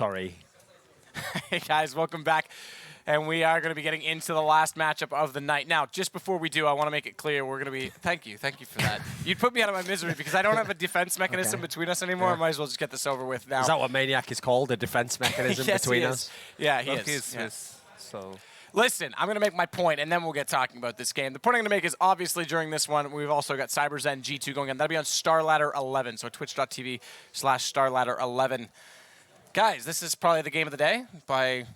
Sorry. Hey guys, welcome back. And we are going to be getting into the last matchup of the night. Now, just before we do, I want to make it clear we're going to be... Thank you for that. You'd put me out of my misery because I don't have a defense mechanism between us anymore. Yeah. I might as well just get this over with now. Is that what Maniac is called, a defense mechanism yes, between us? Yeah, he is. Yes. So... Listen, I'm going to make my point, and then we'll get talking about this game. The point I'm going to make is, obviously, during this one, we've also got CyberZen G2 going on. That'll be on StarLadder 11, so twitch.tv/StarLadder11. Guys, this is probably the game of the day by...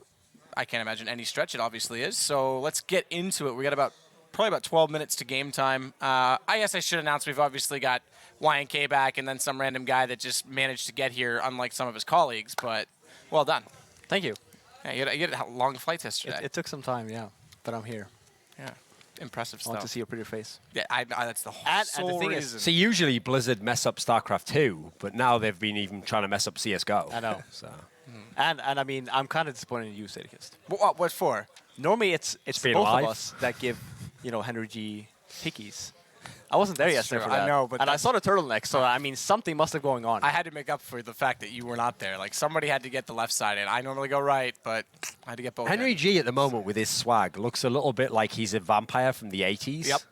I can't imagine any stretch. It obviously is. So let's get into it. We got probably about 12 minutes to game time. I guess I should announce we've obviously got YNK back and then some random guy that just managed to get here, unlike some of his colleagues. But well done. Thank you. Yeah, you had a long flight yesterday. It took some time, yeah, but I'm here. Yeah, impressive stuff. I want to see your pretty face. Yeah, that's the whole reason. So usually Blizzard mess up StarCraft 2, but now they've been even trying to mess up CSGO. I know. So. And I mean, I'm kind of disappointed in you, Sadikist. What for? Normally, it's both alive. of us that give, Henry G hickeys. I wasn't there yesterday for that. I know, but I saw the turtleneck, so I mean, something must have going on. I had to make up for the fact that you were not there. Like somebody had to get the left side in. I normally go right, but I had to get both. Henry G at the moment with his swag looks a little bit like he's a vampire from the 80s. Yep.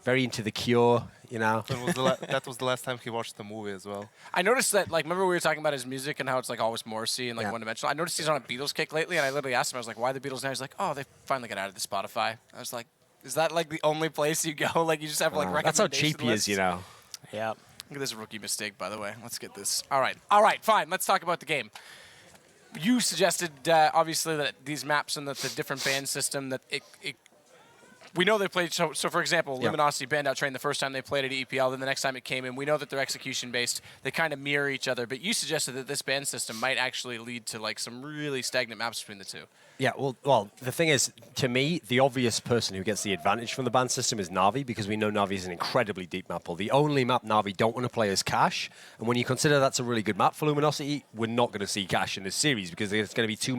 Very into The Cure, That was the last time he watched the movie as well. I noticed that, like, remember we were talking about his music and how it's like always Morrissey and like one-dimensional. I noticed he's on a Beatles kick lately, and I literally asked him, I was like, "Why the Beatles now?" He's like, "Oh, they finally got out of the Spotify." I was like, "Is that like the only place you go? Like you just have like that's how recommendation cheap he is, Yeah. Look at this rookie mistake, by the way. Let's get this. All right, fine. Let's talk about the game. You suggested, obviously, that these maps and the different band system, that we know they played, so for example, Luminosity banned out Train the first time they played at EPL, then the next time it came in, we know that they're execution-based, they kind of mirror each other, but you suggested that this band system might actually lead to like some really stagnant maps between the two. Yeah, well, the thing is, to me, the obvious person who gets the advantage from the ban system is Navi, because we know Navi is an incredibly deep map pool. The only map Navi don't want to play is Cache, and when you consider that's a really good map for Luminosity, we're not going to see Cache in this series, because there's going to be two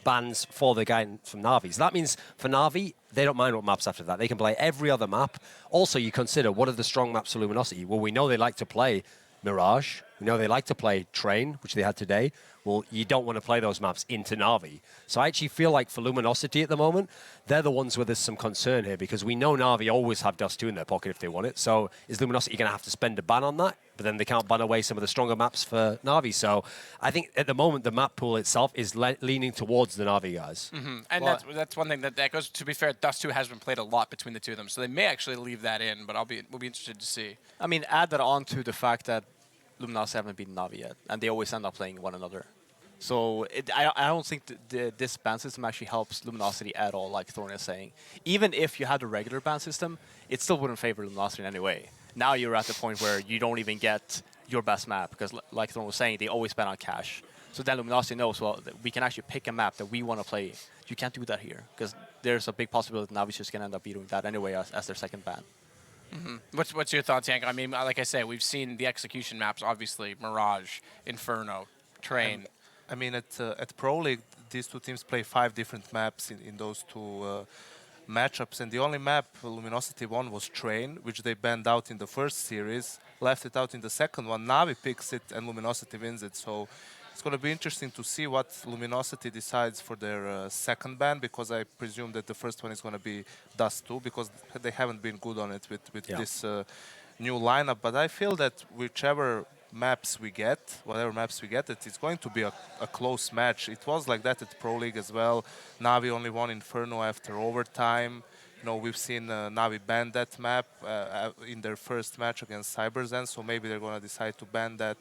bans for the guy from Navi. So that means, for Navi, they don't mind what maps after that. They can play every other map. Also, you consider, what are the strong maps for Luminosity? Well, we know they like to play Mirage. We know they like to play Train, which they had today. Well, you don't want to play those maps into Navi. So I actually feel like for Luminosity at the moment, they're the ones where there's some concern here, because we know Navi always have Dust 2 in their pocket if they want it. So is Luminosity going to have to spend a ban on that? But then they can't ban away some of the stronger maps for Navi. So I think at the moment, the map pool itself is leaning towards the Navi guys. And that's one thing that goes, to be fair, Dust 2 has been played a lot between the two of them. So they may actually leave that in, but we'll be interested to see. I mean, add that on to the fact that Luminosity haven't beaten Navi yet, and they always end up playing one another. So I don't think this ban system actually helps Luminosity at all, like Thorn is saying. Even if you had a regular ban system, it still wouldn't favor Luminosity in any way. Now you're at the point where you don't even get your best map, because like Thorn was saying, they always ban on Cache. So then Luminosity knows, well, we can actually pick a map that we want to play. You can't do that here, because there's a big possibility that Navi's just going to end up beating that anyway as their second ban. What's your thoughts, Hank? I mean, like I say, we've seen the execution maps, obviously, Mirage, Inferno, Train. I mean, at Pro League, these two teams play 5 different maps in those two matchups, and the only map Luminosity won was Train, which they banned out in the first series, left it out in the second one. Navi picks it, and Luminosity wins it. So it's going to be interesting to see what Luminosity decides for their second ban, because I presume that the first one is going to be Dust 2, because they haven't been good on it with this new lineup. But I feel that whichever maps we get, whatever maps we get, it's going to be a close match. It was like that at Pro League as well. Navi only won Inferno after overtime. We've seen Navi ban that map in their first match against CyberZen, so maybe they're going to decide to ban that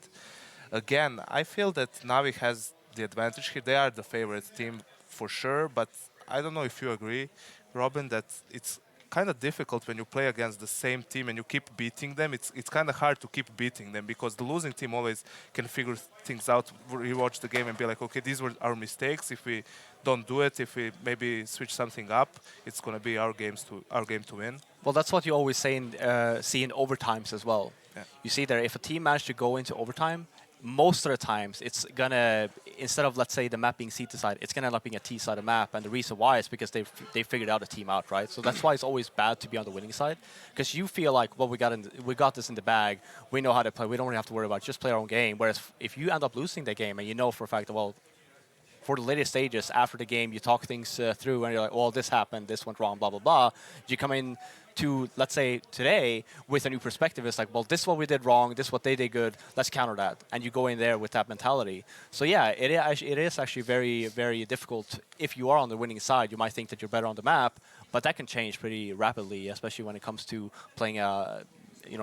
again. I feel that Navi has the advantage here. They are the favorite team for sure, but I don't know if you agree, Robin, that it's kind of difficult when you play against the same team and you keep beating them. It's kind of hard to keep beating them, because the losing team always can figure things out, rewatch the game and be like, okay, these were our mistakes. If we don't do it, if we maybe switch something up, it's going to be our game to win. Well, that's what you always see in overtimes as well. Yeah. You see there, if a team managed to go into overtime most of the times it's gonna, instead of let's say the map being C side, it's gonna end up being a T sided map, and the reason why is because they figured out a team out, right? So that's why it's always bad to be on the winning side, because you feel like, well, we got this in the bag, we know how to play, we don't really have to worry about it, just play our own game. Whereas if you end up losing the game and you know for a fact that, well, for the later stages after the game, you talk things through and you're like, well, this happened, this went wrong, blah blah blah. You come in to, let's say, today with a new perspective. It's like, well, this is what we did wrong, this is what they did good, let's counter that. And you go in there with that mentality. So yeah, it is actually very, very difficult. If you are on the winning side, you might think that you're better on the map, but that can change pretty rapidly, especially when it comes to playing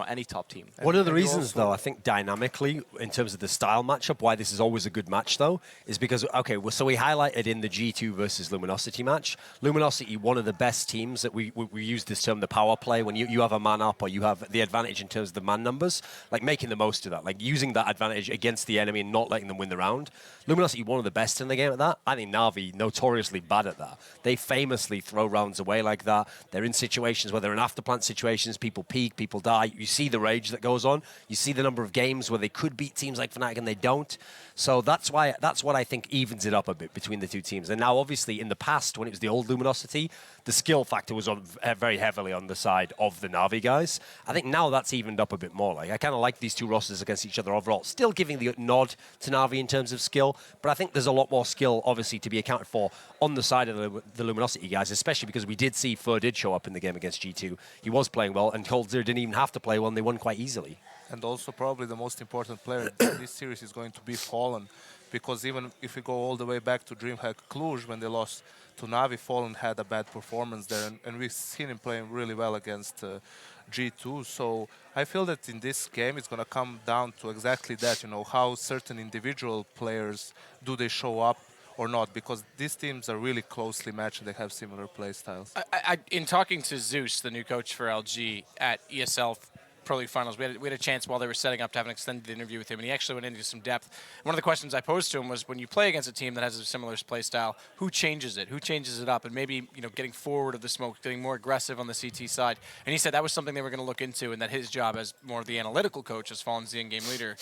any top team. One of the reasons, though, I think dynamically, in terms of the style matchup, why this is always a good match, though, is because, okay, well, so we highlighted in the G2 versus Luminosity match, Luminosity, one of the best teams that we use this term, the power play, when you have a man up or you have the advantage in terms of the man numbers, like making the most of that, like using that advantage against the enemy and not letting them win the round. Luminosity, one of the best in the game at that. I think Navi, notoriously bad at that. They famously throw rounds away like that. They're in situations where they're in afterplant situations, people peek, people die. You see the rage that goes on. You see the number of games where they could beat teams like Fnatic and they don't. So that's what I think evens it up a bit between the two teams. And now, obviously, in the past, when it was the old Luminosity, the skill factor was on very heavily on the side of the Navi guys. I think now that's evened up a bit more. Like, I kind of like these two rosters against each other overall. Still giving the nod to Navi in terms of skill, but I think there's a lot more skill, obviously, to be accounted for on the side of the Luminosity guys, especially because we did see Fur did show up in the game against G2. He was playing well, and Cold Zero didn't even have to play well, and they won quite easily. And also probably the most important player in this series is going to be Fallen, because even if we go all the way back to DreamHack Cluj, when they lost to Navi, Fallen had a bad performance there, and we've seen him playing really well against G2. So I feel that in this game it's going to come down to exactly that, how certain individual players, do they show up or not, because these teams are really closely matched and they have similar play styles. In talking to Zeus, the new coach for LG at ESL Pro League Finals, we had a chance while they were setting up to have an extended interview with him, and he actually went into some depth. One of the questions I posed to him was, when you play against a team that has a similar play style, who changes it? Who changes it up? And maybe, getting forward of the smoke, getting more aggressive on the CT side. And he said that was something they were going to look into, and that his job as more of the analytical coach, as Fallen's the in-game leader,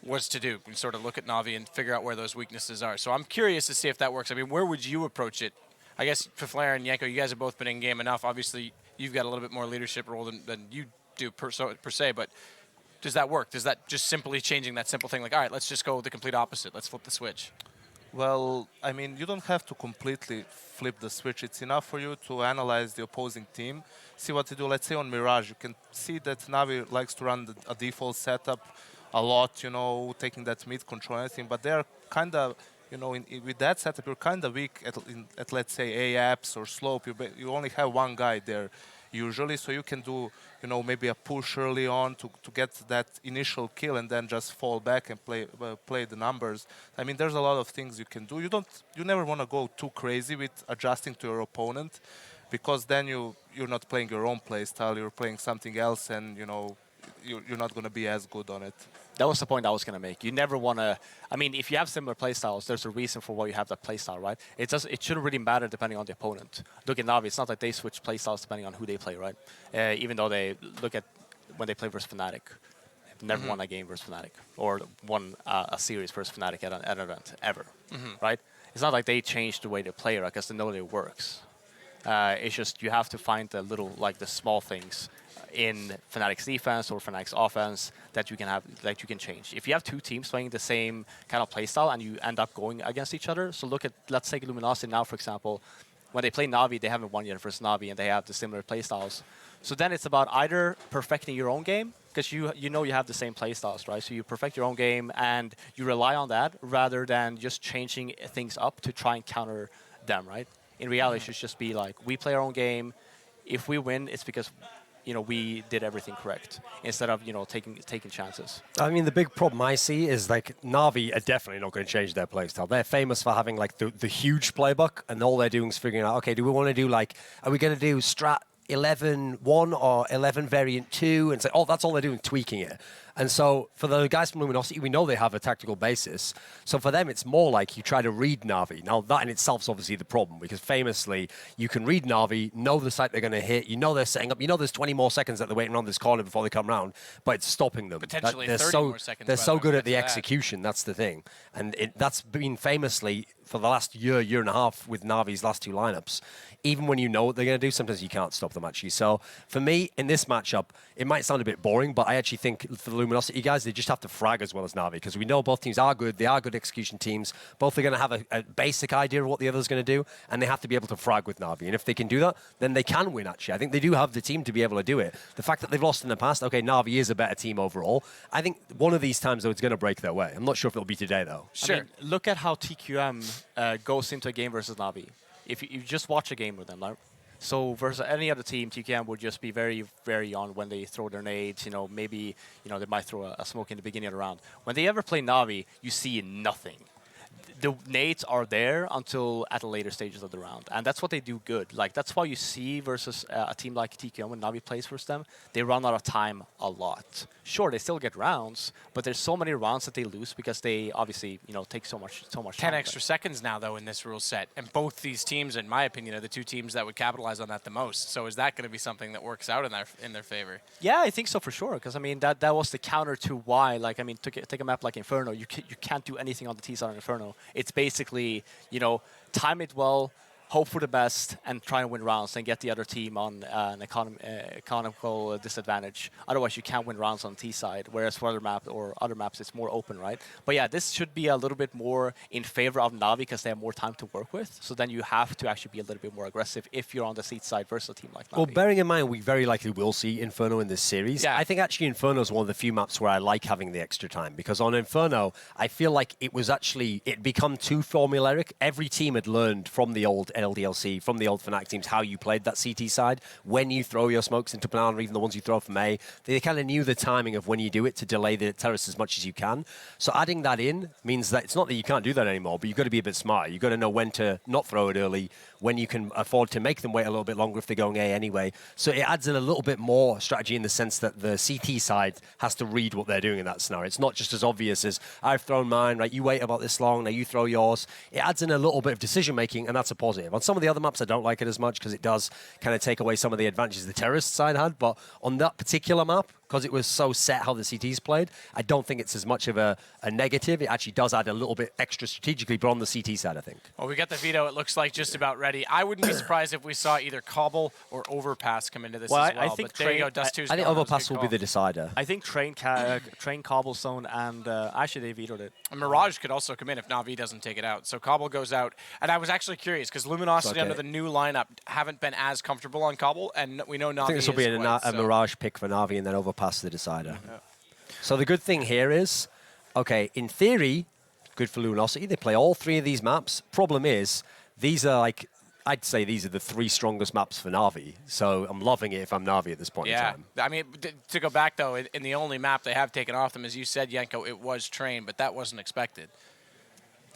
was to do, and sort of look at Navi and figure out where those weaknesses are. So I'm curious to see if that works. I mean, where would you approach it? I guess Flair and Yanko, you guys have both been in-game enough. Obviously, you've got a little bit more leadership role than you do per se, but does that work? Does that just simply changing that simple thing, like, all right, let's just go the complete opposite, let's flip the switch? Well, I mean, you don't have to completely flip the switch. It's enough for you to analyze the opposing team, see what to do. Let's say on Mirage, you can see that Navi likes to run a default setup a lot, taking that mid control and everything, but they're kind of, with that setup, you're kind of weak at let's say, A apps or slope. You only have one guy there usually, so you can do, maybe a push early on to get that initial kill and then just fall back and play the numbers. I mean, there's a lot of things you can do. You never want to go too crazy with adjusting to your opponent, because then you're not playing your own play style, you're playing something else, and you're not going to be as good on it. That was the point I was going to make. You never want to... I mean, if you have similar playstyles, there's a reason for why you have that playstyle, right? It shouldn't really matter depending on the opponent. Look at Navi. It's not like they switch playstyles depending on who they play, right? Even though they look at when they play versus Fnatic. They've never won a game versus Fnatic, or won a series versus Fnatic at an event, ever, right? It's not like they changed the way they play, right? Because they know that it works. It's just you have to find the little, like the small things in Fnatic's defense or Fnatic's offense that you can change. If you have two teams playing the same kind of playstyle and you end up going against each other, so look at, let's take Luminosity now, for example. When they play Navi, they haven't won yet versus Navi, and they have the similar playstyles. So then it's about either perfecting your own game, because you have the same playstyles, right? So you perfect your own game and you rely on that rather than just changing things up to try and counter them, right? In reality, it should just be like, we play our own game. If we win, it's because we did everything correct, instead of taking chances. I mean, the big problem I see is, like, Navi are definitely not going to change their playstyle. They're famous for having, like, the huge playbook, and all they're doing is figuring out, okay, do we want to do, like, are we going to do strat 11-1 or 11 variant 2, and say, oh, that's all they're doing, tweaking it. And so for the guys from Luminosity, we know they have a tactical basis. So for them, it's more like you try to read Navi. Now, that in itself is obviously the problem, because famously, you can read Navi, know the site they're going to hit, you know they're setting up, you know there's 20 more seconds that they're waiting around this corner before they come round, but it's stopping them. Potentially they're 30 more seconds. They're so good at the that. execution, that's the thing. And that's been famously, for the last year and a half with Navi's last two lineups, even when you know what they're going to do, sometimes you can't stop them, actually. So for me, in this matchup, it might sound a bit boring, but I actually think for the Luminosity guys, they just have to frag as well as Navi, because we know both teams are good. They are good execution teams. Both are going to have a basic idea of what the other's going to do, and they have to be able to frag with Navi. And if they can do that, then they can win, actually. I think they do have the team to be able to do it. The fact that they've lost in the past, okay, Navi is a better team overall. I think one of these times, though, it's going to break their way. I'm not sure if it'll be today, though. Sure. I mean, look at how TQM goes into a game versus Navi. If you just watch a game with them, like, so versus any other team, TQM would just be very, very on when they throw their nades. You know, maybe they might throw a smoke in the beginning of the round. When they ever play Navi, you see nothing. The nades are there until at the later stages of the round, and that's what they do good. Like, that's why you see versus a team like TQM when Navi plays versus them, they run out of time a lot. Sure, they still get rounds, but there's so many rounds that they lose because they obviously take so much 10 time. extra seconds now, though, in this rule set, and both these teams, in my opinion, are the two teams that would capitalize on that the most. So is that going to be something that works out in their favor? Yeah, I think so for sure. Because I mean, that was the counter to why. Like, I mean, take a map like Inferno. You can't do anything on the T side of Inferno. It's basically time it well, hope for the best, and try and win rounds and get the other team on an economical disadvantage. Otherwise, you can't win rounds on the T side, whereas for other maps, it's more open, right? But yeah, this should be a little bit more in favor of Navi because they have more time to work with. So then you have to actually be a little bit more aggressive if you're on the seat side versus a team like Navi. Well, bearing in mind, we very likely will see Inferno in this series. Yeah. I think actually Inferno is one of the few maps where I like having the extra time, because on Inferno, I feel like it become too formulaic. Every team had learned from the old LDLC, from the old Fnatic teams, how you played that CT side. When you throw your smokes into Banana, or even the ones you throw from A, they kind of knew the timing of when you do it to delay the terrace as much as you can. So adding that in means that it's not that you can't do that anymore, but you've got to be a bit smarter. You've got to know when to not throw it early, when you can afford to make them wait a little bit longer if they're going A anyway. So it adds in a little bit more strategy in the sense that the CT side has to read what they're doing in that scenario. It's not just as obvious as, I've thrown mine, right, you wait about this long, now you throw yours. It adds in a little bit of decision making, and that's a positive. On some of the other maps, I don't like it as much because it does kind of take away some of the advantages the terrorist side had, but on that particular map, because it was so set how the CTs played, I don't think it's as much of a negative. It actually does add a little bit extra strategically, but on the CT side, I think. Well, we got the veto, it looks like, just about ready. I wouldn't be surprised if we saw either Cobble or Overpass come into this as well. I think but there you go, Dust2's I think gone. Overpass will be the decider. I think Train Cobblestone and actually they vetoed it. And Mirage could also come in if Navi doesn't take it out. So Cobble goes out. And I was actually curious because Luminosity under the new lineup haven't been as comfortable on Cobble, and we know Navi I think this will be is a Mirage pick for Navi and then Overpass the decider. Yeah. So the good thing here is, okay, in theory, good for Luminosity. They play all three of these maps. Problem is, these are like, I'd say these are the three strongest maps for Navi. So I'm loving it if I'm Navi at this point in time. I mean, to go back, though, in the only map they have taken off them, as you said, Yenko, it was Train, but that wasn't expected.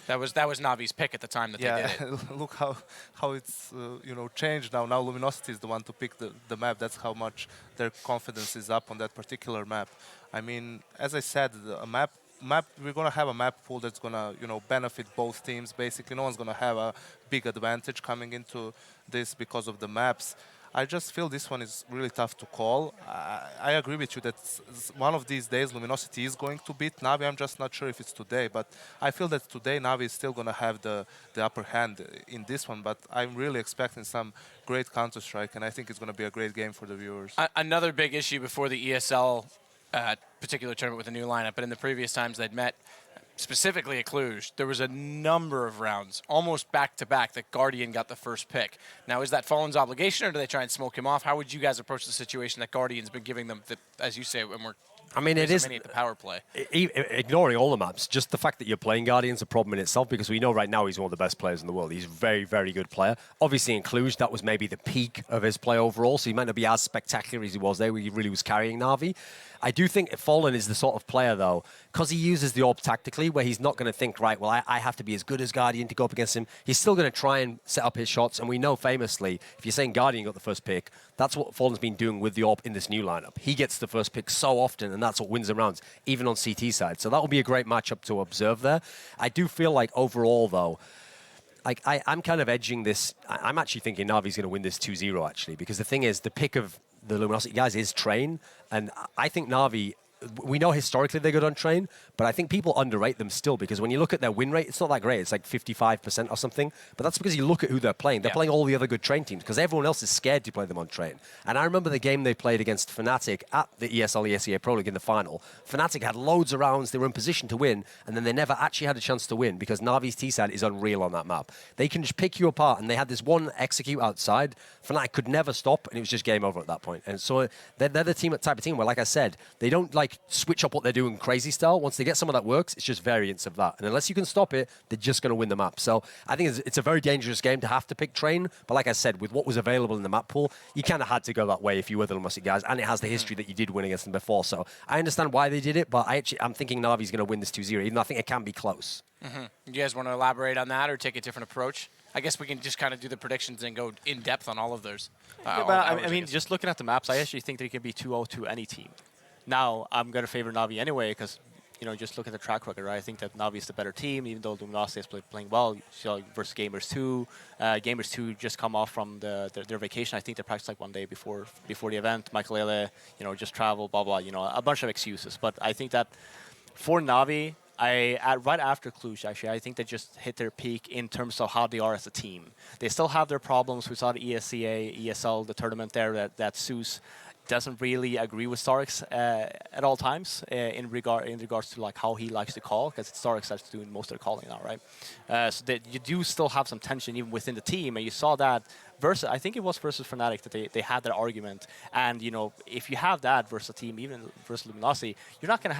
That was Navi's pick at the time that they did it. Look how it's changed now. Now Luminosity is the one to pick the map. That's how much their confidence is up on that particular map. I mean, as I said, we're gonna have a map pool that's gonna benefit both teams. Basically, no one's gonna have a big advantage coming into this because of the maps. I just feel this one is really tough to call. I agree with you that one of these days Luminosity is going to beat Navi. I'm just not sure if it's today, but I feel that today Navi is still going to have the upper hand in this one, but I'm really expecting some great Counter-Strike, and I think it's going to be a great game for the viewers. Another big issue before the ESL particular tournament with the new lineup, but in the previous times they'd met, specifically at Cluj, there was a number of rounds, almost back-to-back, that Guardian got the first pick. Now, is that Fallen's obligation, or do they try and smoke him off? How would you guys approach the situation that Guardian's been giving them, as you say, when we're it is many at the power play? Ignoring all the maps, just the fact that you're playing Guardian's a problem in itself, because we know right now he's one of the best players in the world. He's a very, very good player. Obviously, in Cluj, that was maybe the peak of his play overall, so he might not be as spectacular as he was there, where he really was carrying Navi. I do think Fallen is the sort of player, though, because he uses the AWP tactically, where he's not going to think, right, well, I have to be as good as Guardian to go up against him. He's still going to try and set up his shots, and we know famously, if you're saying Guardian got the first pick, that's what Fallen's been doing with the AWP in this new lineup. He gets the first pick so often, and that's what wins them rounds, even on CT side. So that will be a great matchup to observe there. I do feel like overall, though, like I'm kind of edging this. I'm actually thinking Navi's going to win this 2-0, actually, because the thing is, the pick of the Luminosity guys is Train, and I think Navi, we know historically they're good on Train, but I think people underrate them still, because when you look at their win rate, it's not that great. It's like 55% or something, but that's because you look at who they're playing. They're playing all the other good Train teams, because everyone else is scared to play them on Train. And I remember the game they played against Fnatic at the ESL-ESEA Pro League in the final. Fnatic had loads of rounds, they were in position to win, and then they never actually had a chance to win, because Navi's T-side is unreal on that map. They can just pick you apart, and they had this one execute outside. Fnatic could never stop, and it was just game over at that point. And so they're the type of team where, like I said, they don't like switch up what they're doing crazy style. Once they get some of that works, it's just variants of that. And unless you can stop it, they're just going to win the map. So I think it's a very dangerous game to have to pick Train. But like I said, with what was available in the map pool, you kind of had to go that way if you were the Luminosity guys. And it has the history that you did win against them before. So I understand why they did it, but I'm thinking Navi's going to win this 2-0, even though I think it can be close. You guys want to elaborate on that or take a different approach? I guess we can just kind of do the predictions and go in depth on all of those. I mean, just looking at the maps, I actually think they can be 2-0 to any team. Now, I'm going to favor Navi anyway, because, just look at the track record, right? I think that Navi is the better team, even though Luminosity is playing well. Versus Gamers 2. Gamers 2 just come off from their vacation. I think they practiced like one day before the event. Michael Ele, just travel, blah, blah, a bunch of excuses. But I think that for Navi, right after Cluj, actually, I think they just hit their peak in terms of how they are as a team. They still have their problems. We saw the ESCA, ESL, the tournament there that Zeus doesn't really agree with StarX at all times in regards to like how he likes to call, because it's StarX that's doing most of the calling now, right? So that you do still have some tension even within the team, and you saw that versus, I think it was versus Fnatic that they had that argument. And if you have that versus a team, even versus Luminosity, you're not going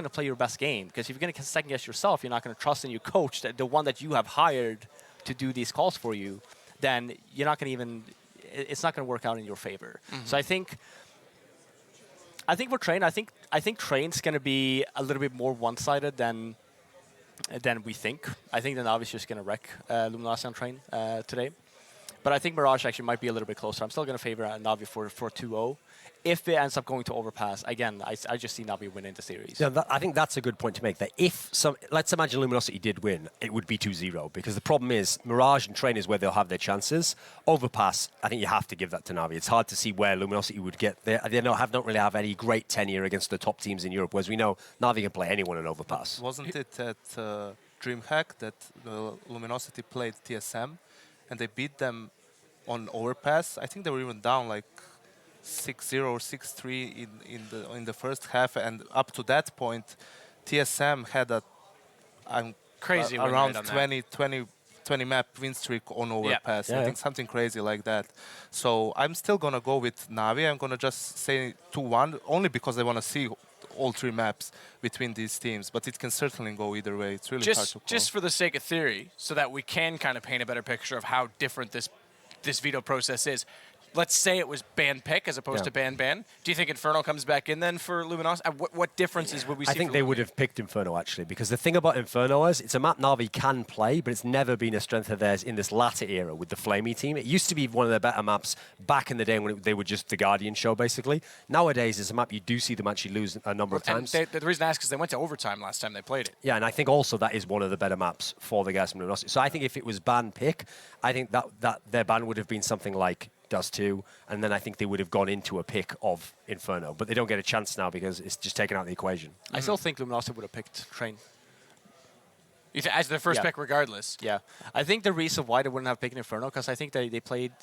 to play your best game, because if you're going to second guess yourself, you're not going to trust in your coach, the one that you have hired to do these calls for you, then you're not going to even. It's not going to work out in your favor. So I think for Train, I think Train's going to be a little bit more one-sided than we think. I think that Navi's just going to wreck Luminosity on Train today. But I think Mirage actually might be a little bit closer. I'm still going to favor Navi for 2-0. If it ends up going to overpass, again, I just see Navi winning the series. Yeah, I think that's a good point to make. That let's imagine Luminosity did win, it would be 2-0, because the problem is Mirage and Train is where they'll have their chances. Overpass, I think you have to give that to Navi. It's hard to see where Luminosity would get there. They don't really have any great tenure against the top teams in Europe, whereas we know Navi can play anyone in Overpass. Wasn't it at DreamHack that Luminosity played TSM and they beat them on Overpass? I think they were even down like 6-0 or 6-3 in the first half, and up to that point, TSM had crazy around 20 map win streak on Overpass. I think something crazy like that. So I'm still gonna go with Navi. I'm gonna just say 2-1, only because I want to see all three maps between these teams. But it can certainly go either way. It's really hard to call. Just for the sake of theory, so that we can kind of paint a better picture of how different this veto process is. Let's say it was ban pick as opposed to ban. Do you think Inferno comes back in then for Luminosity? What differences would we see? I think they would have picked Inferno, actually, because the thing about Inferno is it's a map Navi can play, but it's never been a strength of theirs in this latter era with the Flamey team. It used to be one of their better maps back in the day when they were just the Guardian show, basically. Nowadays, it's a map you do see them actually lose a number of times. The reason I ask is they went to overtime last time they played it. Yeah, and I think also that is one of the better maps for the guys from Luminosity. So I think if it was ban pick, I think that their ban would have been something like Dust 2, and then I think they would have gone into a pick of Inferno, but they don't get a chance now because it's just taken out of the equation. I still think Luminosity would have picked Train. As their first pick regardless? Yeah. I think the reason why they wouldn't have picked Inferno, because I think they played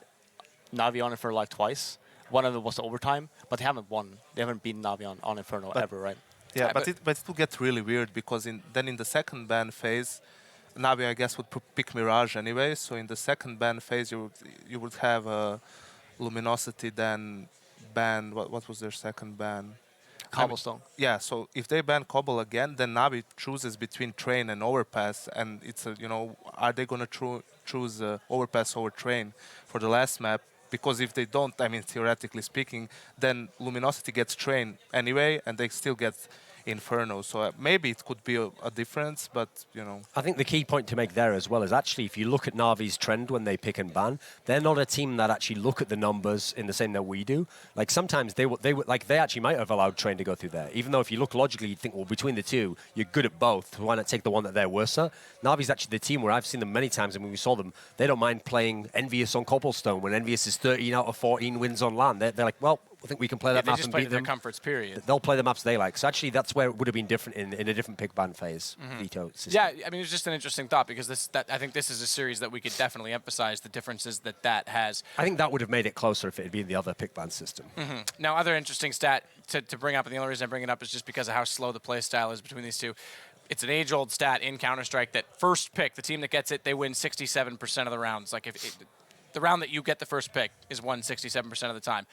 Navi on Inferno like twice. One of them was overtime, but they haven't won. They haven't beaten Navi on Inferno ever, right? Yeah, but it will get really weird, because then in the second ban phase, Navi, I guess, would pick Mirage anyway. So in the second ban phase, you would have Luminosity then ban. What was their second ban? Cobblestone. Yeah. So if they ban Cobble again, then Navi chooses between Train and Overpass, and it's are they gonna choose Overpass over Train for the last map? Because if they don't, I mean, theoretically speaking, then Luminosity gets Train anyway, and they still get Inferno. So maybe it could be a difference, but I think the key point to make there as well is actually if you look at Navi's trend when they pick and ban, they're not a team that actually look at the numbers in the same that we do. Like sometimes they actually might have allowed Train to go through there, even though if you look logically, you'd think, well, between the two, you're good at both. Why not take the one that they're worse at? Navi's actually the team where I've seen them many times, and when we saw them, they don't mind playing Envious on Cobblestone when Envious is 13 out of 14 wins on LAN. They're like, well, I think we can play that map just and play beat to their them. comforts, period. They'll play the maps they like. So actually, that's where it would have been different in a different pick ban phase veto system. Yeah, I mean, it's just an interesting thought because I think this is a series that we could definitely emphasize the differences that has. I think that would have made it closer if it had been the other pick ban system. Now, other interesting stat to bring up, and the only reason I bring it up is just because of how slow the play style is between these two. It's an age-old stat in Counter-Strike that first pick, the team that gets it, they win 67% of the rounds. Like if the round that you get the first pick is won 67% of the time.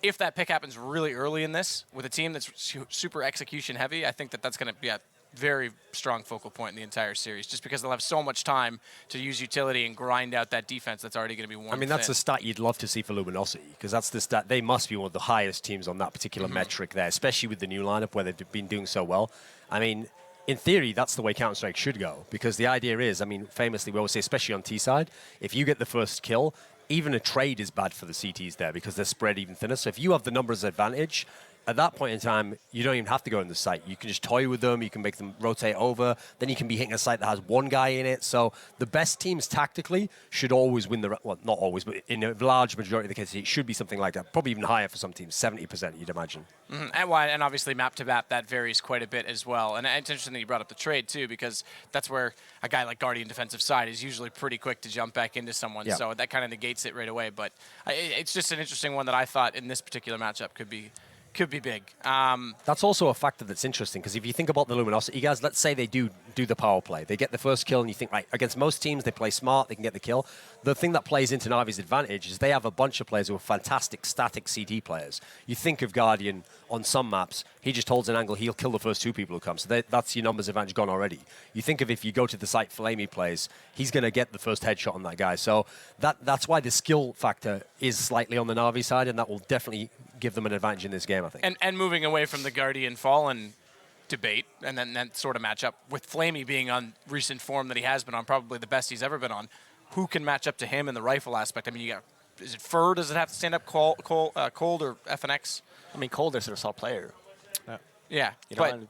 If that pick happens really early in this with a team that's super execution heavy, I think that's going to be a very strong focal point in the entire series, just because they'll have so much time to use utility and grind out that defense that's already going to be worn. I mean, that's a stat you'd love to see for Luminosity, because that's the stat. They must be one of the highest teams on that particular metric there, especially with the new lineup where they've been doing so well. I mean, in theory, that's the way Counter-Strike should go, because the idea is, I mean, famously, we always say, especially on T side, if you get the first kill, even a trade is bad for the CTs there because they're spread even thinner. So if you have the numbers advantage, at that point in time, you don't even have to go in the site. You can just toy with them. You can make them rotate over. Then you can be hitting a site that has one guy in it. So the best teams tactically should always win the... Well, not always, but in a large majority of the cases, it should be something like that. Probably even higher for some teams, 70%, you'd imagine. And obviously, map to map, that varies quite a bit as well. And it's interesting that you brought up the trade, too, because that's where a guy like Guardian defensive side is usually pretty quick to jump back into someone. Yeah. So that kind of negates it right away. But it's just an interesting one that I thought in this particular matchup could be big. That's also a factor that's interesting, because if you think about the Luminosity guys, let's say they do the power play. They get the first kill, and you think, right, against most teams, they play smart, they can get the kill. The thing that plays into Navi's advantage is they have a bunch of players who are fantastic static CT players. You think of Guardian on some maps, he just holds an angle, he'll kill the first two people who come. So that's your numbers advantage gone already. You think of if you go to the site Flamey plays, he's going to get the first headshot on that guy. So that's why the skill factor is slightly on the Navi side, and that will definitely give them an advantage in this game, I think. And moving away from the Guardian Fallen debate, and then that sort of matchup, with Flamey being on recent form that he has been on, probably the best he's ever been on, who can match up to him in the rifle aspect? I mean, you got, is it Fur? Does it have to stand up Cold or FNX? I mean, Cold is a solid player. Yeah, You know, but and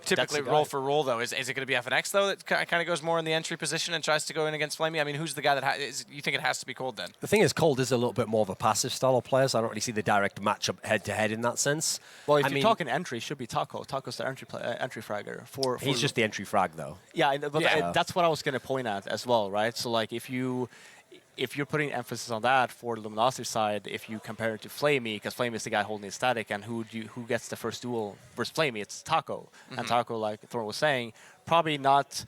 typically that's the roll guy. for roll, though. Is it going to be FNX, though, that kind of goes more in the entry position and tries to go in against Flamey? I mean, who's the guy that you think it has to be Cold, then? The thing is, Cold is a little bit more of a passive style of player, so I don't really see the direct matchup head-to-head in that sense. Well, if I you're mean, talking entry, it should be Taco. Taco's the entry fragger. For he's just the entry frag, though. Yeah, but Yeah. that's what I was going to point at as well, right? So, like, if you're putting emphasis on that for the Luminosity side, if you compare it to Flamey, because Flamey is the guy holding it static, and who gets the first duel versus Flamey? It's Taco. And Taco, like Thorn was saying, probably not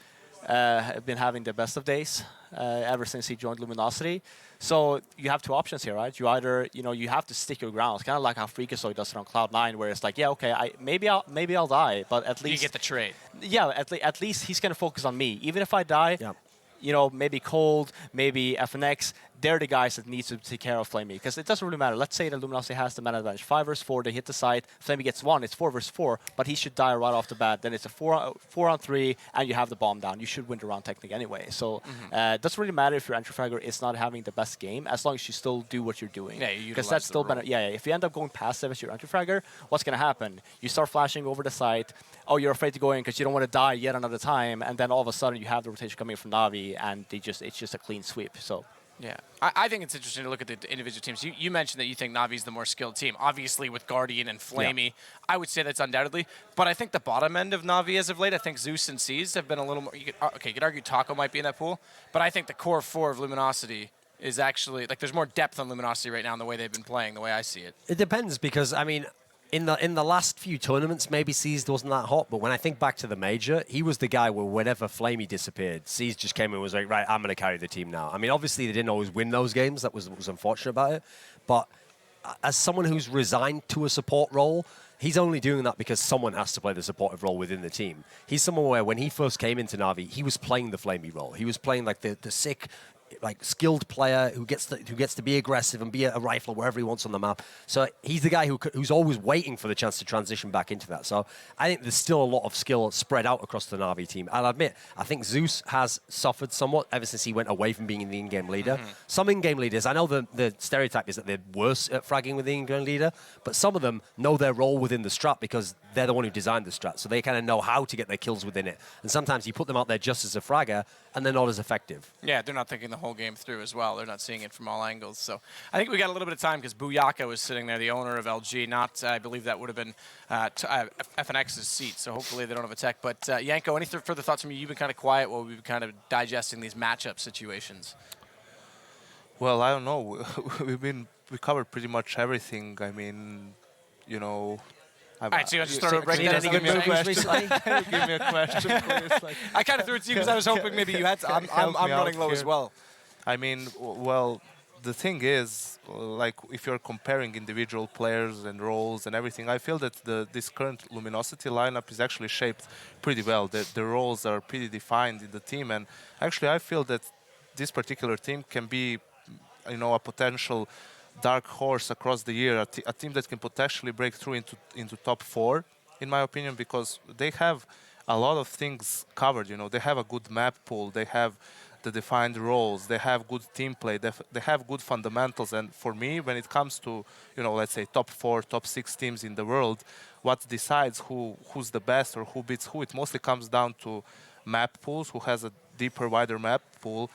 been having the best of days ever since he joined Luminosity. So you have two options here, right? You either, you have to stick your ground. It's kind of like how Freakazoid does it on Cloud9, where it's like, yeah, okay, maybe I'll die, but at least You get the trade. yeah, at least he's gonna focus on me. Even if I die, maybe Cold, maybe FNX, they're the guys that need to take care of Flamey, because it doesn't really matter. Let's say that Luminosity has the man advantage 5 versus 4, they hit the site, Flamey gets 1, it's 4 versus 4, but he should die right off the bat. Then it's a 4 on 3, and you have the bomb down. You should win the round technically anyway. So it doesn't really matter if your entry fragger is not having the best game, as long as you still do what you're doing. Yeah, you because utilize that's the still role. better. Yeah, if you end up going passive as your entry fragger, what's going to happen? You start flashing over the site. Oh, you're afraid to go in because you don't want to die yet another time, and then all of a sudden you have the rotation coming from Navi, and it's just a clean sweep. So. Yeah, I think it's interesting to look at the individual teams. You mentioned that you think Navi's the more skilled team. Obviously, with Guardian and Flamey, I would say that's undoubtedly. But I think the bottom end of Navi as of late, I think Zeus and Seas have been a little more... You could argue Taco might be in that pool, but I think the core 4 of Luminosity is actually... Like, there's more depth on Luminosity right now in the way they've been playing, the way I see it. It depends, because, I mean, in the last few tournaments, maybe Seized wasn't that hot, but when I think back to the major, he was the guy where whenever Flamey disappeared, Seized just came in and was like, right, I'm going to carry the team now. I mean, obviously, they didn't always win those games. That was unfortunate about it. But as someone who's resigned to a support role, he's only doing that because someone has to play the supportive role within the team. He's someone where when he first came into Navi, he was playing the Flamey role. He was playing like the sick, like skilled player who gets to be aggressive and be a rifler wherever he wants on the map. So he's the guy who's always waiting for the chance to transition back into that. So I think there's still a lot of skill spread out across the Navi team. I'll admit, I think Zeus has suffered somewhat ever since he went away from being the in-game leader. Some in-game leaders, I know the stereotype is that they're worse at fragging with the in-game leader, but some of them know their role within the strat because they're the one who designed the strat, so they kind of know how to get their kills within it. And sometimes you put them out there just as a fragger, and they're not as effective. Yeah, they're not thinking the whole game through as well. They're not seeing it from all angles. So I think we got a little bit of time because Booyaka was sitting there, the owner of LG. Not, I believe that would have been FNX's seat, so hopefully they don't have a tech. But Yanko, any further thoughts from you? You've been kind of quiet while we've been kind of digesting these matchup situations. Well, I don't know. We covered pretty much everything. I mean, you know. All right, so you want to start breaking down give me a other question. recently? Give me a question, please. Like, I kind of threw it to you because I was hoping maybe you had to. I'm running low as well. I mean, well, the thing is, like, if you're comparing individual players and roles and everything, I feel that this current Luminosity lineup is actually shaped pretty well. The roles are pretty defined in the team, and actually, I feel that this particular team can be, you know, a potential dark horse across the year, a team that can potentially break through into top 4, in my opinion, because they have a lot of things covered. You know, they have a good map pool, they have the defined roles, they have good team play, they have good fundamentals. And for me, when it comes to, you know, let's say top 4, top 6 teams in the world, what decides who's the best or who beats who, it mostly comes down to map pools, who has a deeper, wider map pool,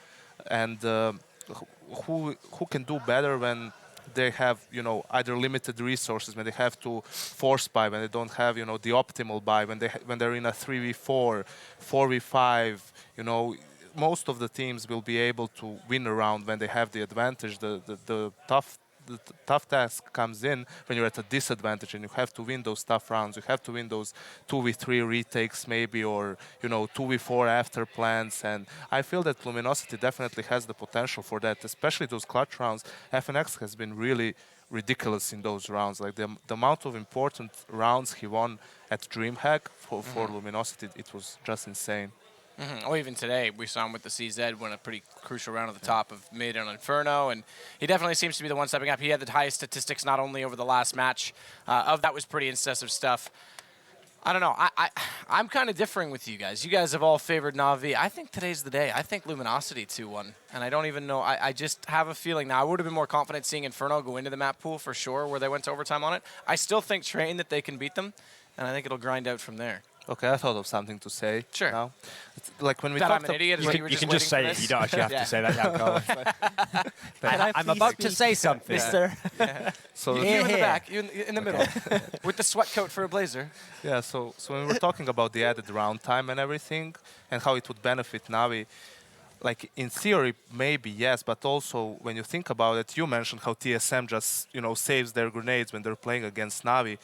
and who can do better when they have, you know, either limited resources, when they have to force buy, when they don't have, you know, the optimal buy, when they're in a 3v4, 4v5, you know, most of the teams will be able to win a round when they have the advantage. The tough task comes in when you're at a disadvantage and you have to win those tough rounds. You have to win those 2v3 retakes maybe, or, you know, 2v4 after plans. And I feel that Luminosity definitely has the potential for that, especially those clutch rounds. FNX has been really ridiculous in those rounds. Like the amount of important rounds he won at DreamHack for Luminosity, it was just insane. Or even today, we saw him with the CZ win a pretty crucial round at the top of mid on Inferno, and he definitely seems to be the one stepping up. He had the highest statistics not only over the last match, of that was pretty incisive stuff. I don't know. I'm kind of differing with you guys. You guys have all favored Navi. I think today's the day. I think Luminosity 2-1, and I don't even know. I just have a feeling. Now, I would have been more confident seeing Inferno go into the map pool for sure, where they went to overtime on it. I still think Train that they can beat them, and I think it'll grind out from there. Okay, I thought of something to say. Sure. Now. It's like when we That talked I'm an idiot. You can just say it. You don't actually have to say that, Yanko. I'm about to say something. Mister. So You in the back, you in the middle, with the sweat coat for a blazer. yeah, so when we were talking about the added round time and everything, and how it would benefit Navi, like in theory, maybe yes, but also when you think about it, you mentioned how TSM just, you know, saves their grenades when they're playing against Navi.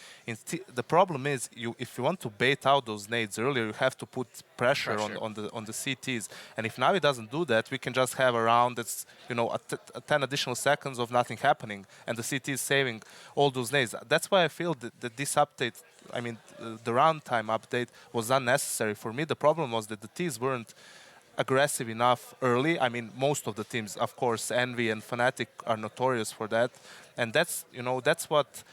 The problem is, if you want to bait out those nades earlier, you have to put pressure. on the CTs. And if Navi doesn't do that, we can just have a round that's, you know, 10 additional seconds of nothing happening, and the CT is saving all those nades. That's why I feel that this update, I mean, the round time update was unnecessary. For me, the problem was that the Ts weren't aggressive enough early. I mean, most of the teams, of course, Envy and Fnatic are notorious for that, and that's, you know, that's what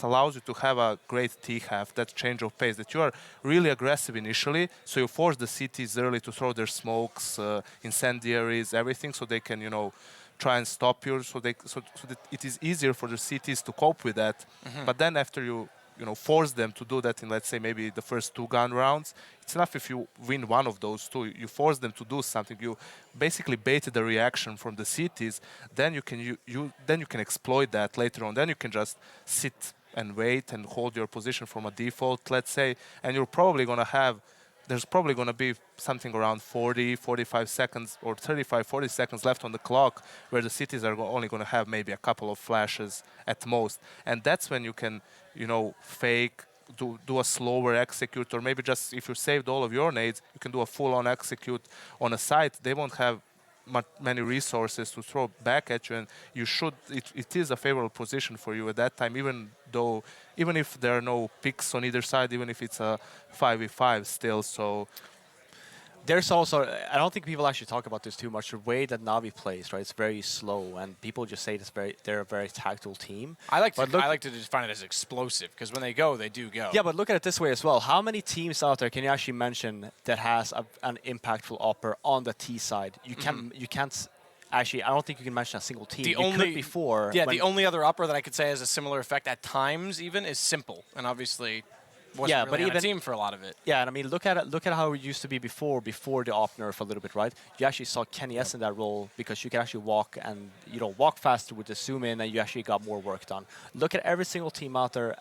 allows you to have a great T-half, that change of pace, that you are really aggressive initially, so you force the CTs early to throw their smokes, incendiaries, everything, so they can, you know, try and stop you, so that it is easier for the CTs to cope with that. But then after you force them to do that in, let's say, maybe the first 2 gun rounds, it's enough if you win one of those 2. You force them to do something. You basically baited the reaction from the cities. Then you can exploit that later on. Then you can just sit and wait and hold your position from a default, let's say, and you're probably going to have, there's probably going to be something around 40, 45 seconds or 35, 40 seconds left on the clock where the cities are only going to have maybe a couple of flashes at most. And that's when you can, fake, do a slower execute, or maybe just if you saved all of your nades, you can do a full-on execute on a site. They won't have many resources to throw back at you, and it is a favorable position for you at that time, even if there are no picks on either side, even if it's a 5v5 still. So There's also, I don't think people actually talk about this too much. The way that Navi plays, right? It's very slow, and people just say they're a very tactile team. I like to define it as explosive because when they go, they do go. Yeah, but look at it this way as well. How many teams out there can you actually mention that has an impactful upper on the T side? You can't actually. I don't think you can mention a single team. The only before. Yeah, the only other upper that I could say has a similar effect at times even is Simple, and obviously. Wasn't really on a team for a lot of it. Yeah, and I mean, look at it. Look at how it used to be before the op nerf a little bit, right? You actually saw Kenny S in that role because you can actually walk and walk faster with the zoom in, and you actually got more work done. Look at every single team out there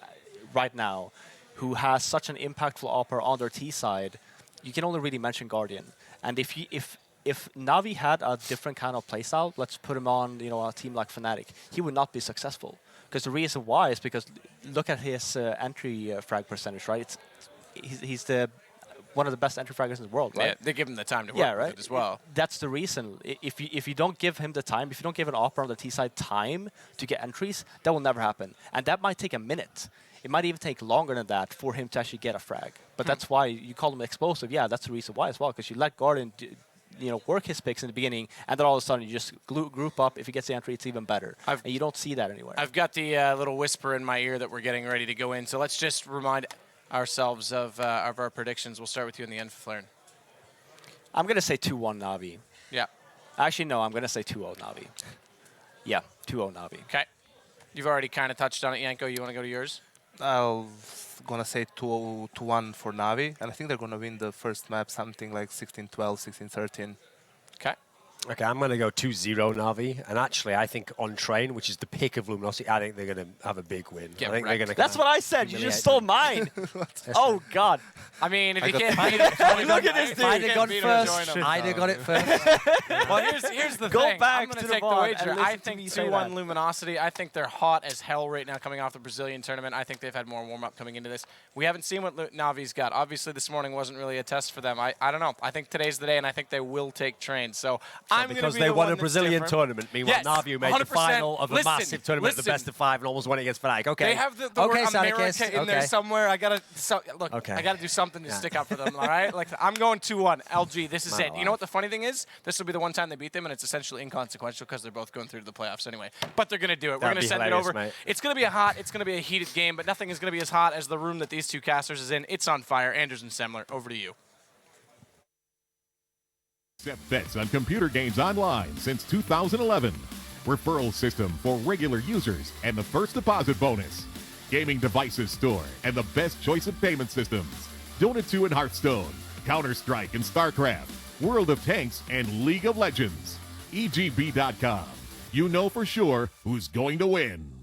right now who has such an impactful upper on their T side. You can only really mention Guardian, and if Navi had a different kind of playstyle, let's put him on a team like Fnatic, he would not be successful. Because the reason why is because look at his entry frag percentage, right? He's one of the best entry fraggers in the world, right? Yeah, they give him the time to work with it as well. That's the reason. If you don't give him the time, if you don't give an opera on the T side time to get entries, that will never happen. And that might take a minute. It might even take longer than that for him to actually get a frag. But that's why you call him explosive. Yeah, that's the reason why as well. Because you let Guardian work his picks in the beginning, and then all of a sudden you just group up. If he gets the entry, it's even better. And you don't see that anywhere. I've got the little whisper in my ear that we're getting ready to go in. So let's just remind ourselves of our predictions. We'll start with you in the end, Flaren. I'm going to say 2-1 Navi. Yeah. Actually, no, I'm going to say 2-0 Navi. Yeah, 2-0 Navi. Okay. You've already kind of touched on it, Yanko. You want to go to yours? I'm gonna say 2-1 for Navi, and I think they're gonna win the first map, something like 16-12, 16-13. Okay. Okay, I'm going to go 2-0 Navi. And actually, I think on train, which is the pick of Luminosity, I think they're going to have a big win. Get I think wrecked. they're going to. That's what I said. You just stole mine. Oh, God. I mean, if you can't beat it, Look at this dude. I'd have got it first. I'd have got it first. well, here's the Go thing. back I'm going to to the take the VOD wager. and I listen to me think say 2-1 that. Luminosity. I think they're hot as hell right now coming off the Brazilian tournament. I think they've had more warm-up coming into this. We haven't seen what Navi's got. Obviously, this morning wasn't really a test for them. I don't know. I think today's the day, and I think they will take train. So I'm going to be Because the they one won a that's Brazilian different. tournament. Meanwhile, Yes, Navi made the 100%. final of a Listen, massive tournament, the best of 5, and almost won against Fnatic. Okay. They have the word America in there somewhere. I gotta look. Okay. I gotta do something to stick up for them. All right. Like I'm going 2-1. LG. This is it. You know what the funny thing is? This will be the one time they beat them, and it's essentially inconsequential because they're both going through to the playoffs anyway. But they're gonna do it. We're That'd gonna be send it hilarious, over. mate. It's gonna be a heated game, but nothing is gonna be as hot as the room that these two casters is in. It's on fire. Anders and Semler, over to you. Accept bets on computer games online since 2011. Referral system for regular users and the first deposit bonus. Gaming devices store and the best choice of payment systems. Dota 2 and Hearthstone, Counter-Strike and StarCraft, World of Tanks and League of Legends. EGB.com. You know for sure who's going to win.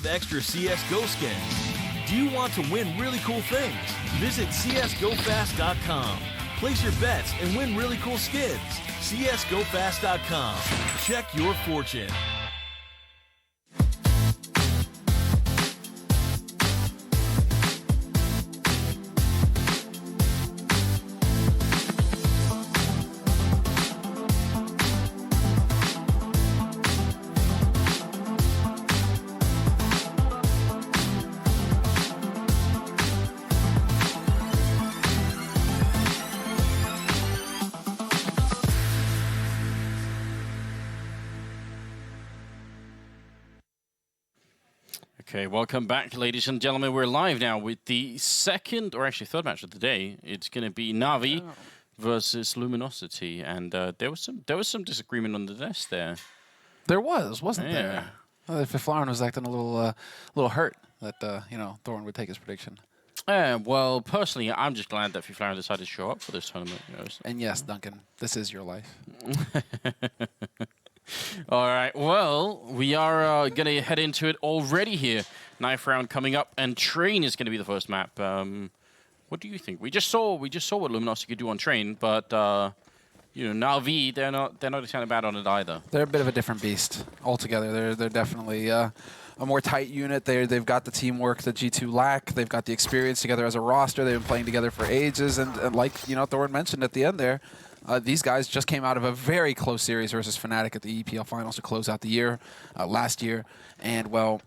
Extra CSGO skins. Do you want to win really cool things? Visit CSGOFast.com. Place your bets and win really cool skins. CSGOFast.com. Check your fortune. Okay, welcome back, ladies and gentlemen. We're live now with the second, or actually third match of the day. It's going to be Navi versus Luminosity, and there was some disagreement on the desk there. There wasn't there? Flaren was acting a little hurt that Thorn would take his prediction. Well, personally, I'm just glad that Flaren decided to show up for this tournament. And yes, Duncan, this is your life. All right, well, we are going to head into it already here. Knife round coming up, and Train is going to be the first map. What do you think? We just saw what Luminosity could do on Train, but you know, Navi, they're not kind of bad on it either. They're a bit of a different beast altogether. They're definitely a more tight unit. They've got the teamwork that G2 lack. They've got the experience together as a roster. They've been playing together for ages. And like, you know, Thorin mentioned at the end there, these guys just came out of a very close series versus Fnatic at the EPL Finals to close out the year, last year. And, well,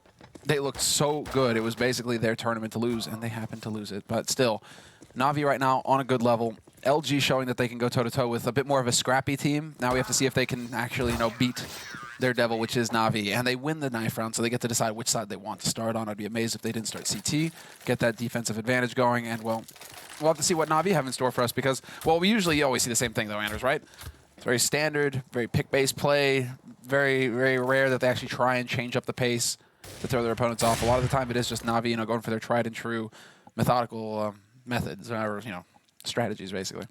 they looked so good. It was basically their tournament to lose, and they happened to lose it. But still, Navi right now on a good level. LG showing that they can go toe-to-toe with a bit more of a scrappy team. Now we have to see if they can actually, you know, beat their devil, which is Navi. And they win the knife round, so they get to decide which side they want to start on. I'd be amazed if they didn't start CT, get that defensive advantage going. And, well, we'll have to see what Navi have in store for us because, well, we usually always see the same thing, though, Anders, right? It's very standard, very pick-based play, very, very rare that they actually try and change up the pace to throw their opponents off. A lot of the time it is just Navi, you know, going for their tried and true methodical methods or, you know, strategies, basically.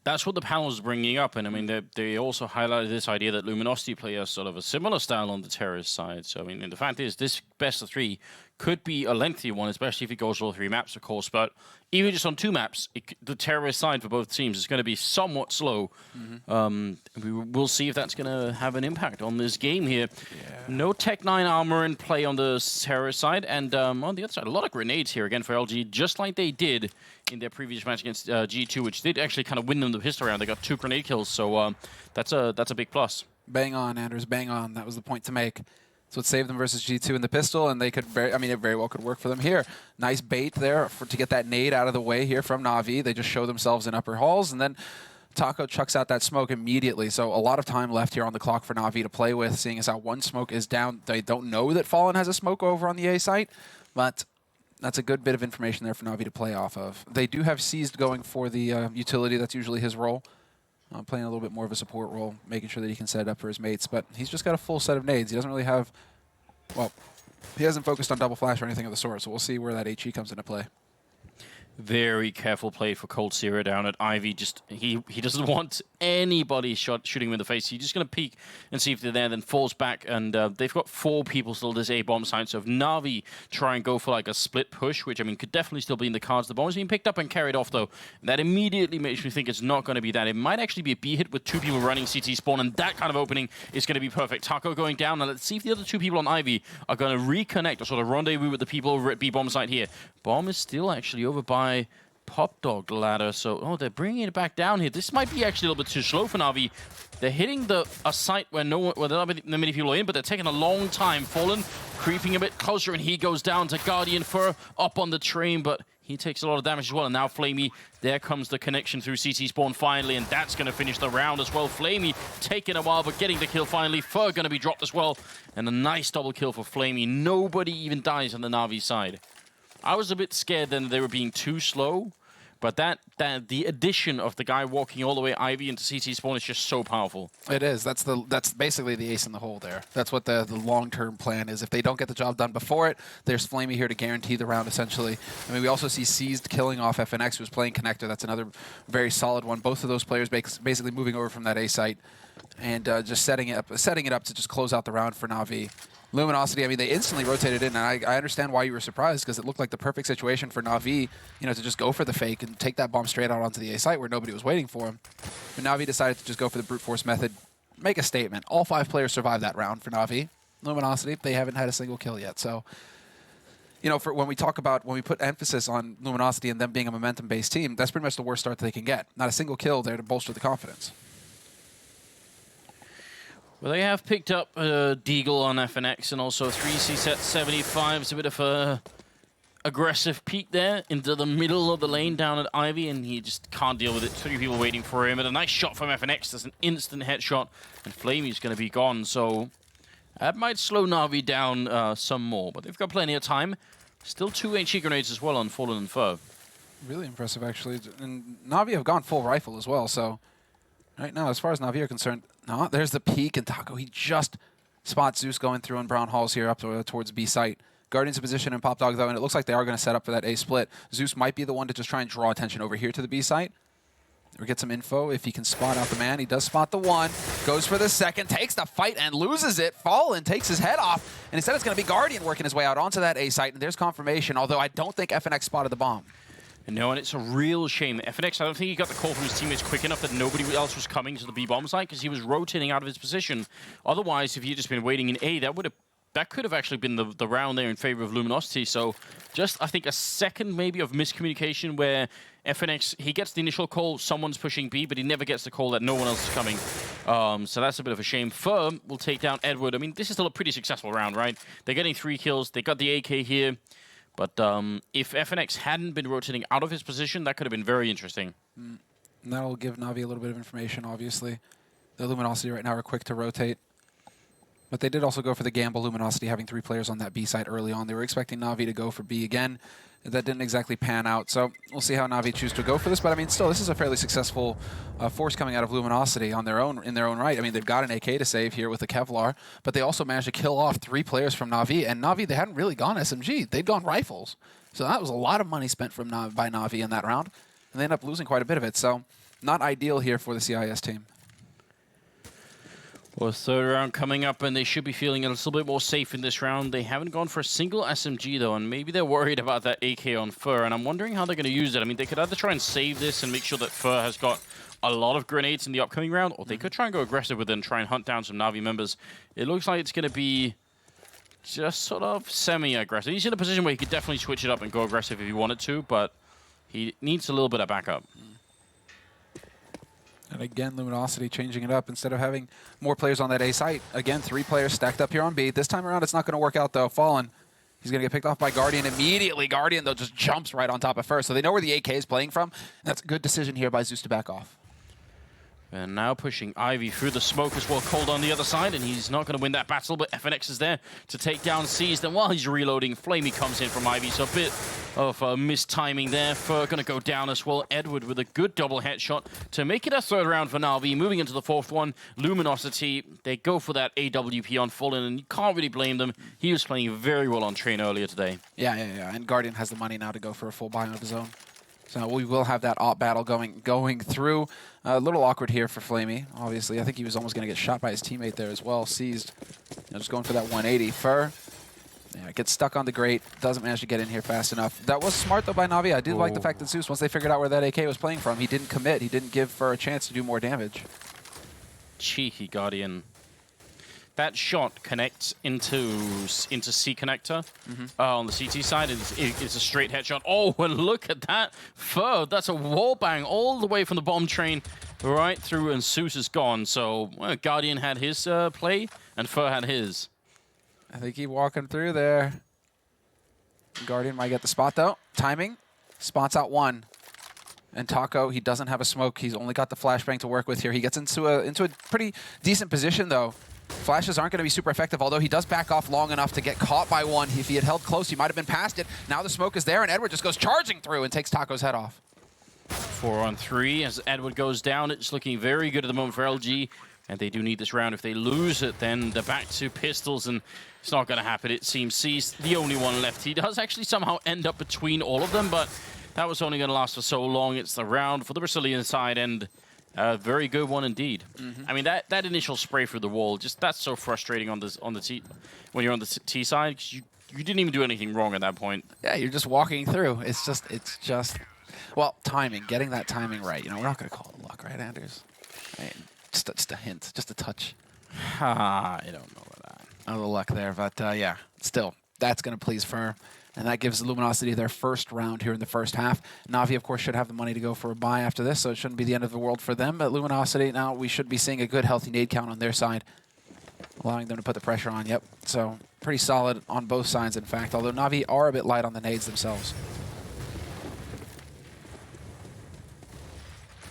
That's what the panel is bringing up, and I mean, they also highlighted this idea that Luminosity play a sort of a similar style on the terrorist side. So I mean, and the fact is, this best of 3 could be a lengthy one, especially if it goes all 3 maps, of course. But even just on 2 maps, the terrorist side for both teams is going to be somewhat slow. We'll see if that's going to have an impact on this game here. Yeah. No Tech 9 armor in play on the terrorist side, and on the other side, a lot of grenades here again for LG, just like they did in their previous match against G2, which did actually kind of win them the pistol round. They got 2 grenade kills, so that's a big plus. Bang on, Anders, bang on. That was the point to make. That's what saved them versus G2 in the pistol, and they could it very well could work for them here. Nice bait there to get that nade out of the way here from Navi. They just show themselves in upper halls, and then Taco chucks out that smoke immediately. So a lot of time left here on the clock for Navi to play with, seeing as how 1 smoke is down. They don't know that Fallen has a smoke over on the A site, but that's a good bit of information there for Navi to play off of. They do have Seized going for the utility. That's usually his role. Playing a little bit more of a support role, making sure that he can set it up for his mates. But he's just got a full set of nades. He doesn't really have, well, he hasn't focused on double flash or anything of the sort, so we'll see where that HE comes into play. Very careful play for coldzera down at Ivy. Just he doesn't want anybody shooting him in the face. He's just going to peek and see if they're there, then falls back. And they've got 4 people still this A bomb site. So if Navi try and go for like a split push, which I mean could definitely still be in the cards. The bomb is being picked up and carried off though. That immediately makes me think it's not going to be that. It might actually be a B hit with 2 people running CT spawn, and that kind of opening is going to be perfect. Taco going down, and let's see if the other 2 people on Ivy are going to reconnect or sort of rendezvous with the people over at B bomb site here. Bomb is still actually over by Pop Dog ladder, so they're bringing it back down here. This might be actually a little bit too slow for Navi. They're hitting a site where not many people are in, but they're taking a long time. Fallen creeping a bit closer, and he goes down to Guardian Fur up on the train, but he takes a lot of damage as well. And now Flamey, there comes the connection through CT spawn finally, and that's going to finish the round as well. Flamey taking a while, but getting the kill finally. Fur going to be dropped as well, and a nice double kill for Flamey. Nobody even dies on the Navi side. I was a bit scared then they were being too slow, but the addition of the guy walking all the way Ivy into CT spawn is just so powerful. It is. That's basically the ace in the hole there. That's what the long-term plan is. If they don't get the job done before it, there's Flamey here to guarantee the round, essentially. I mean, we also see Seized killing off FNX, who's playing Connector. That's another very solid one. Both of those players basically moving over from that A site and just setting it up to just close out the round for Navi. Luminosity, I mean, they instantly rotated in, and I understand why you were surprised, because it looked like the perfect situation for Navi, you know, to just go for the fake and take that bomb straight out onto the A site where nobody was waiting for him. But Navi decided to just go for the brute force method, make a statement. All 5 players survived that round for Navi. Luminosity, they haven't had a single kill yet, so you know, for when we put emphasis on Luminosity and them being a momentum-based team, that's pretty much the worst start that they can get. Not a single kill there to bolster the confidence. Well, they have picked up Deagle on FNX and also 3C set 75. It's a bit of a aggressive peek there into the middle of the lane down at Ivy, and he just can't deal with it. 3 people waiting for him, and a nice shot from FNX. There's an instant headshot, and Flamey's going to be gone, so that might slow Navi down some more, but they've got plenty of time. Still 2 HE grenades as well on Fallen and Fur. Really impressive, actually. And Navi have gone full rifle as well, so right now, as far as Navi are concerned, there's the peek, and Taco, he just spots Zeus going through in Brown Halls here up towards B site. Guardians in position and Pop Dog, though, and it looks like they are going to set up for that A split. Zeus might be the one to just try and draw attention over here to the B site. Or get some info if he can spot out the man. He does spot the one, goes for the second, takes the fight and loses it. Fallen takes his head off, and instead it's going to be Guardian working his way out onto that A site, and there's confirmation, although I don't think FNX spotted the bomb. No, and it's a real shame. FNX, I don't think he got the call from his teammates quick enough that nobody else was coming to the B-bomb site because he was rotating out of his position. Otherwise, if he'd just been waiting in A, that could have actually been the round there in favor of Luminosity. So just, I think, a second maybe of miscommunication where FNX, he gets the initial call, someone's pushing B, but he never gets the call that no one else is coming. So that's a bit of a shame. Fur will take down Edward. I mean, this is still a pretty successful round, right? They're getting 3 kills. They got the AK here. But if FNX hadn't been rotating out of his position, that could have been very interesting. And that'll give Navi a little bit of information, obviously. The Luminosity right now are quick to rotate. But they did also go for the gamble, Luminosity having 3 players on that B site early on. They were expecting Navi to go for B again. That didn't exactly pan out. So we'll see how Navi choose to go for this. But I mean, still, this is a fairly successful force coming out of Luminosity in their own right. I mean, they've got an AK to save here with the Kevlar, but they also managed to kill off 3 players from Navi. And Navi, they hadn't really gone SMG. They'd gone rifles. So that was a lot of money spent from by Navi in that round. And they ended up losing quite a bit of it. So not ideal here for the CIS team. Well, 3rd round coming up, and they should be feeling a little bit more safe in this round. They haven't gone for a single SMG, though, and maybe they're worried about that AK on Fur, and I'm wondering how they're going to use it. I mean, they could either try and save this and make sure that Fur has got a lot of grenades in the upcoming round, or they could try and go aggressive with it and try and hunt down some Navi members. It looks like it's going to be just sort of semi-aggressive. He's in a position where he could definitely switch it up and go aggressive if he wanted to, but he needs a little bit of backup. And again, Luminosity changing it up. Instead of having more players on that A site, again, 3 players stacked up here on B. This time around, it's not going to work out, though. Fallen, he's going to get picked off by Guardian immediately. Guardian, though, just jumps right on top of First. So they know where the AK is playing from. And that's a good decision here by Zeus to back off. And now pushing Ivy through the smoke as well, Cold on the other side, and he's not going to win that battle, but FNX is there to take down Seized, and while he's reloading, Flamey comes in from Ivy, so a bit of mistiming there. Fur going to go down as well. Edward with a good double headshot to make it a 3rd round for Navi. Moving into the 4th one, Luminosity, they go for that AWP on Fallen, and you can't really blame them. He was playing very well on Train earlier today. Yeah, and Guardian has the money now to go for a full buy of his own. So we will have that op battle going through. A little awkward here for Flamey, obviously. I think he was almost going to get shot by his teammate there as well. Seized. Just going for that 180. Fur gets stuck on the grate. Doesn't manage to get in here fast enough. That was smart, though, by Navi. I did like the fact that Zeus, once they figured out where that AK was playing from, he didn't commit. He didn't give Fur a chance to do more damage. Cheeky Guardian. That shot connects into C connector on the CT side. It's a straight headshot. Oh, and look at that. Fur, that's a wall bang all the way from the bomb train right through, and Zeus is gone. So Guardian had his play, and Fur had his. I think he's walking through there. Guardian might get the spot, though. Timing. Spots out 1. And Taco, he doesn't have a smoke. He's only got the flashbang to work with here. He gets into a pretty decent position, though. Flashes aren't going to be super effective, although he does back off long enough to get caught by 1. If he had held close, he might have been past it. Now the smoke is there, and Edward just goes charging through and takes Taco's head off. 4 on 3 as Edward goes down. It's looking very good at the moment for LG, and they do need this round. If they lose it, then they're back to pistols, and it's not going to happen. It seems C's the only one left. He does actually somehow end up between all of them, but that was only going to last for so long. It's the round for the Brazilian side, and a very good one indeed. I mean, that initial spray through the wall, that's so frustrating on the T when you're on the T side, because you didn't even do anything wrong at that point. Yeah, you're just walking through. It's just well, timing, getting that timing right. You know, we're not going to call it luck, right, Anders? Right. Just a hint, just a touch. I don't know about that. A little luck there, but yeah, still, that's going to please Fur. And that gives Luminosity their 1st round here in the 1st half. Navi, of course, should have the money to go for a buy after this, so it shouldn't be the end of the world for them. But Luminosity, now we should be seeing a good, healthy nade count on their side, allowing them to put the pressure on. Yep, so pretty solid on both sides, in fact, although Navi are a bit light on the nades themselves.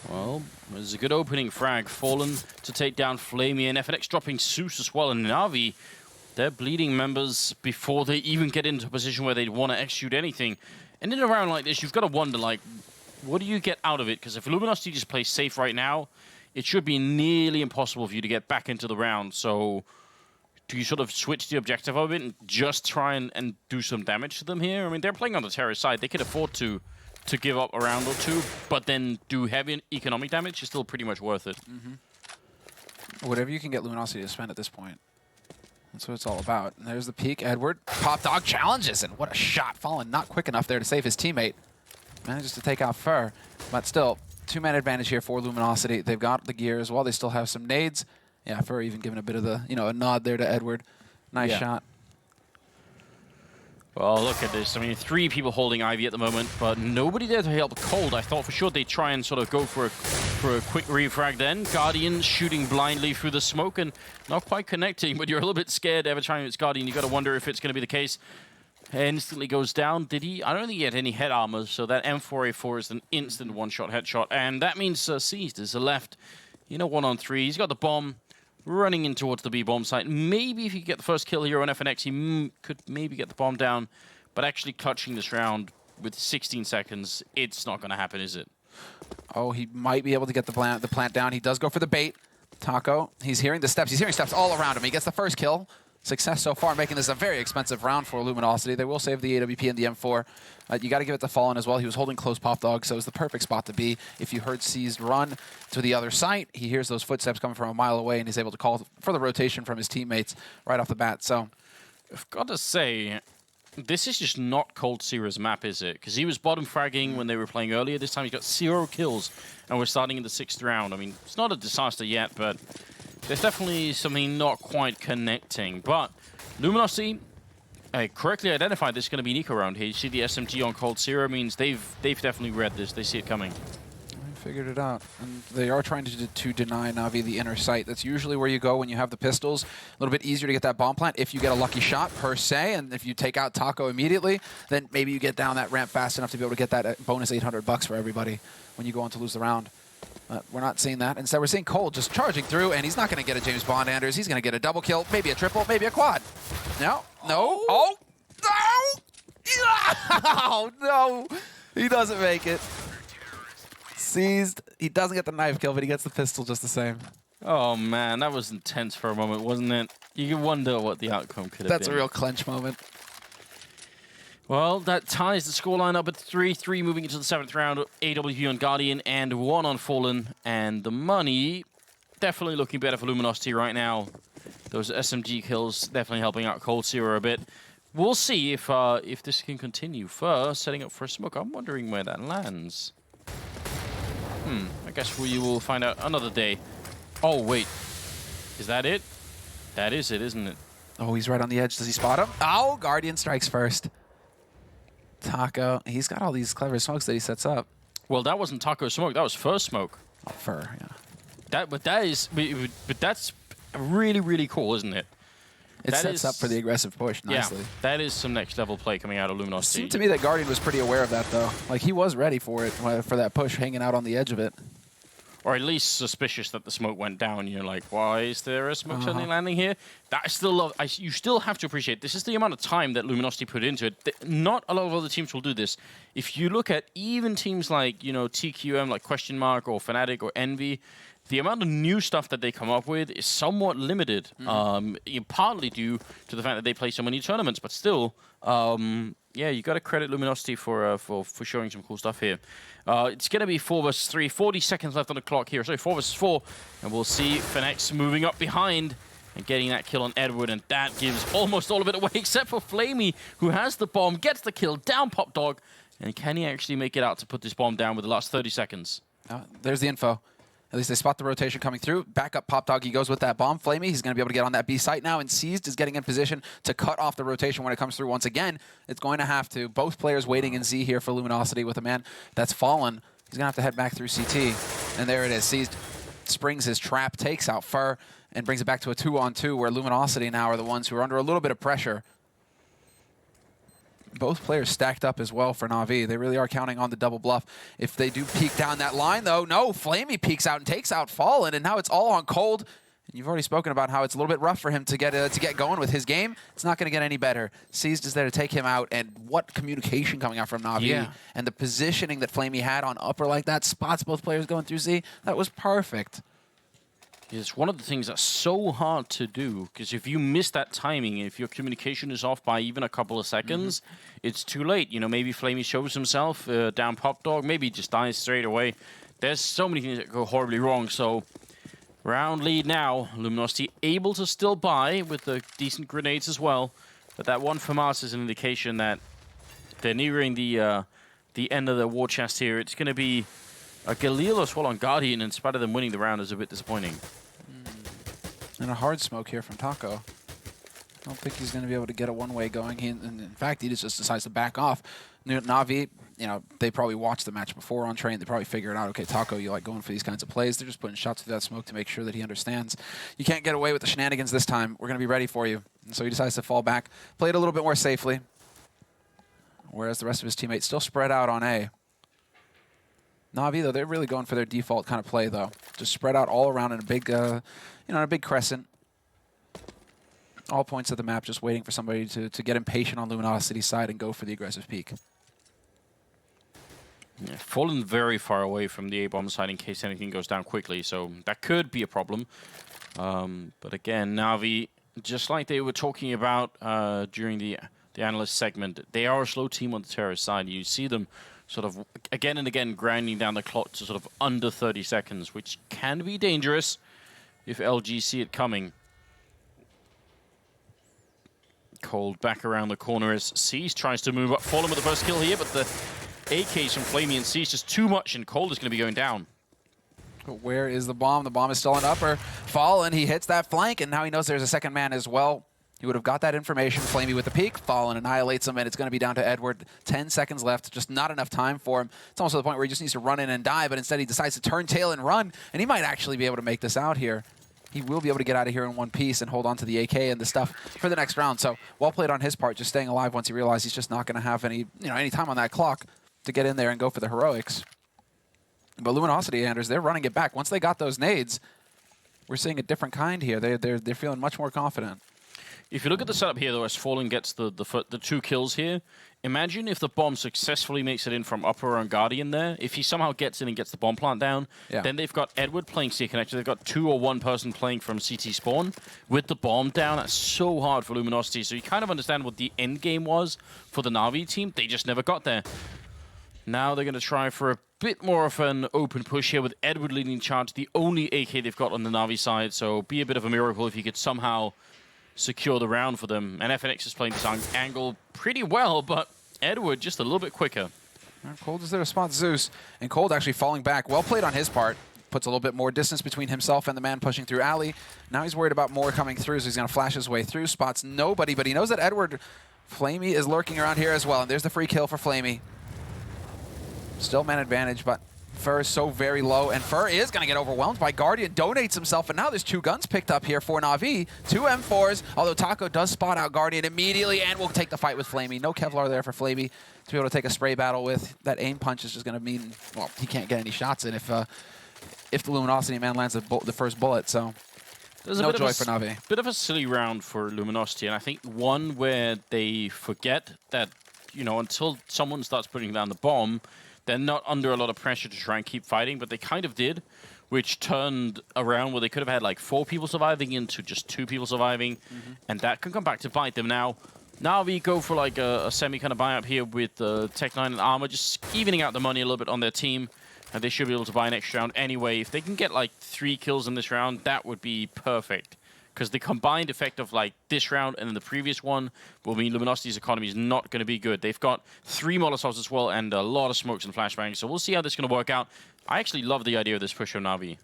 Well, there's a good opening frag. Fallen to take down Flamey, and FNX dropping Zeus as well, and Navi, they're bleeding members before they even get into a position where they'd want to execute anything. And in a round like this, you've got to wonder, like, what do you get out of it? Because if Luminosity just plays safe right now, it should be nearly impossible for you to get back into the round. So do you sort of switch the objective of it and just try and do some damage to them here? I mean, they're playing on the terrorist side. They could afford to give up a round or 2, but then do heavy economic damage is still pretty much worth it. Whatever you can get Luminosity to spend at this point. That's what it's all about. And there's the peak. Edward. Pop Dog challenges, and what a shot. Fallen not quick enough there to save his teammate. manages to take out Fur, but still, 2-man advantage here for Luminosity. They've got the gear as well. They still have some nades. Yeah, Fur even giving a bit of the, a nod there to Edward. Nice shot. Well, look at this. I mean, 3 people holding Ivy at the moment, but nobody there to help Cold. I thought for sure they'd try and sort of go for a quick refrag then. Guardian shooting blindly through the smoke and not quite connecting, but you're a little bit scared every time it's Guardian. You got to wonder if it's going to be the case. Instantly goes down. Did he? I don't think he had any head armor, so that M4A4 is an instant one-shot headshot, and that means Seized is left, 1-on-3. He's got the bomb. Running in towards the B-bomb site. Maybe if he could get the first kill here on FNX, he could maybe get the bomb down. But actually clutching this round with 16 seconds, it's not going to happen, is it? Oh, he might be able to get the plant down. He does go for the bait. Taco, he's hearing the steps. He's hearing steps all around him. He gets the first kill. Success so far, making this a very expensive round for Luminosity. They will save the AWP and the M4. You got to give it to Fallen as well. He was holding close Pop Dog, so it was the perfect spot to be. If you heard Seized run to the other site, he hears those footsteps coming from a mile away, and he's able to call for the rotation from his teammates right off the bat. So, I've got to say, this is just not Cold Zero's map, is it? Because he was bottom fragging when they were playing earlier. This time he's got 0 kills, and we're starting in the 6th round. I mean, it's not a disaster yet, but there's definitely something not quite connecting. But Luminosity correctly identified this is going to be Nico round here. You see the SMG on Cold Zero means they've definitely read this. They see it coming. I figured it out. And they are trying to deny Navi the inner sight. That's usually where you go when you have the pistols. A little bit easier to get that bomb plant if you get a lucky shot, per se. And if you take out Taco immediately, then maybe you get down that ramp fast enough to be able to get that bonus $800 for everybody when you go on to lose the round. But we're not seeing that. Instead, we're seeing Cold just charging through, and he's not going to get a James Bond, Anders. He's going to get a double kill, maybe a triple, maybe a quad. No, no, oh, no! Oh, no! He doesn't make it. Seized. He doesn't get the knife kill, but he gets the pistol just the same. Oh, man, that was intense for a moment, wasn't it? You can wonder what the outcome could have been. That's a real clench moment. Well, that ties the scoreline up at 3-3, moving into the 7th round. AWP on Guardian and 1 on Fallen. And the money definitely looking better for Luminosity right now. Those SMG kills definitely helping out Cold Zero a bit. We'll see if this can continue. First, setting up for a smoke. I'm wondering where that lands. I guess we will find out another day. Oh, wait. Is that it? That is it, isn't it? Oh, he's right on the edge. Does he spot him? Oh, Guardian strikes first. Taco, he's got all these clever smokes that he sets up. Well, that wasn't Taco smoke. That was first smoke. Oh, Fur, yeah. But that's really, really cool, isn't it? It sets up for the aggressive push nicely. Yeah, that is some next level play coming out of Luminosity. It seemed to me that Guardian was pretty aware of that, though. Like, he was ready for it, for that push, hanging out on the edge of it. Or at least suspicious that the smoke went down. You're like, why is there a smoke suddenly landing here? That I still love. You still have to appreciate this is the amount of time that Luminosity put into it. Not a lot of other teams will do this. If you look at even teams like TQM, like Question Mark or Fnatic or Envy, the amount of new stuff that they come up with is somewhat limited. Partly due to the fact that they play so many tournaments, but still, yeah, you got to credit Luminosity for showing some cool stuff here. It's going to be 4 versus 3. 40 seconds left on the clock here. Sorry, 4 versus 4. And we'll see Fnax moving up behind and getting that kill on Edward. And that gives almost all of it away, except for Flamey, who has the bomb, gets the kill, down Pop Dog. And can he actually make it out to put this bomb down with the last 30 seconds? There's the info. At least they spot the rotation coming through. Back up Pop Dog. He goes with that bomb. Flamey, he's going to be able to get on that B site now. And Seized is getting in position to cut off the rotation when it comes through. Once again, it's going to have to. Both players waiting in Z here for Luminosity with a man that's fallen. He's going to have to head back through CT. And there it is. Seized springs his trap, takes out Fur, and brings it back to a 2-on-2 where Luminosity now are the ones who are under a little bit of pressure. Both players stacked up as well for Navi. They really are counting on the double bluff. If they do peek down that line, though, no, Flamey peeks out and takes out Fallen, and now it's all on Cold. And you've already spoken about how it's a little bit rough for him to get going with his game. It's not going to get any better. Seized is there to take him out, and what communication coming out from Navi. And the positioning that Flamey had on upper like that, spots both players going through Z, that was perfect. It's one of the things that's so hard to do, because if you miss that timing, if your communication is off by even a couple of seconds, it's too late. Maybe Flamey shows himself down Pop Dog, maybe just dies straight away. There's so many things that go horribly wrong, so round lead now. Luminosity able to still buy with the decent grenades as well, but that one FAMAS is an indication that they're nearing the the end of the war chest here. It's going to be a Galil as well on Guardian, in spite of them winning the round, is a bit disappointing. And a hard smoke here from Taco. I don't think he's going to be able to get a one-way going. In fact, he just decides to back off. Navi, they probably watched the match before on train. They probably figured out, okay, Taco, you like going for these kinds of plays. They're just putting shots through that smoke to make sure that he understands. You can't get away with the shenanigans this time. We're going to be ready for you. And so he decides to fall back, play it a little bit more safely, whereas the rest of his teammates still spread out on A. Navi, though, they're really going for their default kind of play, though. Just spread out all around in a big, in a big crescent. All points of the map, just waiting for somebody to get impatient on Luminosity's side and go for the aggressive peak. Yeah, fallen very far away from the A-bomb side in case anything goes down quickly, so that could be a problem. But again, Navi, just like they were talking about during the analyst segment, they are a slow team on the terrorist side. You see them sort of again and again grinding down the clock to sort of under 30 seconds, which can be dangerous if LG see it coming. Cold back around the corner as Cease tries to move up. Fallen with the first kill here, but the AKs from Flamey and Cease just too much, and Cold is going to be going down. But where is the bomb? The bomb is still an upper. Fallen, he hits that flank, and now he knows there's a second man as well. He would have got that information. Flamey with the peek. Fallen annihilates him, and it's going to be down to Edward. 10 seconds left. Just not enough time for him. It's almost to the point where he just needs to run in and die, but instead he decides to turn tail and run, and he might actually be able to make this out here. He will be able to get out of here in one piece and hold on to the AK and the stuff for the next round. So well played on his part, just staying alive once he realized he's just not going to have any time on that clock to get in there and go for the heroics. But Luminosity, Anders, they're running it back. Once they got those nades, we're seeing a different kind here. They're feeling much more confident. If you look at the setup here, though, as Fallen gets the 2 kills here, imagine if the bomb successfully makes it in from upper on Guardian there. If he somehow gets in and gets the bomb plant down, then they've got Edward playing C connector. They've got 2 or 1 person playing from CT spawn with the bomb down. That's so hard for Luminosity. So you kind of understand what the end game was for the Navi team. They just never got there. Now they're going to try for a bit more of an open push here with Edward leading charge, the only AK they've got on the Navi side. So be a bit of a miracle if you could somehow secure the round for them. And FNX is playing this angle pretty well, but Edward just a little bit quicker. Cold is there to spot Zeus, and Cold actually falling back. Well played on his part. Puts a little bit more distance between himself and the man pushing through alley. Now he's worried about more coming through, so he's going to flash his way through. Spots nobody, but he knows that Edward Flamey is lurking around here as well. And there's the free kill for Flamey. Still man advantage, but Fur is so very low, and Fur is going to get overwhelmed by Guardian, donates himself, and now there's 2 guns picked up here for Navi. 2 M4s, although Taco does spot out Guardian immediately and will take the fight with Flamey. No Kevlar there for Flamey to be able to take a spray battle with. That aim punch is just going to mean, well, he can't get any shots in if the Luminosity man lands the first bullet, so there's no joy for Navi. Bit of a silly round for Luminosity, and I think one where they forget that, until someone starts putting down the bomb, they're not under a lot of pressure to try and keep fighting, but they kind of did, which turned around where they could have had like 4 people surviving into just 2 people surviving, and that can come back to bite them. Now we go for like a semi kind of buy-up here with Tech 9 and Armor, just evening out the money a little bit on their team, and they should be able to buy an extra round anyway. If they can get like 3 kills in this round, that would be perfect. Because the combined effect of like this round and then the previous one will mean Luminosity's economy is not going to be good. They've got 3 Molotovs as well and a lot of smokes and flashbangs, so we'll see how this is going to work out. I actually love the idea of this push on Navi.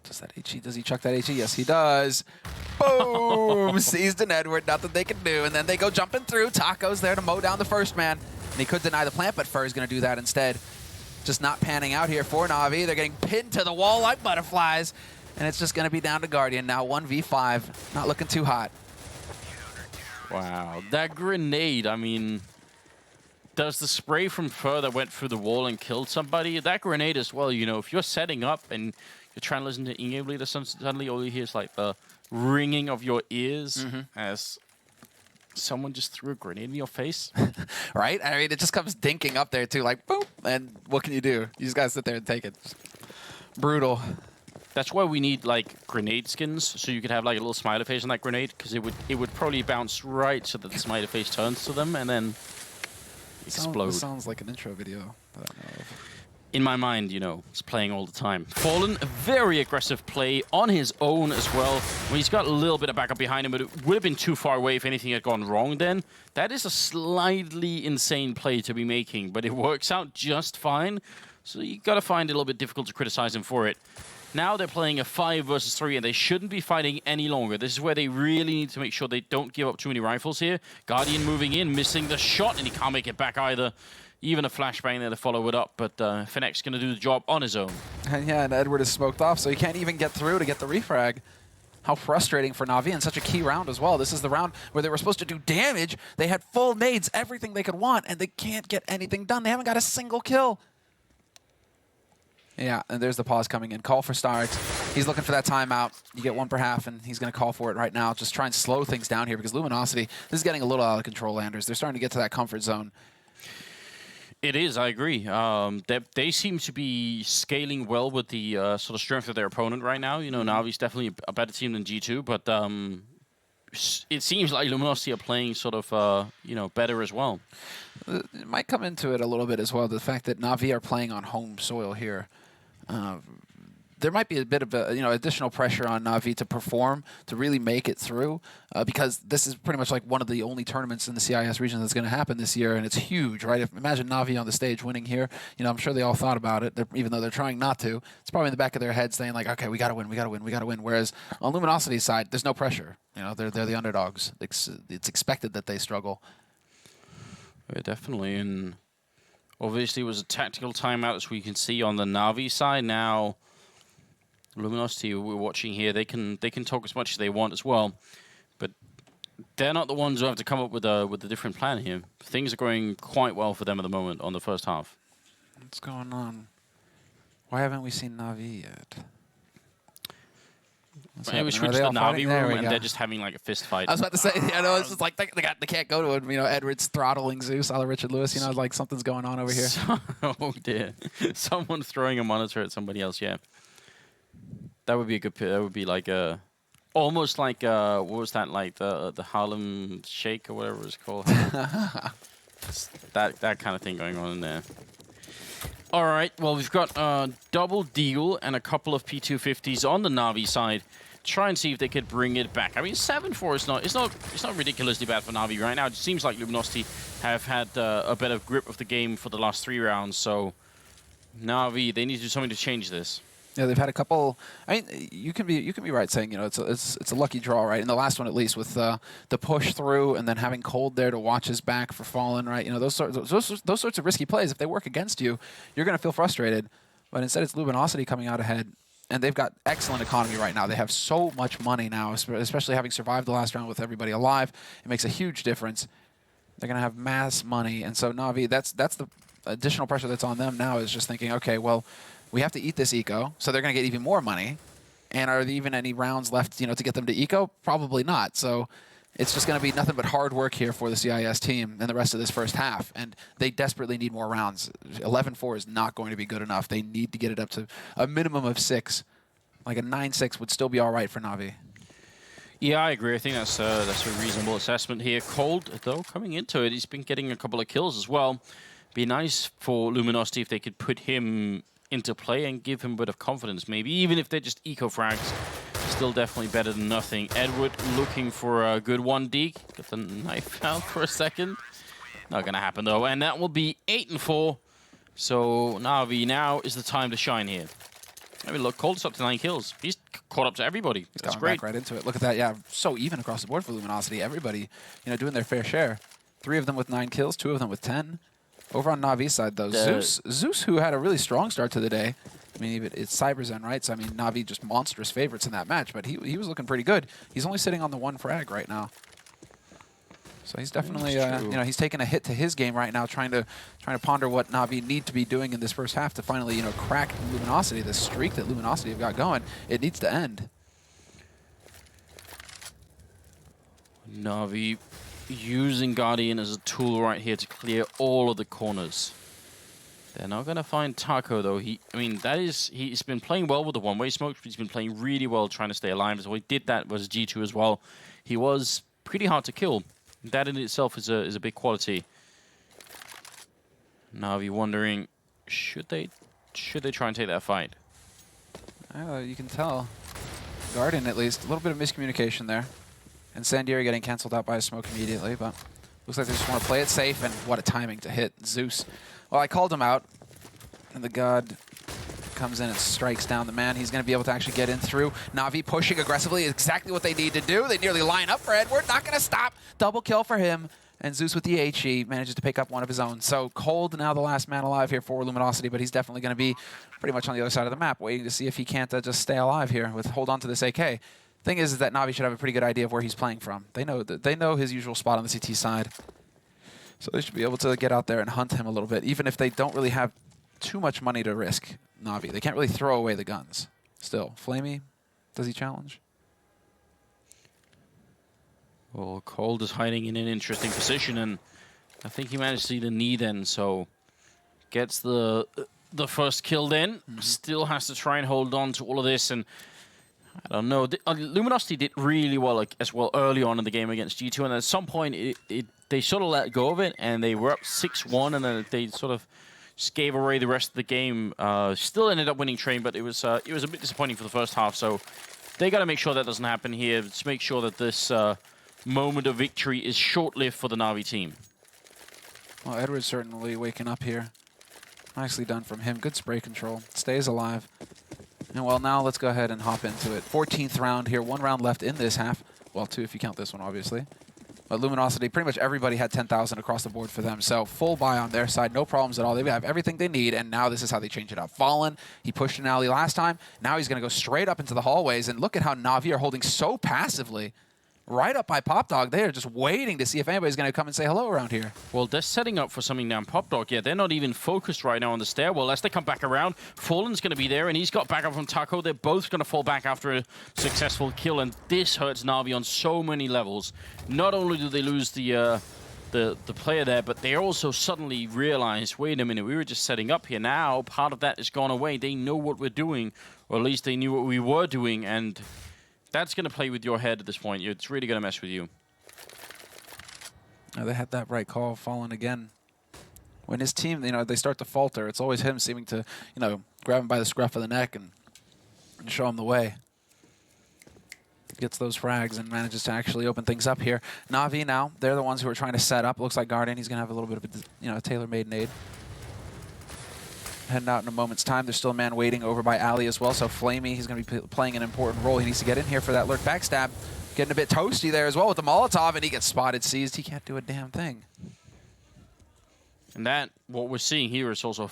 Does he chuck that HE? Yes, he does. Boom! Seized an Edward, nothing they can do, and then they go jumping through. Taco's there to mow down the first man, and he could deny the plant, but Fur is going to do that instead. Just not panning out here for Navi. They're getting pinned to the wall like butterflies. And it's just going to be down to Guardian now, 1v5. Not looking too hot. Wow, that grenade, I mean, does the spray from Fur that went through the wall and killed somebody? That grenade as well, if you're setting up and you're trying to listen to Inge Bleeder, suddenly all you hear is like the ringing of your ears as someone just threw a grenade in your face. Right? I mean, it just comes dinking up there too, like, boom, and what can you do? You just got to sit there and take it. Brutal. That's why we need like grenade skins, so you could have like a little smiley face on that grenade, because it would probably bounce right so that the smiley face turns to them and then explode. This sounds like an intro video that I know of. in my mind, you know, is playing all the time. Fallen, a very aggressive play on his own as well. When he's got a little bit of backup behind him, but it would have been too far away if anything had gone wrong then. That is a slightly insane play to be making, but it works out just fine. So you got to find it a little bit difficult to criticize him for it. Now they're playing a 5 versus 3, and they shouldn't be fighting any longer. This is where they really need to make sure they don't give up too many rifles here. Guardian moving in, missing the shot, and he can't make it back either. Even a flashbang there to follow it up, but Fennec's going to do the job on his own. And yeah, and Edward is smoked off, so he can't even get through to get the refrag. How frustrating for Navi in such a key round as well. This is the round where they were supposed to do damage. They had full nades, everything they could want, and they can't get anything done. They haven't got a single kill. Yeah, and there's the pause coming in. Call for StarX. He's looking for that timeout. You get one per half, and he's going to call for it right now. Just try and slow things down here because Luminosity, this is getting a little out of control, Landers. They're starting to get to that comfort zone. It is, I agree. They seem to be scaling well with the sort of strength of their opponent right now. You know, Navi's definitely a better team than G2, but it seems like Luminosity are playing sort of, you know, better as well. It might come into it a little bit as well, the fact that Navi are playing on home soil here. There might be a bit of additional pressure on Navi to perform, to really make it through, because this is pretty much like one of the only tournaments in the CIS region that's going to happen this year, and it's huge, right? Imagine Navi on the stage winning here. You know, I'm sure they all thought about it, even though they're trying not to. It's probably in the back of their head saying like, okay, we got to win, we got to win, we got to win. Whereas on Luminosity's side, there's no pressure. You know, they're the underdogs. It's expected that they struggle. Yeah, definitely, and obviously it was a tactical timeout, as we can see on the Navi side. Now Luminosity, we're watching here, they can talk as much as they want as well, but they're not the ones who have to come up with a different plan here. Things are going quite well for them at the moment on the first half. What's going on? Why haven't we seen Navi yet? Maybe we switched to the Navi room and they're just having like a fist fight. I was about to say, you know, it's just like they can't go to it. You know, Edward's throttling Zeus, a la Richard Lewis. You know, like something's going on over here. Oh dear, someone throwing a monitor at somebody else. Yeah, that would be a good. That would be like a, almost like what was that, like the Harlem Shake or whatever it's called. that kind of thing going on in there. All right, well, we've got a double deal and a couple of P250s on the Navi side. Try and see if they could bring it back. I mean, 7-4 is not ridiculously bad for Navi right now. It seems like Luminosity have had a better grip of the game for the last 3 rounds. So Navi, they need to do something to change this. Yeah, they've had a couple. I mean, you can be right saying, you know, it's a lucky draw, right? In the last one, at least, with the push through and then having Cold there to watch his back for Fallen, right? You know, those sorts of risky plays, if they work against you, you're going to feel frustrated. But instead, it's Luminosity coming out ahead, and they've got excellent economy right now. They have so much money now, especially having survived the last round with everybody alive. It makes a huge difference. They're going to have mass money, and so Navi, that's the additional pressure that's on them now, is just thinking, okay, well, we have to eat this eco, so they're going to get even more money. And are there even any rounds left, you know, to get them to eco? Probably not. So it's just going to be nothing but hard work here for the CIS team and the rest of this first half. And they desperately need more rounds. 11-4 is not going to be good enough. They need to get it up to a minimum of 6. Like a 9-6 would still be all right for Navi. Yeah, I agree. I think that's a reasonable assessment here. Cold, though, coming into it, he's been getting a couple of kills as well. Be nice for Luminosity if they could put him into play and give him a bit of confidence, maybe, even if they're just eco frags. Still definitely better than nothing. Edward looking for a good 1D. Got the knife out for a second. Not gonna happen though, and that will be 8-4. So Navi, now is the time to shine here. I mean, look, Cold's up to 9 kills. He's caught up to everybody. That's great. Back right into it. Look at that. Yeah, so even across the board for Luminosity. Everybody, you know, doing their fair share. 3 of them with 9 kills, 2 of them with 10. Over on Navi's side, though, Zeus, who had a really strong start to the day. I mean, it's Cyberzen, right? So, I mean, Navi just monstrous favorites in that match, but he was looking pretty good. He's only sitting on the 1 frag right now. So he's definitely, you know, he's taking a hit to his game right now, trying to ponder what Navi need to be doing in this first half to finally, you know, crack Luminosity, this streak that Luminosity have got going. It needs to end. Navi using Guardian as a tool right here to clear all of the corners. They're not going to find Taco, though. He's been playing well with the one-way smoke, but he's been playing really well trying to stay alive. So he did that with G2 as well. He was pretty hard to kill. That in itself is a big quality. Navi wondering, should they should they try and take that fight? You can tell. Guardian, at least. A little bit of miscommunication there. And Sandieri getting canceled out by a smoke immediately, but looks like they just want to play it safe, and what a timing to hit Zeus. Well, I called him out, and the God comes in and strikes down the man. He's going to be able to actually get in through. Navi pushing aggressively, exactly what they need to do. They nearly line up for Edward, not going to stop. Double kill for him. And Zeus with the HE manages to pick up one of his own. So Cold now the last man alive here for Luminosity, but he's definitely going to be pretty much on the other side of the map, waiting to see if he can't just stay alive here with hold on to this AK. Thing is that Navi should have a pretty good idea of where he's playing from. They know his usual spot on the CT side. So they should be able to get out there and hunt him a little bit, even if they don't really have too much money to risk Navi. They can't really throw away the guns. Still, Flamey, does he challenge? Well, Cold is hiding in an interesting position, and I think he managed to see the knee then, so gets the first kill then. Still has to try and hold on to all of this, and I don't know. Luminosity did really well as well early on in the game against G2, and at some point they sort of let go of it, and they were up 6-1, and then they sort of just gave away the rest of the game. Still ended up winning Train, but it was a bit disappointing for the first half, so they got to make sure that doesn't happen here. Just make sure that this moment of victory is short-lived for the Navi team. Well, Edward's certainly waking up here. Nicely done from him. Good spray control. Stays alive. And well, now let's go ahead and hop into it. 14th round here. 1 round left in this half. Well, 2 if you count this one, obviously. But Luminosity, pretty much everybody had 10,000 across the board for them. So full buy on their side. No problems at all. They have everything they need. And now this is how they change it up. Fallen, he pushed an alley last time. Now he's going to go straight up into the hallways. And look at how Navi are holding so passively. Right up by Pop Dog. They are just waiting to see if anybody's going to come and say hello around here. Well, they're setting up for something down Pop Dog. Yeah, they're not even focused right now on the stairwell. As they come back around, Fallen's going to be there, and he's got backup from Taco. They're both going to fall back after a successful kill, and this hurts Navi on so many levels. Not only do they lose the player there, but they also suddenly realize, wait a minute, we were just setting up here. Now, part of that has gone away. They know what we're doing, or at least they knew what we were doing, and that's going to play with your head at this point. It's really going to mess with you. They had that right call. Fallen again. When his team, they start to falter, it's always him seeming to, grab him by the scruff of the neck and show him the way. Gets those frags and manages to actually open things up here. Navi now, they're the ones who are trying to set up. Looks like Guardian, he's going to have a little bit of a tailor-made nade. Heading out in a moment's time. There's still a man waiting over by Ali as well, so Flamey, he's going to be playing an important role. He needs to get in here for that lurk backstab. Getting a bit toasty there as well with the Molotov, and he gets spotted, seized. He can't do a damn thing. And that, what we're seeing here is also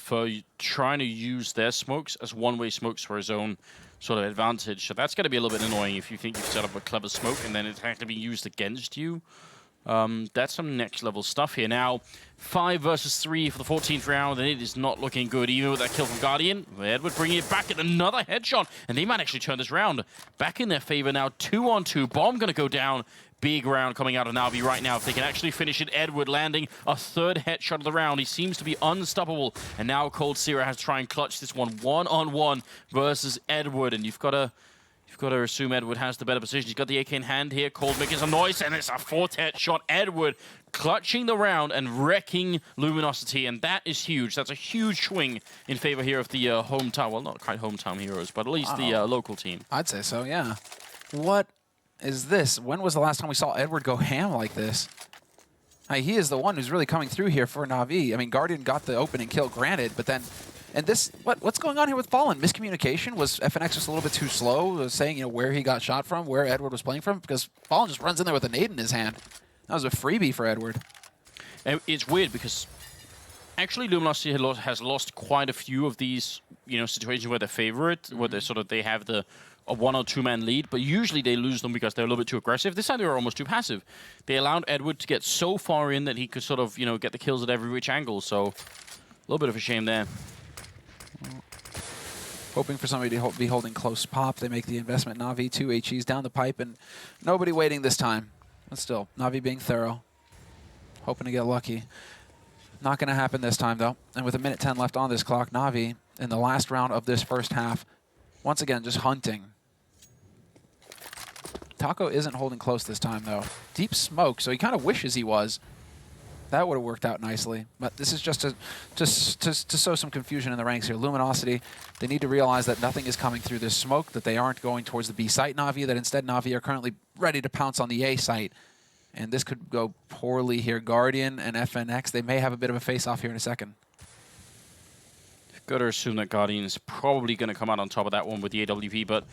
trying to use their smokes as one-way smokes for his own sort of advantage. So that's going to be a little bit annoying if you think you've set up a clever smoke and then it has to be used against you. That's some next-level stuff here. Now, 5 versus 3 for the 14th round, and it is not looking good, even with that kill from Guardian. Edward bringing it back at another headshot, and they might actually turn this round back in their favor now. 2-on-2. Bomb going to go down. Big round coming out of Navi right now. If they can actually finish it, Edward landing a 3rd headshot of the round. He seems to be unstoppable, and now Cold Sierra has to try and clutch this one-on-one versus Edward, and you've got to assume Edward has the better position. He's got the AK in hand here. Cold making some noise, and it's a 4th headshot. Edward clutching the round and wrecking Luminosity, and that is huge. That's a huge swing in favor here of the hometown. Well, not quite hometown heroes, but at least the local team. I'd say so, yeah. What is this? When was the last time we saw Edward go ham like this? He is the one who's really coming through here for Navi. I mean, Guardian got the opening kill, granted, but then... And this, what's going on here with Fallen? Miscommunication? Was FNX just a little bit too slow, saying where he got shot from, where Edward was playing from? Because Fallen just runs in there with a nade in his hand. That was a freebie for Edward. And it's weird because actually Luminosity has lost quite a few of these, situations where they're favorite, where they have a 1 or 2 man lead, but usually they lose them because they're a little bit too aggressive. This time they were almost too passive. They allowed Edward to get so far in that he could sort of, get the kills at every which angle. So a little bit of a shame there. Hoping for somebody to be holding close pop. They make the investment. Navi, 2 HEs down the pipe, and nobody waiting this time. But still, Navi being thorough. Hoping to get lucky. Not going to happen this time, though. And with 1:10 left on this clock, Navi, in the last round of this first half, once again, just hunting. Taco isn't holding close this time, though. Deep smoke, so he kind of wishes he was. That would have worked out nicely. But this is just to sow some confusion in the ranks here. Luminosity, they need to realize that nothing is coming through this smoke, that they aren't going towards the B site Navi, that instead Navi are currently ready to pounce on the A site. And this could go poorly here. Guardian and FNX, they may have a bit of a face-off here in a second. Got to assume that Guardian is probably going to come out on top of that one with the AWP, but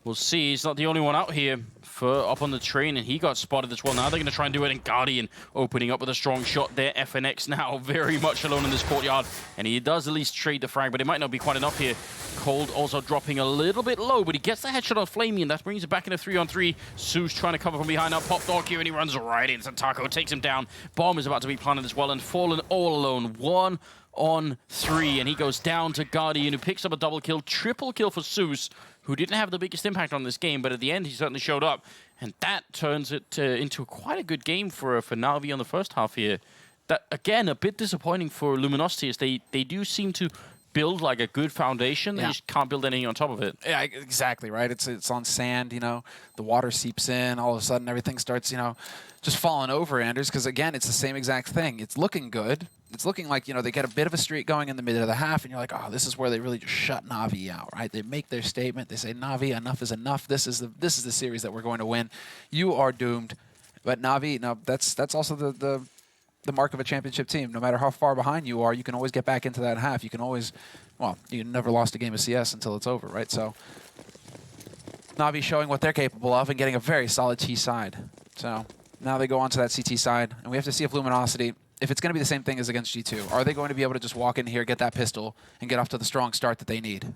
we'll see. He's not the only one out here up on the train, and he got spotted as well. Now they're going to try and do it, and Guardian opening up with a strong shot there. FNX now very much alone in this courtyard, and he does at least trade the frag, but it might not be quite enough here. Cold also dropping a little bit low, but he gets the headshot on Flamey, and that brings it back into 3-on-3. Su's trying to cover from behind. Now Pop Dog here, and he runs right into Taco, takes him down. Bomb is about to be planted as well, and Fallen all alone. 1-on-3, and he goes down to Guardian, who picks up a double kill, triple kill for Zeus, who didn't have the biggest impact on this game, but at the end he certainly showed up, and that turns it into quite a good game for Navi on the first half here. That, again, a bit disappointing for Luminosity, as they do seem to build like a good foundation. They just can't build anything on top of it. Yeah, exactly, right? It's on sand, you know, the water seeps in, all of a sudden everything starts, you know, just falling over, Anders, because again, it's the same exact thing. It's looking good. It's looking like, you know, they get a bit of a streak going in the middle of the half, and you're like, oh, this is where they really just shut Navi out, right? They make their statement. They say, Navi, enough is enough. This is the series that we're going to win. You are doomed. But Navi, no, that's also the mark of a championship team. No matter how far behind you are, you can always get back into that half. You can always, well, you never lost a game of CS until it's over, right? So Navi showing what they're capable of and getting a very solid T side. So now they go on to that CT side, and we have to see if Luminosity, if it's going to be the same thing as against G2, are they going to be able to just walk in here, get that pistol, and get off to the strong start that they need?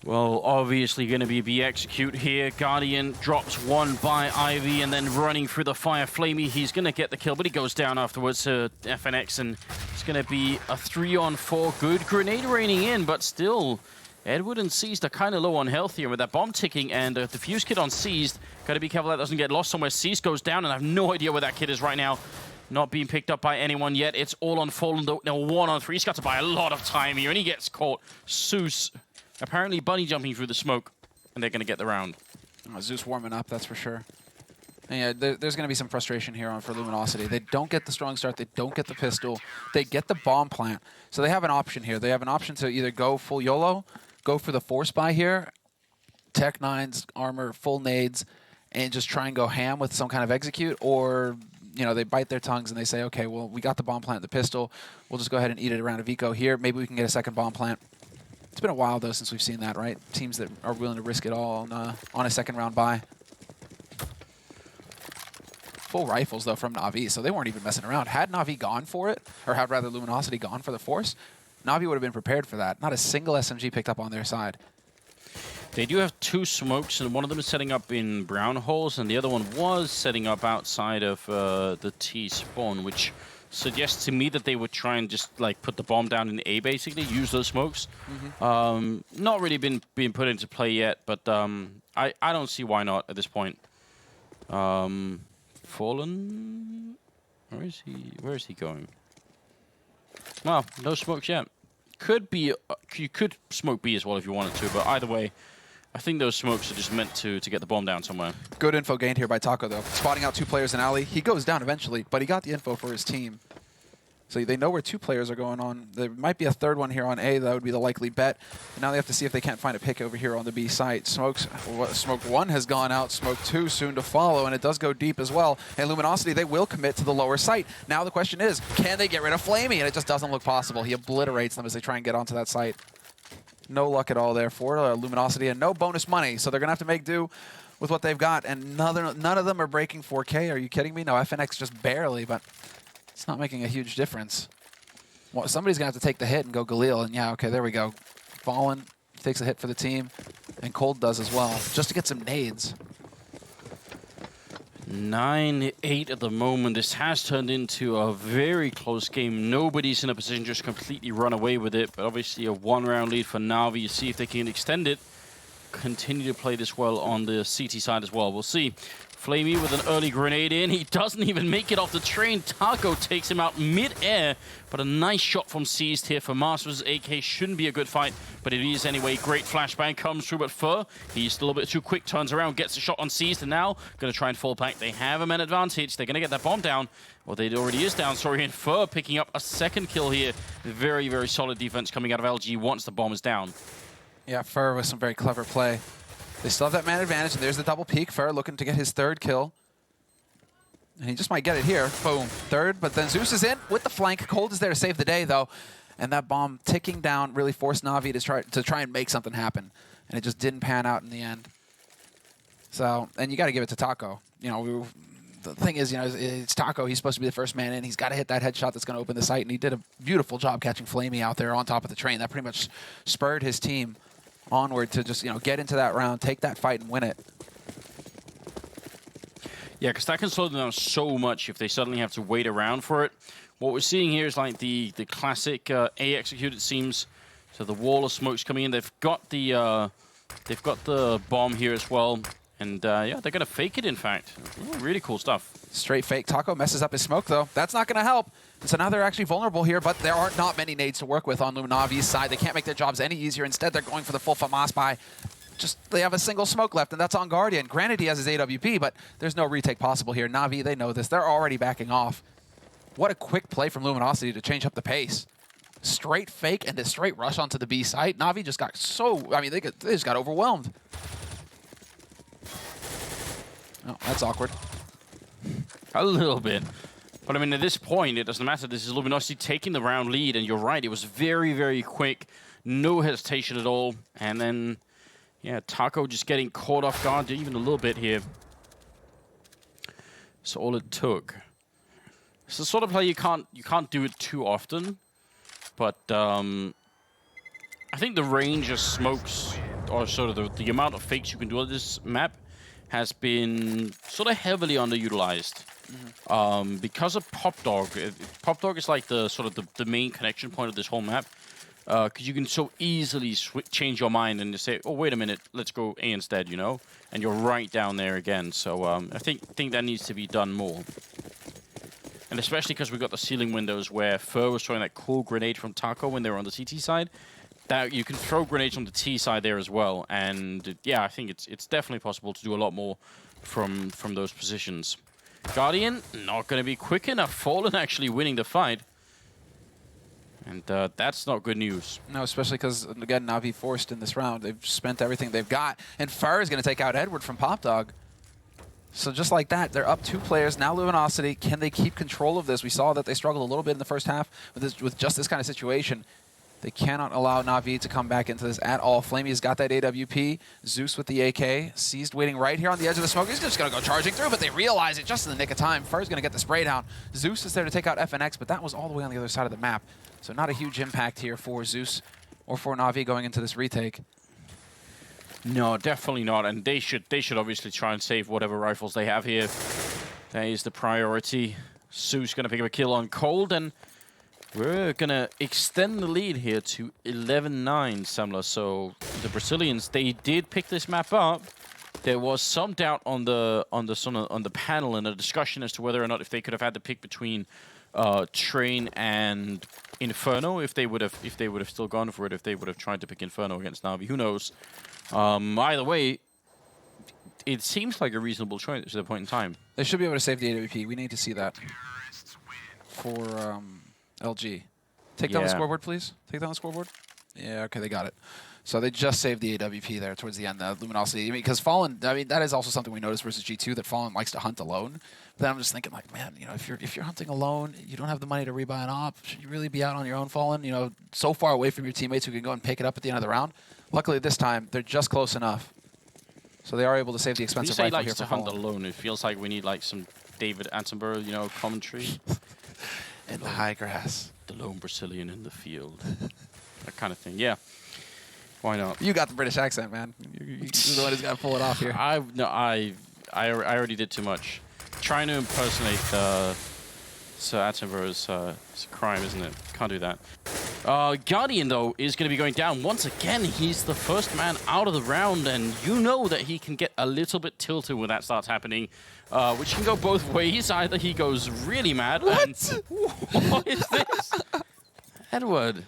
Well, obviously going to be B-execute here. Guardian drops one by Ivy, and then running through the fire. Flamey, he's going to get the kill, but he goes down afterwards to FNX, and it's going to be a 3-on-4. Good grenade raining in, but still, Edward and Seized are kind of low on health here with that bomb ticking, and the fuse kit on Seized. Got to be careful that doesn't get lost somewhere. Seized goes down, and I have no idea where that kid is right now. Not being picked up by anyone yet. It's all on Fallen, though. Now 1-on-3. He's got to buy a lot of time here, and he gets caught. Zeus apparently bunny jumping through the smoke, and they're going to get the round. Oh, Zeus warming up, that's for sure. And yeah, there's going to be some frustration here for Luminosity. They don't get the strong start. They don't get the pistol. They get the bomb plant. So they have an option here. They have an option to either go full YOLO, go for the force buy here, Tech 9's armor, full nades, and just try and go ham with some kind of execute, or, you know, they bite their tongues and they say, okay, well, we got the bomb plant, the pistol. We'll just go ahead and eat it around a Vico here. Maybe we can get a second bomb plant. It's been a while, though, since we've seen that, right? Teams that are willing to risk it all on a second round buy. Full rifles, though, from Navi, so they weren't even messing around. Had Navi gone for it, or had rather Luminosity gone for the force, Navi would have been prepared for that. Not a single SMG picked up on their side. They do have two smokes, and one of them is setting up in brown holes, and the other one was setting up outside of the T spawn, which suggests to me that they would try and just like put the bomb down in A, basically, use those smokes. Not really been put into play yet, but I don't see why not at this point. Fallen, where is he? Where is he going? Well, no smokes yet. Could be you could smoke B as well if you wanted to, but either way, I think those smokes are just meant to get the bomb down somewhere. Good info gained here by Taco, though. Spotting out two players in alley. He goes down eventually, but he got the info for his team. So they know where two players are going on. There might be a third one here on A. That would be the likely bet. And now they have to see if they can't find a pick over here on the B site. Smoke 1 has gone out. Smoke 2 soon to follow, and it does go deep as well. And Luminosity, they will commit to the lower site. Now the question is, can they get rid of Flamey? And it just doesn't look possible. He obliterates them as they try and get onto that site. No luck at all there for Luminosity, and no bonus money. So they're going to have to make do with what they've got. And none of them are breaking 4K. Are you kidding me? No, FNX just barely, but it's not making a huge difference. Well, somebody's going to have to take the hit and go Galil. And yeah, okay, there we go. Fallen takes a hit for the team, and Cold does as well, just to get some nades. 9-8 at the moment. This has turned into a very close game. Nobody's in a position to just completely run away with it, but obviously a one-round lead for Navi. You see if they can extend it. continue to play this well on the CT side as well. We'll see. Flamey with an early grenade in. He doesn't even make it off the train. Taco takes him out mid-air, but a nice shot from Seized here for Masters. AK shouldn't be a good fight, but it is anyway. Great flashbang comes through, but Fur, he's still a bit too quick, turns around, gets a shot on Seized, and now going to try and fall back. They have a man advantage. They're going to get that bomb down. Well, it already is down, sorry, and Fur picking up a second kill here. Very, very solid defense coming out of LG once the bomb is down. Yeah, Fur with some very clever play. They still have that man advantage, and there's the double peek. Fur looking to get his third kill. And he just might get it here. Boom. Third, but then Zeus is in with the flank. Cold is there to save the day, though. And that bomb ticking down really forced Navi to try and make something happen. And it just didn't pan out in the end. So, and you got to give it to Taco. You know, the thing is, you know, it's Taco. He's supposed to be the first man in. He's got to hit that headshot that's going to open the site. And he did a beautiful job catching Flamey out there on top of the train. That pretty much spurred his team onward to just, you know, get into that round, take that fight, and win it. Yeah, because that can slow them down so much if they suddenly have to wait around for it. What we're seeing here is like the classic A execute, it seems. So the wall of smoke's coming in. They've got the bomb here as well, and yeah, they're gonna fake it. In fact, really cool stuff. Straight fake. Taco messes up his smoke though. That's not gonna help. And so now they're actually vulnerable here, but there are not many nades to work with on Navi's side. They can't make their jobs any easier. Instead, they're going for the full FAMAS buy. Just, they have a single smoke left, and that's on Guardian. Granted, he has his AWP, but there's no retake possible here. Navi, they know this. They're already backing off. What a quick play from Luminosity to change up the pace. Straight fake and a straight rush onto the B site. Navi just got so, I mean, they just got overwhelmed. Oh, that's awkward. A little bit. But I mean, at this point, it doesn't matter. This is Luminosity taking the round lead, and you're right, it was very, very quick. No hesitation at all. And then, yeah, Taco just getting caught off guard even a little bit here. That's all it took. It's the sort of play you can't do it too often. But I think the range of smokes, or sort of the amount of fakes you can do on this map, has been sort of heavily underutilized. Because of Pop Dog. Pop Dog is like the sort of the main connection point of this whole map. Because you can so easily change your mind and just say, oh, wait a minute, let's go A instead, you know? And you're right down there again. So I think that needs to be done more. And especially because we got the ceiling windows where Fur was throwing that cool grenade from Taco when they were on the CT side. That you can throw grenades on the T side there as well. And yeah, I think it's definitely possible to do a lot more from those positions. Guardian, not going to be quick enough. Fallen actually winning the fight. And that's not good news. No, especially because, again, Navi forced in this round. They've spent everything they've got. And Fur is going to take out Edward from Pop Dog. So just like that, they're up 2 players. Now Luminosity, can they keep control of this? We saw that they struggled a little bit in the first half with just this kind of situation. They cannot allow Navi to come back into this at all. Flamey's got that AWP. Zeus with the AK. Seized waiting right here on the edge of the smoke. He's just going to go charging through, but they realize it just in the nick of time. Fur's going to get the spray down. Zeus is there to take out FNX, but that was all the way on the other side of the map. So not a huge impact here for Zeus or for Navi going into this retake. No, definitely not. And they should obviously try and save whatever rifles they have here. That is the priority. Zeus going to pick up a kill on Cold, and we're going to extend the lead here to 11-9, Semler. So the Brazilians, they did pick this map up. There was some doubt on the panel and a discussion as to whether or not if they could have had to pick between Train and Inferno, if they would have still gone for it, if they would have tried to pick Inferno against Navi. Who knows? Either way, it seems like a reasonable choice at the point in time. They should be able to save the AWP. We need to see that for LG. Take down the scoreboard, please. Take down the scoreboard. Yeah, okay, they got it. So they just saved the AWP there towards the end. Luminosity, I mean, because Fallen, I mean, that is also something we noticed versus G2, that Fallen likes to hunt alone. But then I'm just thinking, like, man, you know, if you're hunting alone, you don't have the money to rebuy an op. Should you really be out on your own, Fallen? You know, so far away from your teammates who can go and pick it up at the end of the round. Luckily, this time they're just close enough, so they are able to save the expensive rifle here for Fallen. Hunt alone, it feels like we need like some David Attenborough, you know, commentary. In the high grass, the lone Brazilian in the field, that kind of thing. Yeah. Why not? You got the British accent, man. You're the one who's got to pull it off here. I already did too much. Trying to impersonate Sir Attenborough's it's a crime, isn't it? Can't do that. Guardian, though, is going to be going down. Once again, he's the first man out of the round, and you know that he can get a little bit tilted when that starts happening, which can go both ways. Either he goes really mad and... What is this? Edward.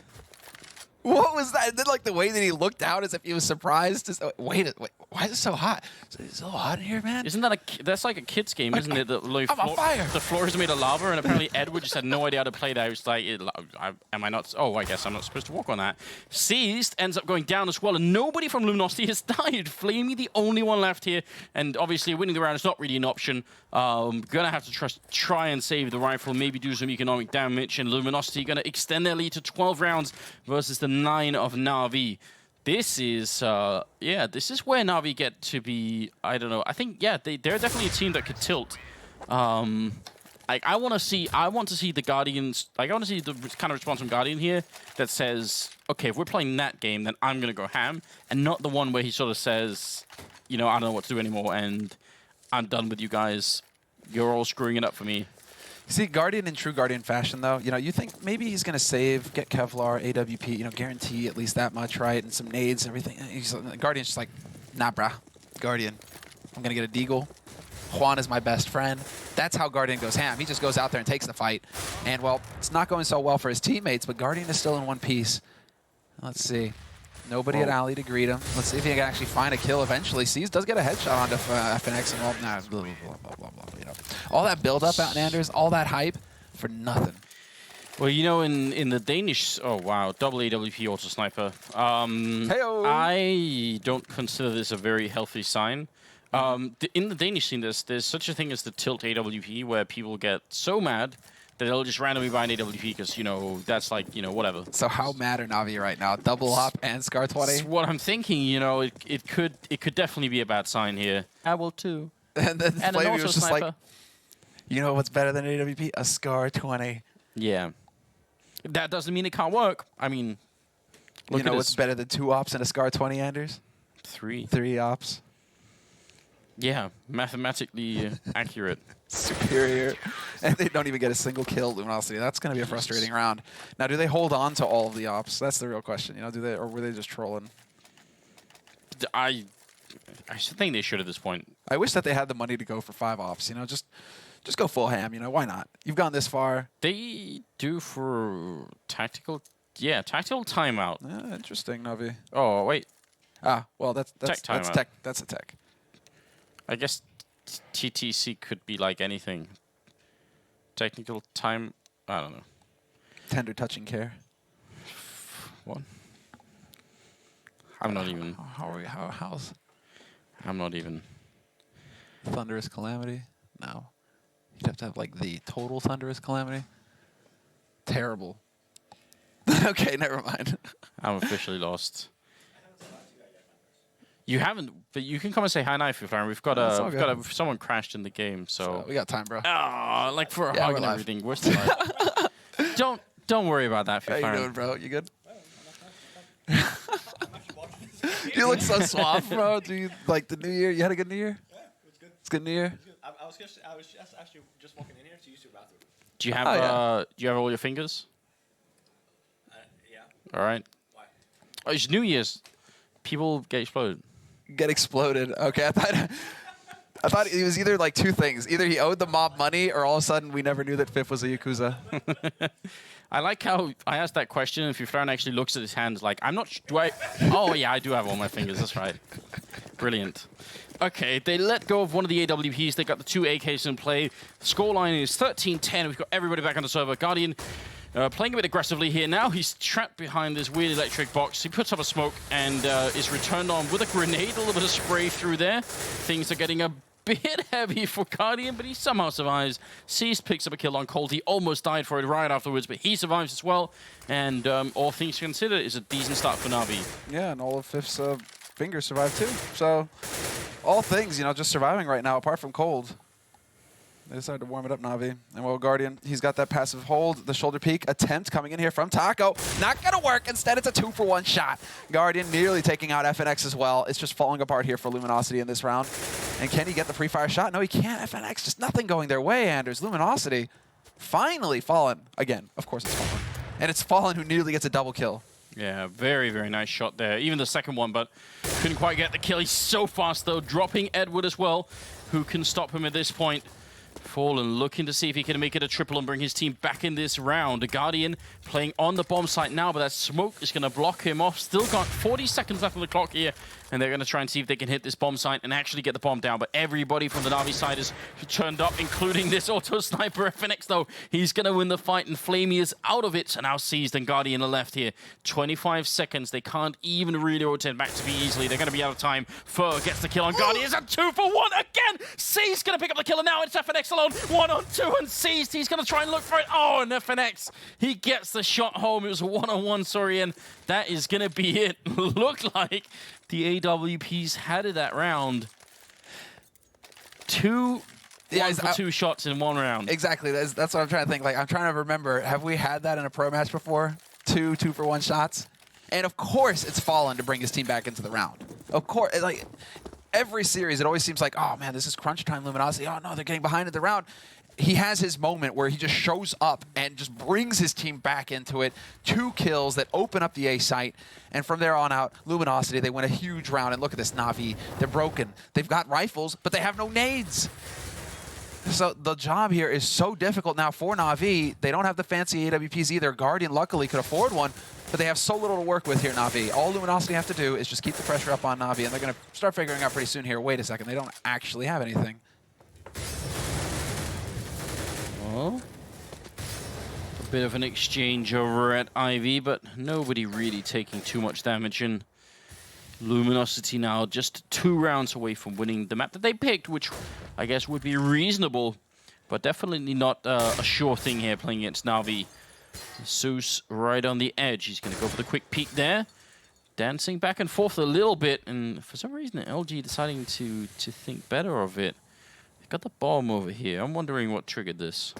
What was that? And then, like, the way that he looked out as if he was surprised. Wait, why is it so hot? It's so hot in here, man. Isn't that that's like a kid's game, isn't it? Like, I'm on fire. The floor is made of lava, and apparently Edward just had no idea how to play that. He was like, am I not? Oh, I guess I'm not supposed to walk on that. Seized ends up going down as well, and nobody from Luminosity has died. Flamey, the only one left here, and obviously winning the round is not really an option. Gonna have to try and save the rifle, maybe do some economic damage, and Luminosity gonna extend their lead to 12 rounds versus the 9 of Navi. This is, this is where Navi get to be, I don't know. I think, they're definitely a team that could tilt. I want to see the Guardians, I want to see the kind of response from Guardian here that says, okay, if we're playing that game, then I'm going to go ham, and not the one where he sort of says, I don't know what to do anymore, and I'm done with you guys. You're all screwing it up for me. See, Guardian in true Guardian fashion, though, you think maybe he's going to save, get Kevlar, AWP, guarantee at least that much, right? And some nades, everything. Guardian's just like, nah, brah. Guardian, I'm going to get a deagle. Juan is my best friend. That's how Guardian goes ham. He just goes out there and takes the fight. And, well, it's not going so well for his teammates, but Guardian is still in one piece. Let's see. Nobody at Alley to greet him. Let's see if he can actually find a kill eventually. Seas does get a headshot onto FNX, and well, blah, blah, blah, blah, all that build-up out in Anders, all that hype for nothing. Well, in the Danish... Oh, wow. Double AWP Auto Sniper. Hey-o. I don't consider this a very healthy sign. In the Danish scene, there's such a thing as the tilt AWP, where people get so mad that they'll just randomly buy an AWP because, that's like, whatever. So how mad are Navi right now? Double up and Scar 20? That's what I'm thinking, it could definitely be a bad sign here. I will too. And then Flavio was just Sniper. like, you know what's better than AWP? A Scar 20. Yeah. That doesn't mean it can't work. I mean, you know what's better than 2 ops and a Scar 20, Anders? 3. 3 ops. Yeah, mathematically accurate. Superior. And they don't even get a single kill, Luminosity. That's going to be a frustrating round. Now, do they hold on to all of the ops? That's the real question. Do they, or were they just trolling? I think they should at this point. I wish that they had the money to go for 5 ops. Just go full ham. Why not? You've gone this far. They do for tactical timeout. Interesting, Navi. Oh wait. Well, that's tech. That's a tech. I guess TTC could be like anything. Technical time. I don't know. Tender touching care. What? I'm not even. How's I'm not even. Thunderous Calamity? No. You'd have to have like the total Thunderous Calamity. Terrible. Okay, never mind. I'm officially lost. You haven't, but you can come and say hi now if you're fine. We've got someone crashed in the game, so we got time, bro. Oh, like for a hug and everything. We're still alive. Don't worry about that. How you doing, bro? You good? You look so suave, bro. Do you like the new year? You had a good new year? Yeah, it was good. It's good new year. I was actually just walking in here to use your bathroom. Do you have do you have all your fingers? Yeah. All right. Why? Oh, it's New Year's. People get exploded. Get exploded. Okay, I thought it was either like 2 things. Either he owed the mob money, or all of a sudden we never knew that Fifth was a Yakuza. I like how I asked that question. If your friend actually looks at his hands like, I'm not oh, yeah, I do have all my fingers. That's right. Brilliant. Okay, they let go of one of the AWPs. They got the 2 AKs in play. The scoreline is 13-10. We've got everybody back on the server. Guardian playing a bit aggressively here. Now he's trapped behind this weird electric box. He puts up a smoke and is returned on with a grenade. A little bit of spray through there. Things are getting a bit heavy for Guardian, but he somehow survives. Cease picks up a kill on Cold. He almost died for it right afterwards, but he survives as well. And all things considered, is a decent start for Navi. Yeah, and all of Fifth's fingers survived too. So all things, just surviving right now, apart from Cold. They decided to warm it up, Navi. And well, Guardian, he's got that passive hold, the shoulder peek attempt coming in here from Taco. Not going to work. Instead, it's a 2-for-1 shot. Guardian nearly taking out FNX as well. It's just falling apart here for Luminosity in this round. And can he get the free fire shot? No, he can't. FNX, just nothing going their way, Anders. Luminosity finally fallen. Again, of course it's fallen. And it's Fallen who nearly gets a double kill. Yeah, very, very nice shot there. Even the second one, but couldn't quite get the kill. He's so fast, though, dropping Edward as well, who can stop him at this point. Fallen looking to see if he can make it a triple and bring his team back in this round. The Guardian playing on the bomb site now, but that smoke is going to block him off. Still got 40 seconds left on the clock here, and they're going to try and see if they can hit this bomb site and actually get the bomb down. But everybody from the Navi side is turned up, including this auto sniper. FNX, though, he's going to win the fight, and Flamey is out of it. So now Seized and Guardian are left here. 25 seconds. They can't even really rotate back to be easily. They're going to be out of time. Fur gets the kill on Guardian. It's a 2 for 1 again. Seized going to pick up the kill, and now it's FNX alone. 1-on-2 and Seized. He's going to try and look for it. Oh, and FNX, he gets the shot home. It was a 1-on-1, sorry, and that is going to be it. Looked like the AWPs had it that round. One for 2 shots in 1 round. Exactly. That's what I'm trying to think. Like, I'm trying to remember, have we had that in a pro match before? 2 for 1 shots? And of course, it's Fallen to bring his team back into the round. Of course, like every series, it always seems like, oh man, this is crunch time, Luminosity. Oh no, they're getting behind in the round. He has his moment where he just shows up and just brings his team back into it. 2 kills that open up the A site. And from there on out, Luminosity, they win a huge round. And look at this, Navi. They're broken. They've got rifles, but they have no nades. So the job here is so difficult now for Navi. They don't have the fancy AWPs either. Guardian, luckily, could afford one. But they have so little to work with here, Navi. All Luminosity have to do is just keep the pressure up on Navi. And they're going to start figuring out pretty soon here. Wait a second. They don't actually have anything. Well, a bit of an exchange over at IV, but nobody really taking too much damage. And Luminosity now just 2 rounds away from winning the map that they picked, which I guess would be reasonable, but definitely not a sure thing here playing against Navi. Zeus right on the edge. He's going to go for the quick peek there. Dancing back and forth a little bit, and for some reason LG deciding to think better of it. Got the bomb over here. I'm wondering what triggered this.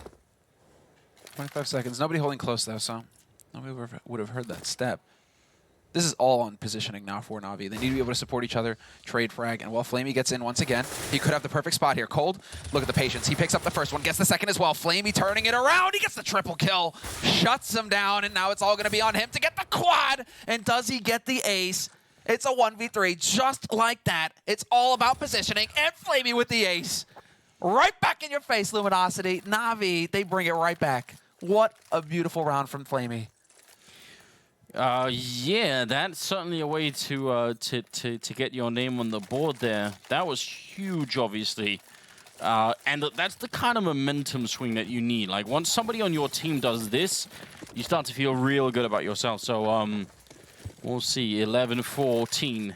25 seconds. Nobody holding close, though, so nobody would have heard that step. This is all on positioning now for Navi. They need to be able to support each other, trade frag, and while Flamey gets in once again, he could have the perfect spot here. Cold, look at the patience. He picks up the first one, gets the second as well. Flamey turning it around. He gets the triple kill, shuts him down, and now it's all going to be on him to get the quad. And does he get the ace? It's a 1v3, just like that. It's all about positioning, and Flamey with the ace. Right back in your face, Luminosity. Navi, they bring it right back. What a beautiful round from Flamey. Yeah, that's certainly a way to get your name on the board there. That was huge, obviously. And that's the kind of momentum swing that you need. Like, once somebody on your team does this, you start to feel real good about yourself. So, we'll see. 11-14.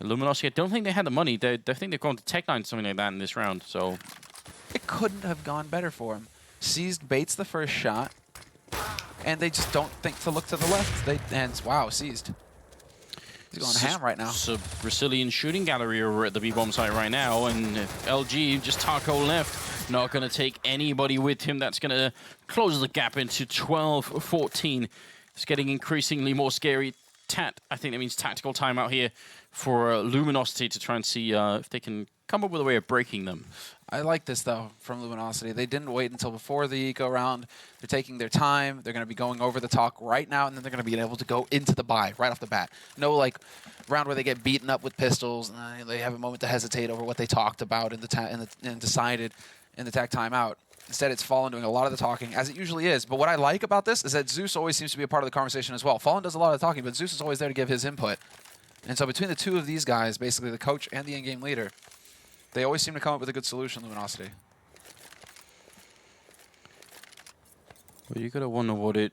Luminosity, I don't think they had the money. I think they've gone to Tech9, something like that in this round. So it couldn't have gone better for him. Seized baits the first shot, and they just don't think to look to the left. And wow, Seized. He's going ham right now. It's a Brazilian shooting gallery over at the B-bomb site right now, and LG just taco left. Not going to take anybody with him. That's going to close the gap into 12-14. It's getting increasingly more scary. I think that means tactical timeout here for Luminosity to try and see if they can come up with a way of breaking them. I like this, though, from Luminosity. They didn't wait until before the eco round. They're taking their time. They're going to be going over the talk right now, and then they're going to be able to go into the buy right off the bat. No, like, round where they get beaten up with pistols, and they have a moment to hesitate over what they talked about and decided in the tech timeout. Instead, it's Fallen doing a lot of the talking, as it usually is. But what I like about this is that Zeus always seems to be a part of the conversation as well. Fallen does a lot of the talking, but Zeus is always there to give his input. And so between the two of these guys, basically the coach and the in-game leader, they always seem to come up with a good solution, Luminosity. Well, you gotta wonder what it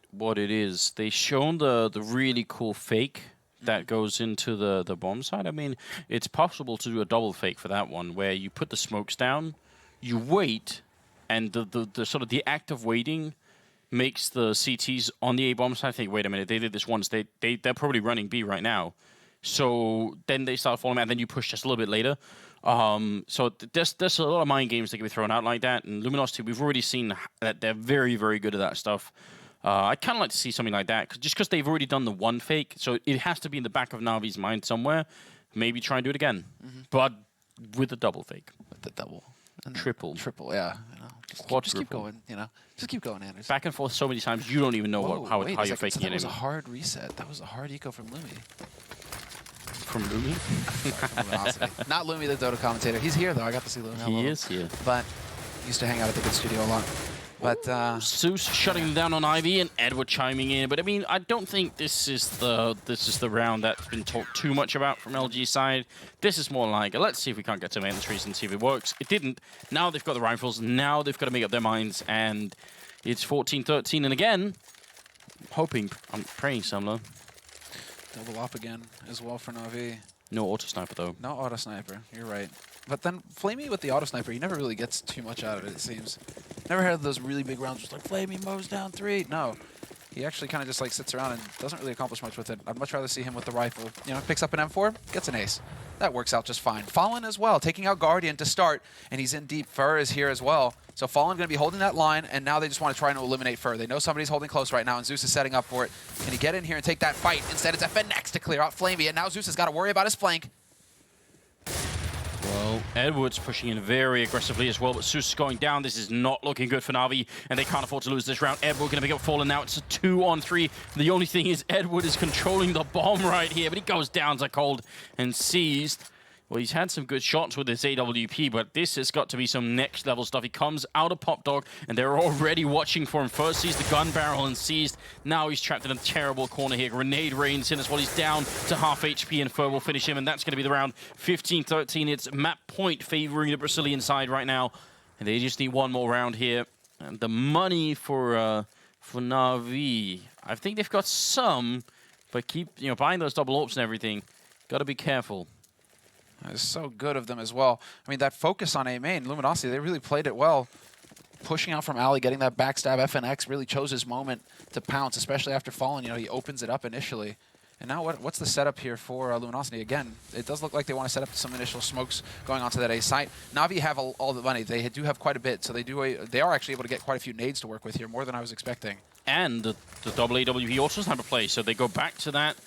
is. They shown the really cool fake that goes into the bomb site. I mean, it's possible to do a double fake for that one, where you put the smokes down, you wait, and the sort of the act of waiting makes the CTs on the A bomb site think, wait a minute, they did this once. They're probably running B right now. So then they start falling out, and then you push just a little bit later. So there's a lot of mind games that can be thrown out like that. And Luminosity, we've already seen that they're very, very good at that stuff. I'd kind of like to see something like that, just because they've already done the one fake. So it has to be in the back of Navi's mind somewhere. Maybe try and do it again. But with a double fake. With the double. And triple. Triple, yeah. You know, Just keep going, you know. Just keep going, Anders. Back and forth so many times, you don't even know how wait, you're faking that it. was a hard reset. That was a hard eco from Lumi. From Lumi? Not Lumi, the Dota commentator. He's here, though. I got to see Lumi. He is here. But used to hang out at the good studio a lot. But Zeus shutting them down on Ivy and Edward chiming in. But I mean, I don't think this is the round that's been talked too much about from LG's side. This is more like, let's see if we can't get some entries and see if it works. It didn't. Now they've got the rifles. Now they've got to make up their minds. And it's 14-13. And again, I'm praying, Samlo. Double up again as well for Navi. No auto sniper though. No auto sniper. You're right. But then Flamey with the auto sniper, he never really gets too much out of it, it seems. Never had those really big rounds just like Flamey mows down 3. No. He actually kind of just like sits around and doesn't really accomplish much with it. I'd much rather see him with the rifle. You know, picks up an M4, gets an ace. That works out just fine. Fallen as well, taking out Guardian to start, and he's in deep. Fur is here as well. So Fallen going to be holding that line, and now they just want to try and eliminate Fur. They know somebody's holding close right now, and Zeus is setting up for it. Can he get in here and take that fight? Instead, it's FNX to clear out Flamey, and now Zeus has got to worry about his flank. Well, Edwards pushing in very aggressively as well, but Zeus is going down. This is not looking good for Navi, and they can't afford to lose this round. Edward going to pick up Fallen now. It's a 2-on-3. The only thing is Edward is controlling the bomb right here, but he goes down to cold and seized. Well, he's had some good shots with his AWP, but this has got to be some next-level stuff. He comes out of Pop Dog, and they're already watching for him. First sees the gun barrel and seized. Now he's trapped in a terrible corner here. Grenade rains in as well. He's down to half HP, and Fur will finish him, and that's going to be the round. 15-13. It's map point favoring the Brazilian side right now, and they just need one more round here. And the money for Navi, I think they've got some, but keep buying those double orbs and everything. Got to be careful. It's so good of them as well. I mean, that focus on A main, Luminosity, they really played it well. Pushing out from Ali, getting that backstab. FNX really chose his moment to pounce, especially after Fallen. You know, he opens it up initially. And now what's the setup here for Luminosity? Again, it does look like they want to set up some initial smokes going onto that A site. Navi have all the money. They do have quite a bit, so they are actually able to get quite a few nades to work with here, more than I was expecting. And the double AWP auto sniper play, so they go back to that.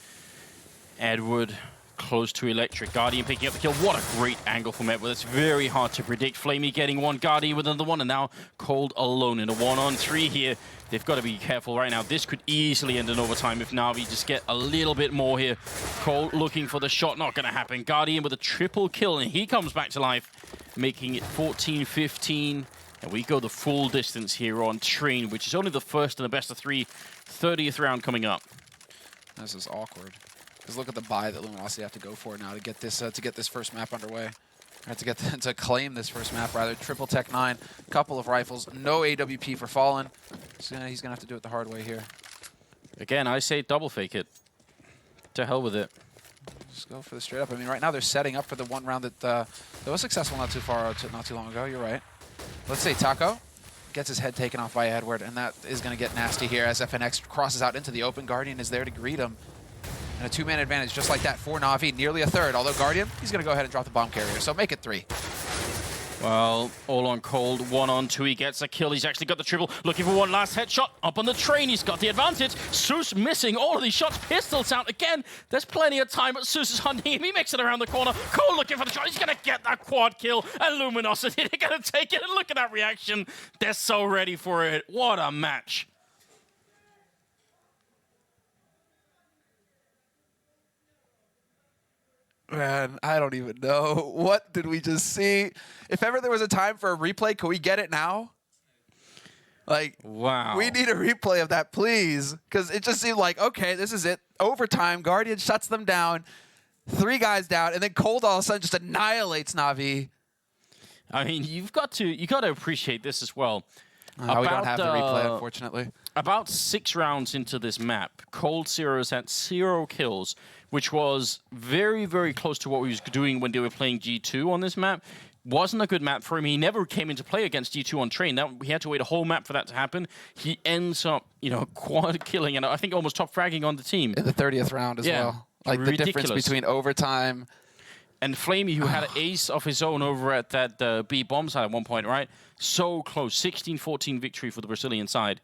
Edward close to Electric. Guardian picking up the kill. What a great angle from Edward. It's very hard to predict. Flamey getting one, Guardian with another one, and now Cold alone in a 1-on-3 here. They've got to be careful right now. This could easily end in overtime if Navi just get a little bit more here. Cold looking for the shot. Not going to happen. Guardian with a triple kill, and he comes back to life, making it 14-15. And we go the full distance here on Train, which is only the first and the best of 3. 30th round coming up. This is awkward. Because look at the buy that Luminosity have to go for now to get this first map underway. Or to claim this first map, rather. Triple Tech 9, couple of rifles, no AWP for Fallen. So he's going to have to do it the hard way here. Again, I say double fake it. To hell with it. Just go for the straight up. I mean, right now they're setting up for the one round that was successful not too long ago. You're right. Let's say Taco gets his head taken off by Edward, and that is going to get nasty here as FNX crosses out into the open. Guardian is there to greet him. And a 2-man advantage just like that for Navi, nearly a third. Although Guardian, he's going to go ahead and drop the bomb carrier, so make it 3. Well, all on Cold, 1-on-2. He gets a kill. He's actually got the triple. Looking for one last headshot. Up on the Train, he's got the advantage. Zeus missing all of these shots. Pistols out again. There's plenty of time, but Zeus is hunting him. He makes it around the corner. Cold looking for the shot. He's going to get that quad kill. And Luminosity, they're going to take it. And look at that reaction. They're so ready for it. What a match. Man, I don't even know. What did we just see? If ever there was a time for a replay, can we get it now? Like, wow. We need a replay of that, please. Because it just seemed like, okay, this is it. Overtime, Guardian shuts them down. 3 guys down, and then Cold all of a sudden just annihilates Navi. I mean, you got to appreciate this as well. We don't have the replay, unfortunately. About 6 rounds into this map, Cold Zero's had 0 kills, which was very, very close to what he was doing when they were playing G2 on this map. Wasn't a good map for him. He never came into play against G2 on Train. He had to wait a whole map for that to happen. He ends up, quad killing and I think almost top fragging on the team. In the 30th round as well. Like ridiculous. The difference between overtime. And Flamey, who had an ace of his own over at that B bomb side at one point, right? So close. 16-14 victory for the Brazilian side.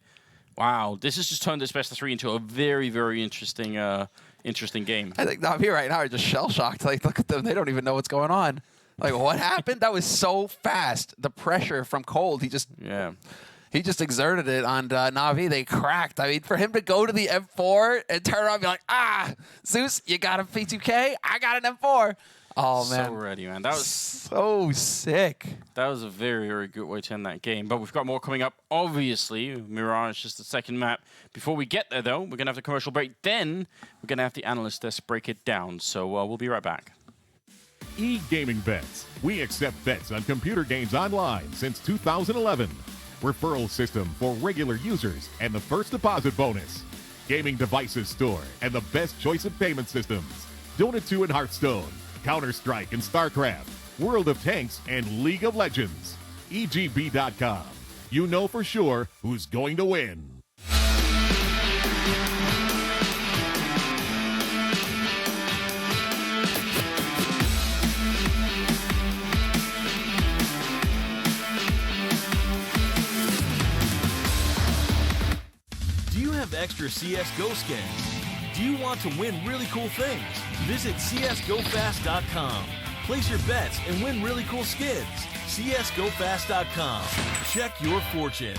Wow, this has just turned this best of 3 into a very, very interesting game. I think Navi right now are just shell-shocked. Like, look at them. They don't even know what's going on. Like, what happened? That was so fast. The pressure from Cold, he just exerted it on Navi. They cracked. I mean, for him to go to the M4 and turn around and be like, ah, Zeus, you got a P2K? I got an M4. Oh, man. So ready, man. That was so sick. That was a very, very good way to end that game. But we've got more coming up. Obviously, Mirage is the second map. Before we get there, though, we're going to have the commercial break. Then we're going to have the analyst desk break it down. So we'll be right back. E-gaming bets. We accept bets on computer games online since 2011. Referral system for regular users and the first deposit bonus. Gaming devices store and the best choice of payment systems. Dota 2 and Hearthstone, Counter-Strike and StarCraft, World of Tanks and League of Legends. EGB.com. You know for sure who's going to win. Do you have extra CSGO skins? Do you want to win really cool things? Visit csgofast.com. Place your bets and win really cool skins. csgofast.com. Check your fortune.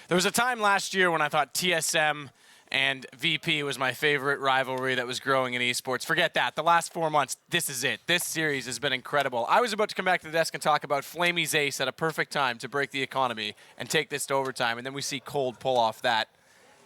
There was a time last year when I thought TSM and VP was my favorite rivalry that was growing in esports. Forget that. The last 4 months, this is it. This series has been incredible. I was about to come back to the desk and talk about Flamey's ace at a perfect time to break the economy and take this to overtime, and then we see Cold pull off that,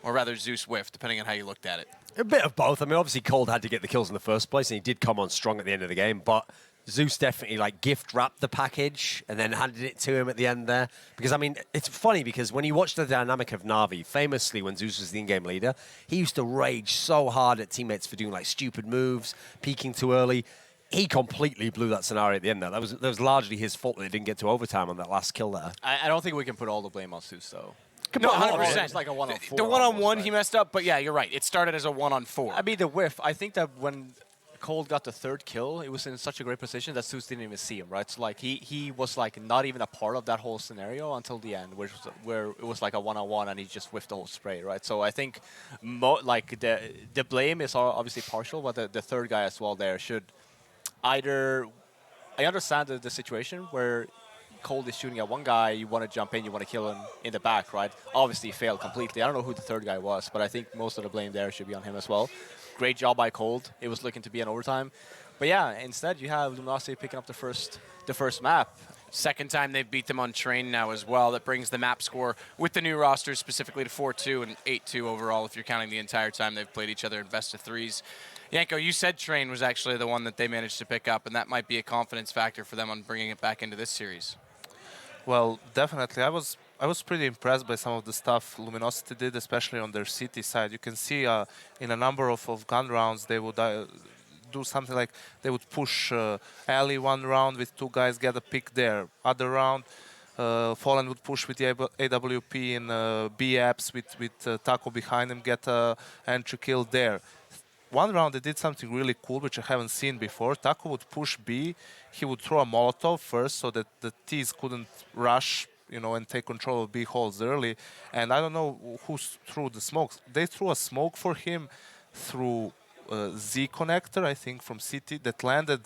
or rather Zeus whiff, depending on how you looked at it. A bit of both. I mean, obviously Cold had to get the kills in the first place, and he did come on strong at the end of the game, but Zeus definitely like gift wrapped the package and then handed it to him at the end there. Because, I mean, it's funny because when you watch the dynamic of Navi, famously when Zeus was the in-game leader, he used to rage so hard at teammates for doing like stupid moves, peeking too early. He completely blew that scenario at the end there. That was largely his fault that they didn't get to overtime on that last kill there. I don't think we can put all the blame on Zeus, though. No, 100%. It's like a 1-on-4. The one-on-one almost, he right? messed up, but yeah, you're right. It started as a 1-on-4. I mean, the whiff, I think that when Cold got the third kill, it was in such a great position that Zeus didn't even see him, right? So, like, he was, like, not even a part of that whole scenario until the end, where it was, like, a 1-on-1 and he just whiffed the whole spray, right? So I think, the blame is obviously partial, but the third guy as well there should either... I understand the situation where Cold is shooting at one guy, you want to jump in, you want to kill him in the back, right? Obviously, he failed completely. I don't know who the third guy was, but I think most of the blame there should be on him as well. Great job by Cold. It was looking to be an overtime. But yeah, instead you have Luminosity picking up the first map. Second time they've beat them on Train now as well. That brings the map score with the new rosters specifically to 4-2 and 8-2 overall if you're counting the entire time they've played each other in best of threes. Yanko, you said Train was actually the one that they managed to pick up, and that might be a confidence factor for them on bringing it back into this series. Well, definitely. I was pretty impressed by some of the stuff Luminosity did, especially on their city side. You can see in a number of gun rounds, they would do something like they would push alley one round with two guys, get a pick there. Other round, Fallen would push with the AWP in B apps with Taco behind him, get an entry kill there. One round they did something really cool, which I haven't seen before. Taco would push B. He would throw a Molotov first so that the T's couldn't rush, and take control of B holes early. And I don't know who threw the smokes. They threw a smoke for him through Z connector, I think, from City that landed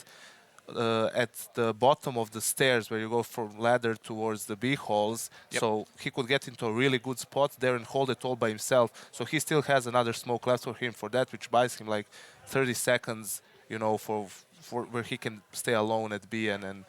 at the bottom of the stairs where you go from ladder towards the B holes. Yep. So he could get into a really good spot there and hold it all by himself. So he still has another smoke left for him for that, which buys him like 30 seconds, for where he can stay alone at B and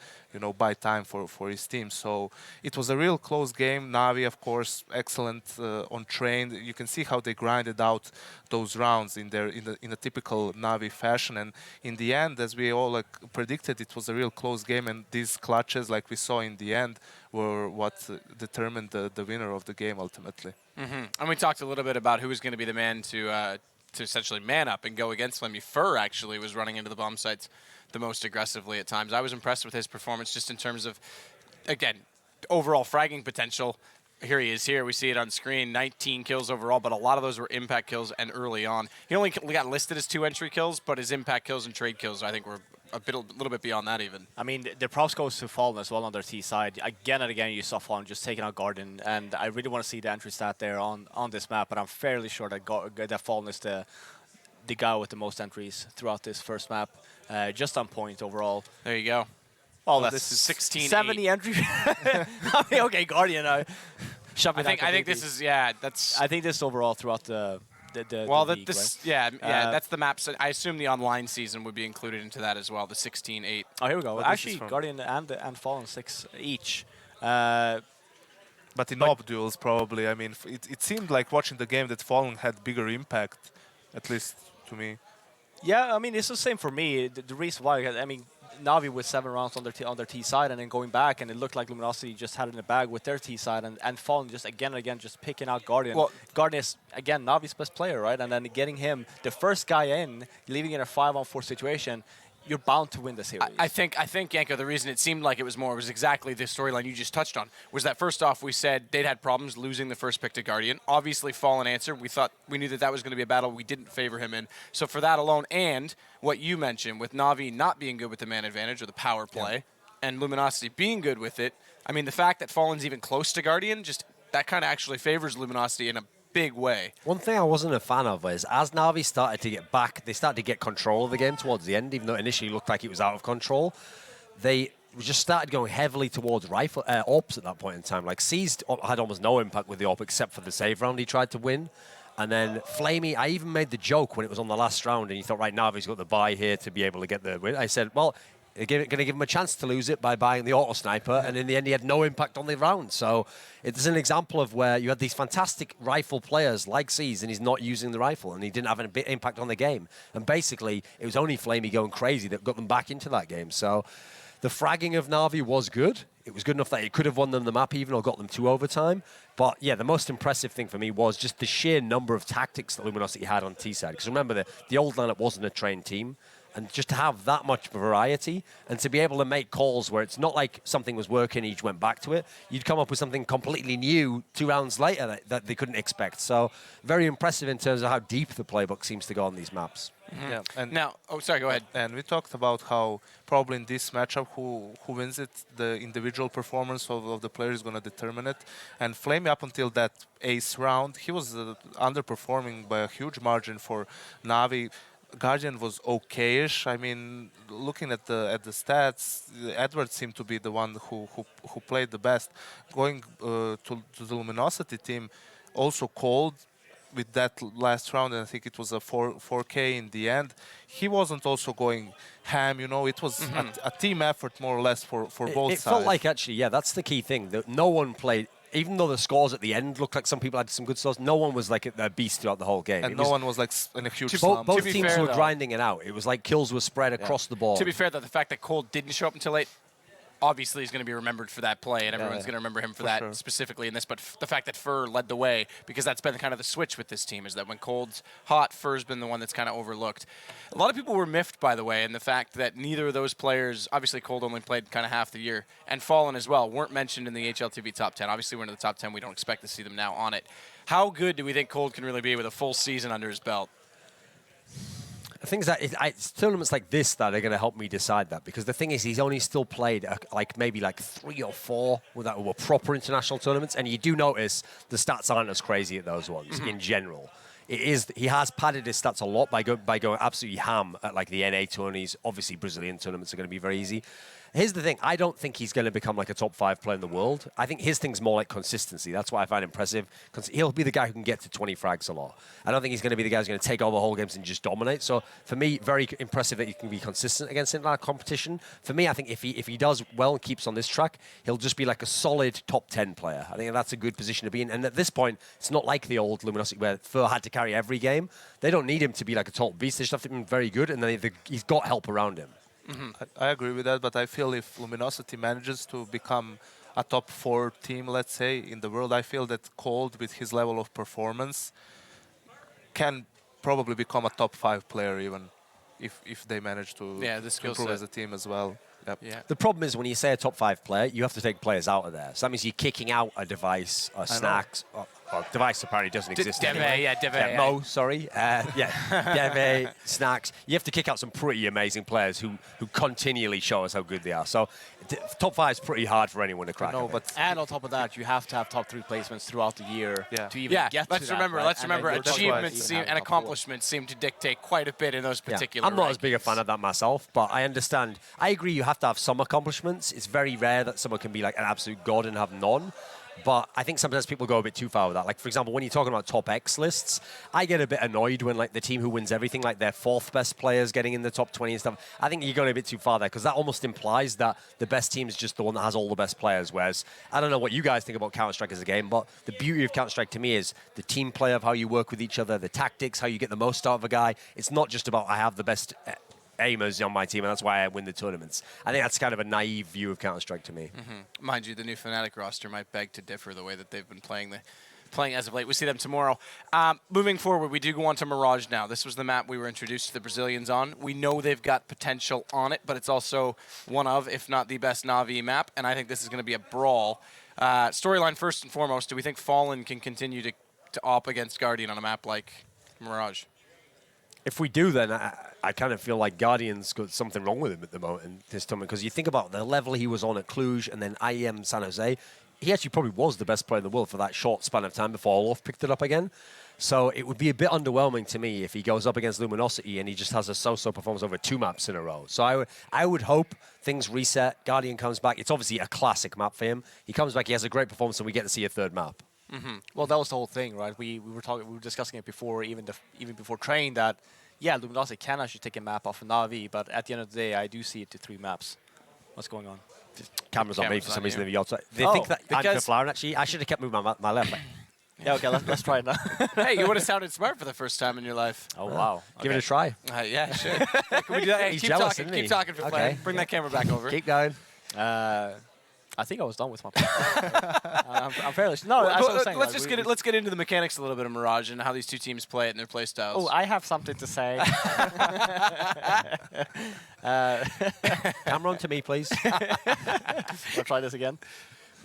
buy time for his team. So it was a real close game. Navi, of course, excellent on Train. You can see how they grinded out those rounds in a typical Navi fashion. And in the end, as we all predicted, it was a real close game. And these clutches, like we saw in the end, were what determined the winner of the game ultimately. Mm-hmm. And we talked a little bit about who was going to be the man to to essentially man up and go against Flamey. Fur actually was running into the bomb sites the most aggressively at times. I was impressed with his performance just in terms of, again, overall fragging potential. Here he is here. We see it on screen. 19 kills overall, but a lot of those were impact kills and early on. He only got listed as 2 entry kills, but his impact kills and trade kills, I think, were a little bit beyond that even. I mean, the props goes to Fallen as well on their T side. Again and again, you saw Fallen just taking out Guardian, and I really want to see the entry stat there on this map, but I'm fairly sure that Fallen is the guy with the most entries throughout this first map. Just on point overall. There you go. Oh, Well, that's this is 16. 70 entry. I mean, okay, Guardian. I think this is that's. I think this overall throughout the league, this right? that's the maps. I assume the online season would be included into that as well. The 16-8. Oh, here we go. But Actually, Guardian and Fallen 6 each. But in op duels, probably. I mean, it seemed like watching the game that Fallen had bigger impact, at least to me. Yeah, I mean, it's the same for me. The reason why, I mean, Navi with 7 rounds on their T side and then going back, and it looked like Luminosity just had it in the bag with their T side, and Fallen just again and again just picking out Guardian. Well, Guardian is, again, Navi's best player, right? And then getting him, the first guy in, leaving in a 5-on-4 situation, you're bound to win the series. I think Yanko, the reason it seemed like it was exactly the storyline you just touched on, was that first off we said they'd had problems losing the first pick to Guardian. Obviously Fallen answered. We knew that was going to be a battle we didn't favor him in. So for that alone, and what you mentioned with Navi not being good with the man advantage or the power play, and Luminosity being good with it, I mean the fact that Fallen's even close to Guardian, just that kind of actually favors Luminosity in a big way. One thing I wasn't a fan of is as Navi started to get back, they started to get control of the game towards the end, even though it initially looked like it was out of control. They just started going heavily towards rifle AWPs at that point in time. Like Seized had almost no impact with the AWP except for the save round he tried to win. And then Flamey, I even made the joke when it was on the last round and you thought, right, Navi's got the buy here to be able to get the win. I said, well, they're going to give him a chance to lose it by buying the auto sniper, and in the end he had no impact on the round. So it's an example of where you had these fantastic rifle players like Seas, and he's not using the rifle, and he didn't have an impact on the game. And basically, it was only Flamey going crazy that got them back into that game. So the fragging of Navi was good. It was good enough that it could have won them the map even or got them to overtime. But yeah, the most impressive thing for me was just the sheer number of tactics that Luminosity had on T-side. Because remember, the old lineup wasn't a trained team. And just to have that much variety and to be able to make calls where it's not like something was working, each went back to it. You'd come up with something completely new 2 rounds later that they couldn't expect. So very impressive in terms of how deep the playbook seems to go on these maps. Mm-hmm. Yeah. And now, sorry, go ahead. And we talked about how probably in this matchup who wins it, the individual performance of the player is going to determine it. And Flamey, up until that ace round, he was underperforming by a huge margin for Navi. Guardian was okayish. I mean, looking at the stats, Edward seemed to be the one who played the best. Going to the Luminosity team, also Cold with that last round, and I think it was a 4K in the end. He wasn't also going ham, you know. It was a team effort more or less for both sides. It felt like actually, yeah, that's the key thing. That no one played. Even though the scores at the end looked like some people had some good scores, no one was like a beast throughout the whole game. And no one was like in a huge slump. Both teams were grinding it out. It was like kills were spread across the board. To be fair, though, the fact that Cold didn't show up until late, obviously he's going to be remembered for that play, and everyone's going to remember him for that specifically in this. But the fact that Fur led the way, because that's been kind of the switch with this team, is that when Cold's hot, Fur's been the one that's kind of overlooked. A lot of people were miffed, by the way, in the fact that neither of those players, obviously Cold only played kind of half the year, and Fallen as well, weren't mentioned in the HLTV top 10. Obviously, we're in the top 10. We don't expect to see them now on it. How good do we think Cold can really be with a full season under his belt? The thing is that it's tournaments like this that are going to help me decide that, because the thing is he's only still played maybe 3 or 4 that were proper international tournaments, and you do notice the stats aren't as crazy at those ones in general. He has padded his stats a lot by going absolutely ham at the NA tourneys. Obviously, Brazilian tournaments are going to be very easy. Here's the thing. I don't think he's going to become like a top 5 player in the world. I think his thing's more like consistency. That's what I find impressive. He'll be the guy who can get to 20 frags a lot. I don't think he's going to be the guy who's going to take over whole games and just dominate. So for me, very impressive that he can be consistent against in that competition. For me, I think if he does well and keeps on this track, he'll just be like a solid top 10 player. I think that's a good position to be in. And at this point, it's not like the old Luminosity where Fur had to carry every game. They don't need him to be like a top beast. They just have to be very good, and then he's got help around him. I agree with that, but I feel if Luminosity manages to become a top 4 team, let's say, in the world, I feel that Cold, with his level of performance, can probably become a top 5 player even if they manage to the skill improve set. as a team as well. Yep. Yeah. The problem is when you say a top 5 player, you have to take players out of there. So that means you're kicking out a device, a snacks. Well, device apparently doesn't exist anymore. Mo, sorry. Deve, snacks. You have to kick out some pretty amazing players who continually show us how good they are. So top 5 is pretty hard for anyone to crack. No, but And on top of that, you have to have top 3 placements throughout the year to even get to let's that. remember. right? Let's And then remember. you're just Achievements even and having top 4. accomplishments seem to dictate quite a bit in those particular. I'm not as big a rankings. fan of that myself, but I understand. I agree you have to have some accomplishments. It's very rare that someone can be like an absolute god and have none. But I think sometimes people go a bit too far with that. Like, for example, when you're talking about top X lists, I get a bit annoyed when, like, the team who wins everything, like, their 4th best players getting in the top 20 and stuff. I think you're going a bit too far there because that almost implies that the best team is just the one that has all the best players. Whereas, I don't know what you guys think about Counter-Strike as a game, but the beauty of Counter-Strike to me is the team play of how you work with each other, the tactics, how you get the most out of a guy. It's not just about I have the best aimers on my team, and that's why I win the tournaments. I think that's kind of a naive view of Counter-Strike to me. Mind you, the new Fnatic roster might beg to differ the way that they've been playing as of late. We see them tomorrow. Moving forward, we do go on to Mirage now. This was the map we were introduced to the Brazilians on. We know they've got potential on it, but it's also one of, if not the best Navi map, and I think this is going to be a brawl. Storyline first and foremost, do we think Fallen can continue to op against Guardian on a map like Mirage? If we do, then I kind of feel like Guardian's got something wrong with him at the moment in this tournament, because you think about the level he was on at Cluj and then IEM San Jose, he actually probably was the best player in the world for that short span of time before Olaf picked it up again. So it would be a bit underwhelming to me if he goes up against Luminosity and he just has a so-so performance over 2 maps in a row. So I would hope things reset, Guardian comes back. It's obviously a classic map for him. He comes back, he has a great performance, and we get to see a 3rd map. Well, that was the whole thing, right? We were discussing it before, even before train, that Luminosity can actually take a map off of Navi, but at the end of the day, I do see it to 3 maps. What's going on? Cameras on me for some reason. They Oh, think that I'm because- Flaren, actually. I should have kept moving my left. Yeah, okay, let's try it now. Hey, you would have sounded smart for the first time in your life. Oh, wow. Give it a try. Yeah, sure. Can we do that? Hey, He's keep jealous, talking. isn't he? Keep talking for Okay. Flan. Bring that camera back over. Keep going. I think I was done with my I'm fairly... No, Well, as I was saying, let's like, let's get into the mechanics a little bit of Mirage and how these two teams play it and their play styles. Oh, I have something to say. Camera on to me, please. We'll try this again.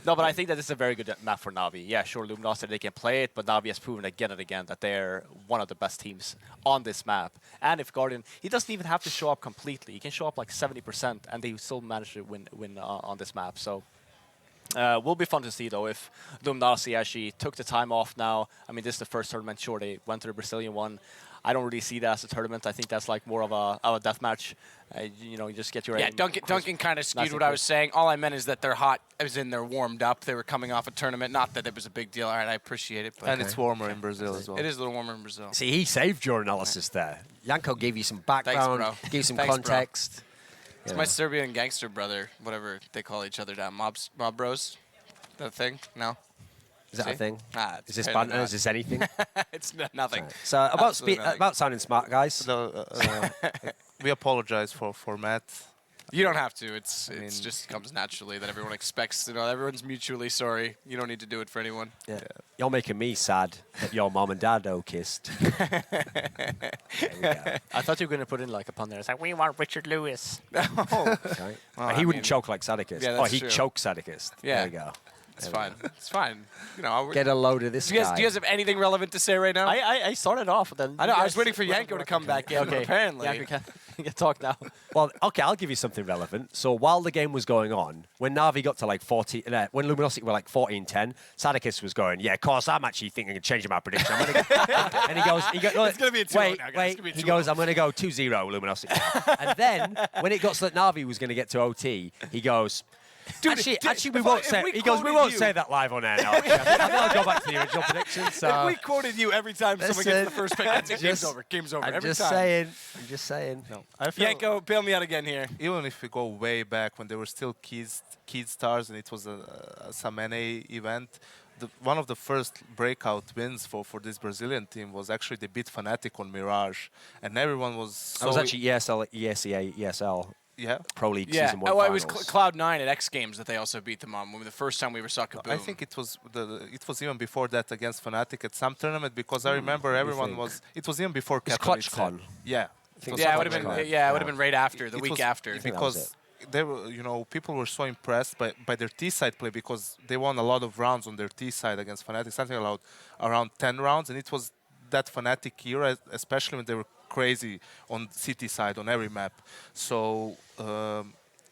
No, but I think that this is a very good map for Navi. Yeah, sure, Luminosity, they can play it, but Navi has proven again and again that they're one of the best teams on this map. And if Guardian, he doesn't even have to show up completely. He can show up like 70%, and they still manage to win on this map. So will be fun to see, though, if Luminosity actually took the time off now. I mean, this is the first tournament. Sure, they went to the Brazilian one. I don't really see that as a tournament. I think that's like more of a death match. You know, you just get your aim. Duncan kind of skewed Nice what and I was saying. All I meant is that they're hot, as in they're warmed up. They were coming off a tournament. Not that it was a big deal. All right, I appreciate it. But And it's warmer in Brazil as well. it is a little warmer in Brazil. See, he saved your analysis there. Yanko gave you some background, bro. gave you some Thanks, bro. context. It's my Serbian gangster brother, whatever they call each other down. Mob bros? That a thing? No? Is that a See? thing? It's Is this apparently banter? not. Is this anything? It's nothing. So Absolutely nothing. about sounding smart, guys. So, we apologize for Matt. You don't have to. It mean- just comes naturally that everyone expects. You know, everyone's mutually sorry. You don't need to do it for anyone. Yeah. You're making me sad that your mom and dad kissed. There we go. I thought you were going to put in like a pun there. It's like, we want Richard Lewis. Okay. He wouldn't choke like Sadikist. Yeah, Oh, that's he'd true. choke Sadikist. Yeah. There we go. It's fine. It's fine. You know, Get a load of this do you guy. guys have anything relevant to say right now? I started off. Then I know. you I was guys waiting for went Yanko to work. come back in. Okay. Apparently. Yanko can talk now. Well, okay, I'll give you something relevant. So while the game was going on, when Navi got to like 40, when Luminosity were like 14-10, Sadikist was going, yeah, of course, I'm actually thinking of changing my prediction. I'm gonna go, and he goes, It's gonna be a 2-0 wait, now, guys. It's wait. gonna be a He 2-0. goes, I'm going to go 2-0 Luminosity. And then when it got so that Navi was going to get to OT, he goes, Dude, actually, we if won't I- say. if we He goes, we quoted won't you- say that live on air now. I think I'll go back to the original prediction. If So we quoted you every time someone gets the first pick, I'd say game's over. Game's over. I'm every just time. saying. I'm just saying. No, I feel Yanko, bail me out again here. even if we go way back when they were still kids stars and it was a Samene event, one of the first breakout wins for this Brazilian team was actually they beat Fnatic on Mirage, and everyone was so I was actually ESL, ESEA, ESL. Yeah. Pro League Yeah. Season 1 Oh, it was finals. Cloud9 at X Games that they also beat them on. When the first time we ever saw Kaboom. I think it was even before that against Fnatic at some tournament, because I remember everyone think? was. It was even before It's Katowice. ClutchCon. Yeah. think Yeah, it would Clutch have been. Con. Yeah, it would have been right after, the It week was after. think that was because they were, people were so impressed by their T side play, because they won a lot of rounds on their T side against Fnatic, something around 10 rounds, and it was that Fnatic era, especially when they were crazy on CT side on every map. So.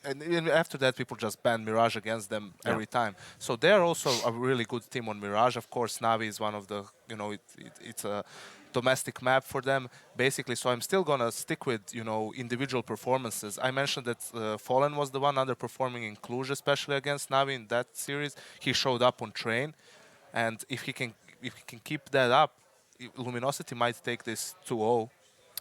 And even after that, people just banned Mirage against them every time. So they're also a really good team on Mirage. Of course, Navi is one of the, it's a domestic map for them, basically. So I'm still going to stick with, individual performances. I mentioned that Fallen was the one underperforming in Cluj, especially against Navi in that series. He showed up on Train. And if he can keep that up, Luminosity might take this 2-0.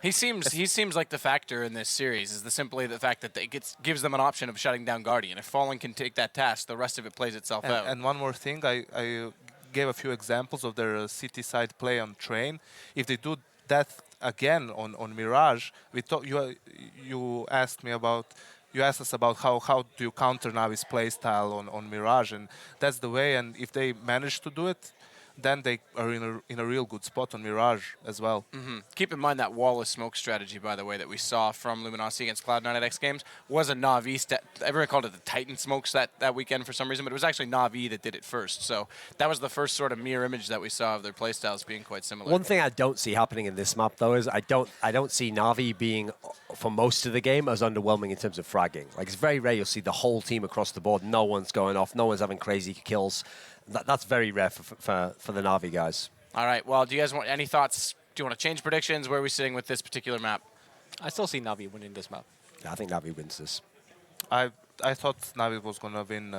He seems like the factor in this series is simply the fact that it gives them an option of shutting down Guardian. If Fallen can take that task, the rest of it plays itself out. And one more thing, I gave a few examples of their city side play on Train. If they do that again on Mirage, you asked us about how do you counter Navi's playstyle on Mirage, and that's the way. And if they manage to do it, then they are in a real good spot on Mirage as well. Keep in mind that wall of smoke strategy, by the way, that we saw from Luminosity against Cloud9 at X Games was a Navi. Everyone called it the Titan smokes that weekend for some reason, but it was actually Navi that did it first. So that was the first sort of mirror image that we saw of their playstyles being quite similar. One thing I don't see happening in this map, though, is I don't see Navi being, for most of the game, as underwhelming in terms of fragging. Like, it's very rare you'll see the whole team across the board. No one's going off. No one's having crazy kills. That's very rare for the Navi guys. All right. Well, do you guys want any thoughts? Do you want to change predictions? Where are we sitting with this particular map? I still see Navi winning this map. Yeah, I think Navi wins this. I thought Navi was going to win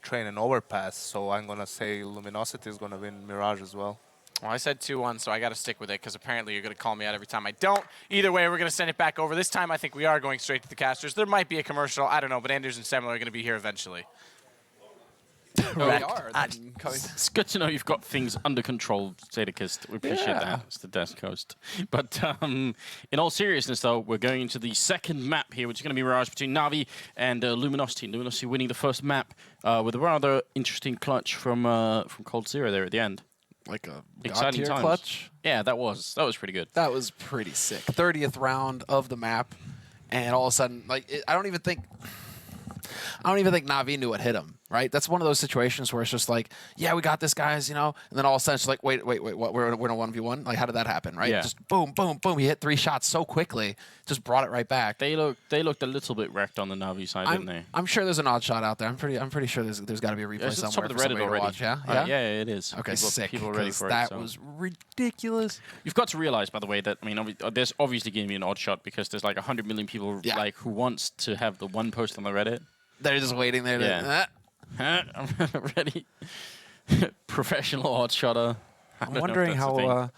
Train and Overpass, so I'm going to say Luminosity is going to win Mirage as well. Well, I said 2-1, so I got to stick with it because apparently you're going to call me out every time I don't. Either way, we're going to send it back over. This time, I think we are going straight to the casters. There might be a commercial. I don't know, but Anders and Semler are going to be here eventually. We are. It's good to know you've got things under control, Zadakist. We appreciate that. It's the Death Coast. But in all seriousness, though, we're going into the second map here, which is going to be Mirage between Navi and Luminosity. Luminosity winning the first map with a rather interesting clutch from Cold Zero there at the end. Like a Exciting times. clutch. Yeah, that was pretty good. That was pretty sick. 30th round of the map, and all of a sudden, I don't even think Navi knew what hit him, right? That's one of those situations where it's just like, yeah, we got this, guys, and then all of a sudden it's like, wait, what? We're in a 1v1? Like, how did that happen, right? Yeah. Just boom, boom, boom. He hit 3 shots so quickly, just brought it right back. They looked a little bit wrecked on the Navi side, didn't they? I'm sure there's an odd shot out there. I'm pretty sure there's got to be a replay It's at the somewhere top of for the Reddit somebody to already. watch, yeah? Yeah, it is. Okay, sick. People are ready 'cause for that it. So. was ridiculous. You've got to realize, by the way, that there's obviously going to be an odd shot because there's like 100 million people who wants to have the one post on the Reddit. They're just waiting there. Yeah. I'm ready. Professional odd shotter. I'm wondering how. Well,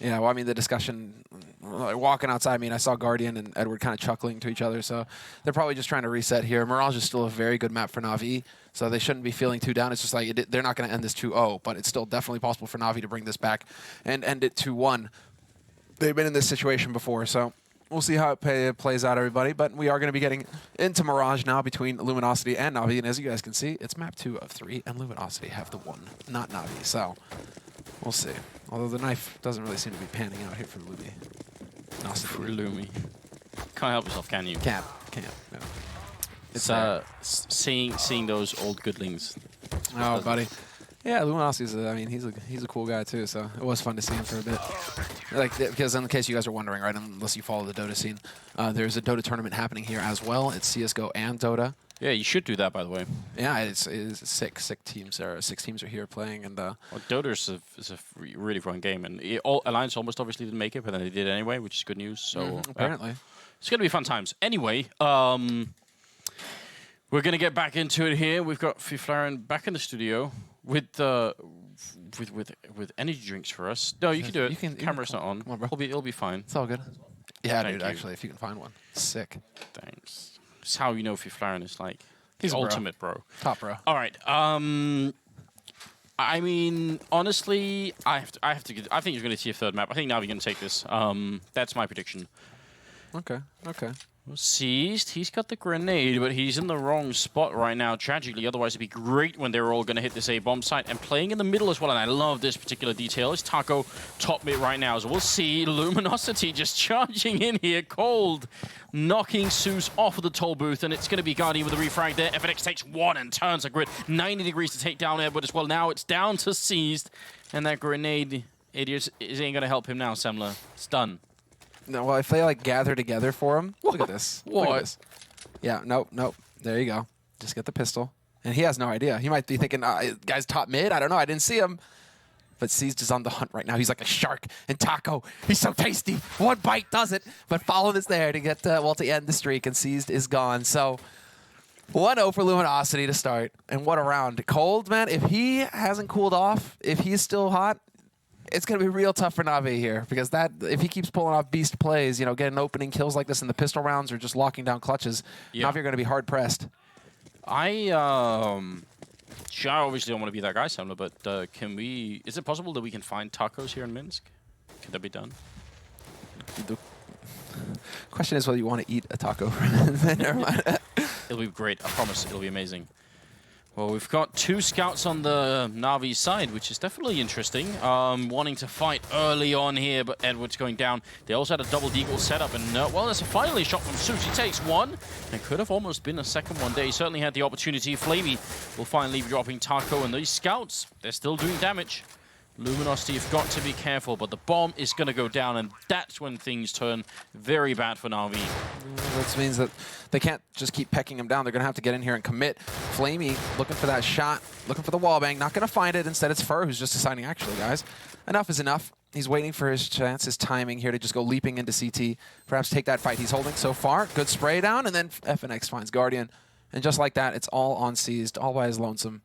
I mean, the discussion, walking outside, I saw Guardian and Edward kind of chuckling to each other, so they're probably just trying to reset here. Mirage is still a very good map for Navi, so they shouldn't be feeling too down. It's just like they're not going to end this 2-0, but it's still definitely possible for Navi to bring this back and end it 2-1. They've been in this situation before, so we'll see how it plays out, everybody. But we are going to be getting into Mirage now between Luminosity and Navi, and as you guys can see, it's map 2 of 3, and Luminosity have the 1, not Navi, so we'll see. Although the knife doesn't really seem to be panning out here for Lumi. For Lumi. Can't help yourself, can you? Can't. No. It's seeing those old goodlings. Oh, buddy. Yeah, Luminosity's he's a cool guy too, so it was fun to see him for a bit. Because in case you guys are wondering, right, unless you follow the Dota scene, there's a Dota tournament happening here as well. It's CSGO and Dota. Yeah, you should do that, by the way. Yeah, it's sick. 6 teams are here playing, and Dota is a really fun game, and Alliance almost obviously didn't make it, but then they did anyway, which is good news. So apparently, it's gonna be fun times. Anyway, we're gonna get back into it here. We've got Fiflaren back in the studio with energy drinks for us. No, you can do it. Camera's not on. Come on, bro. It'll be fine. It's all good. Yeah, Thank dude. you. Actually, if you can find one, sick. Thanks. It's how you know Fiflaren is like He's the a bro. ultimate bro. Top bro. All right. Honestly, I think you're going to see a third map. I think Navi going to take this. That's my prediction. Okay. Well, Seized, he's got the grenade, but he's in the wrong spot right now, tragically. Otherwise, it'd be great when they're all going to hit this A-bomb site. And playing in the middle as well, and I love this particular detail, is Taco top mid right now. So we'll see Luminosity just charging in here, cold, knocking Zeus off of the toll booth, and it's going to be Guardian with a refrag there. FNX takes one and turns a grid. 90 degrees to take down Edward as well. Now it's down to Seized, and that grenade, it ain't going to help him now, Semler. It's done. No, well, if they like gather together for him, look at this. Look at this. Yeah, nope. There you go. Just get the pistol. And he has no idea. He might be thinking, guy's top mid. I don't know. I didn't see him. But Seized is on the hunt right now. He's like a shark. And Taco, he's so tasty. One bite does it. But Fallen is there to get, to end the streak. And Seized is gone. So 1-0 for Luminosity to start. And what a round. Cold, man, if he hasn't cooled off, if he's still hot, it's going to be real tough for Navi here, because that if he keeps pulling off beast plays, getting opening kills like this in the pistol rounds or just locking down clutches, Navi are going to be hard pressed. I obviously don't want to be that guy, Semler, but is it possible that we can find tacos here in Minsk? Can that be done? The question is whether you want to eat a taco. Never mind. It'll be great. I promise. It'll be amazing. Well, we've got 2 scouts on the Navi side, which is definitely interesting. Wanting to fight early on here, but Edward's going down. They also had a double deagle setup, and well, there's finally a shot from Zeus. He takes one, and could have almost been a second one there. He certainly had the opportunity. Flamey will finally be dropping Taco, and these scouts, they're still doing damage. Luminosity have got to be careful, but the bomb is going to go down, and that's when things turn very bad for Navi. That means that they can't just keep pecking him down. They're going to have to get in here and commit. Flamey looking for that shot, looking for the wallbang, not going to find it. Instead, it's Fur who's just deciding, actually, guys, enough is enough. He's waiting for his chance, his timing here to just go leaping into CT, perhaps take that fight he's holding so far. Good spray down, and then FNX finds Guardian. And just like that, it's all on Seized, all by his lonesome.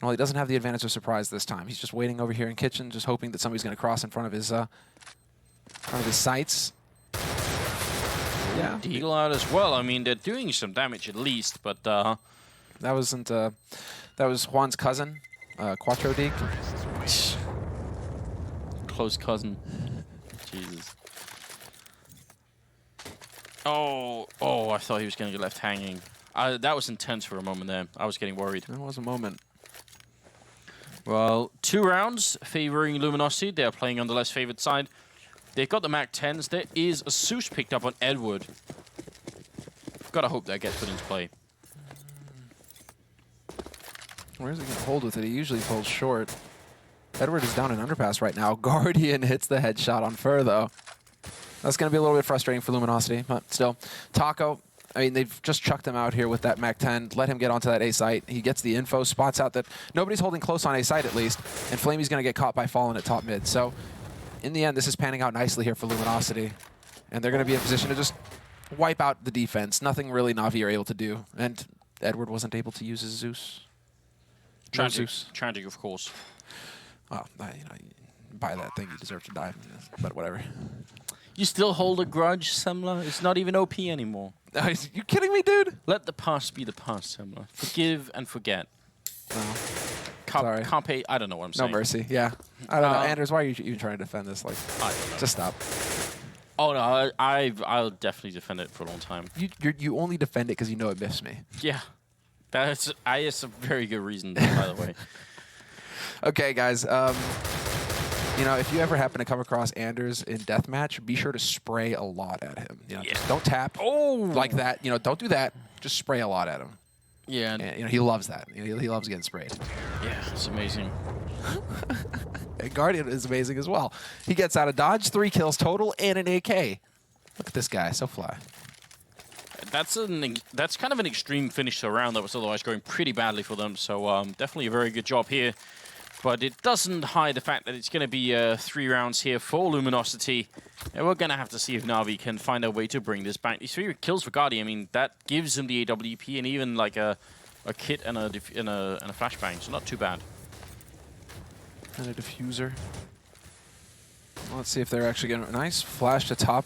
Well, he doesn't have the advantage of surprise this time. He's just waiting over here in kitchen, just hoping that somebody's going to cross in front of his sights. Yeah. Deagle out as well. I mean, they're doing some damage at least, but that wasn't. That was Juan's cousin, Quattro Deeg. Close cousin. Jesus. Oh! I thought he was going to get left hanging. That was intense for a moment there. I was getting worried. That was a moment. Well, 2 rounds favoring Luminosity. They're playing on the less favored side. They've got the Mac 10s. There is a Zeus picked up on Edward. Gotta hope that gets put into play. Where's he going to hold with it? He usually pulls short. Edward is down in underpass right now. Guardian hits the headshot on Fur, though. That's going to be a little bit frustrating for Luminosity, but still. Taco, I mean, they've just chucked him out here with that Mac 10. Let him get onto that A site. He gets the info, spots out that nobody's holding close on A site at least, and Flamey's going to get caught by Fallen at top mid. So, in the end, this is panning out nicely here for Luminosity, and they're going to be in a position to just wipe out the defense. Nothing really Navi are able to do, and Edward wasn't able to use his Zeus. Tragic, of course. Well, you buy that thing, you deserve to die, but whatever. You still hold a grudge, Semler? It's not even OP anymore. You kidding me, dude? Let the past be the past, Semler. Forgive and forget. No. Sorry. Can't pay. I don't know what I'm saying. No mercy. Yeah. I don't know. Anders, why are you even trying to defend this? Like, I don't know. Just stop. Oh no, I'll definitely defend it for a long time. You only defend it because you know it miffs me. Yeah, that's a very good reason, by the way. Okay, guys. If you ever happen to come across Anders in deathmatch, be sure to spray a lot at him. Just don't tap like that. Don't do that. Just spray a lot at him. Yeah. And, he loves that. He loves getting sprayed. Yeah, it's amazing. And Guardian is amazing as well. He gets out of dodge, 3 kills total, and an AK. Look at this guy, so fly. That's kind of an extreme finish to a round that was otherwise going pretty badly for them. So definitely a very good job here. But it doesn't hide the fact that it's going to be 3 rounds here for Luminosity. And we're going to have to see if Navi can find a way to bring this back. These 3 kills for Guardian, I mean, that gives him the AWP and even like a kit and a flashbang, so not too bad. And a diffuser. Let's see if they're actually getting a nice flash to top.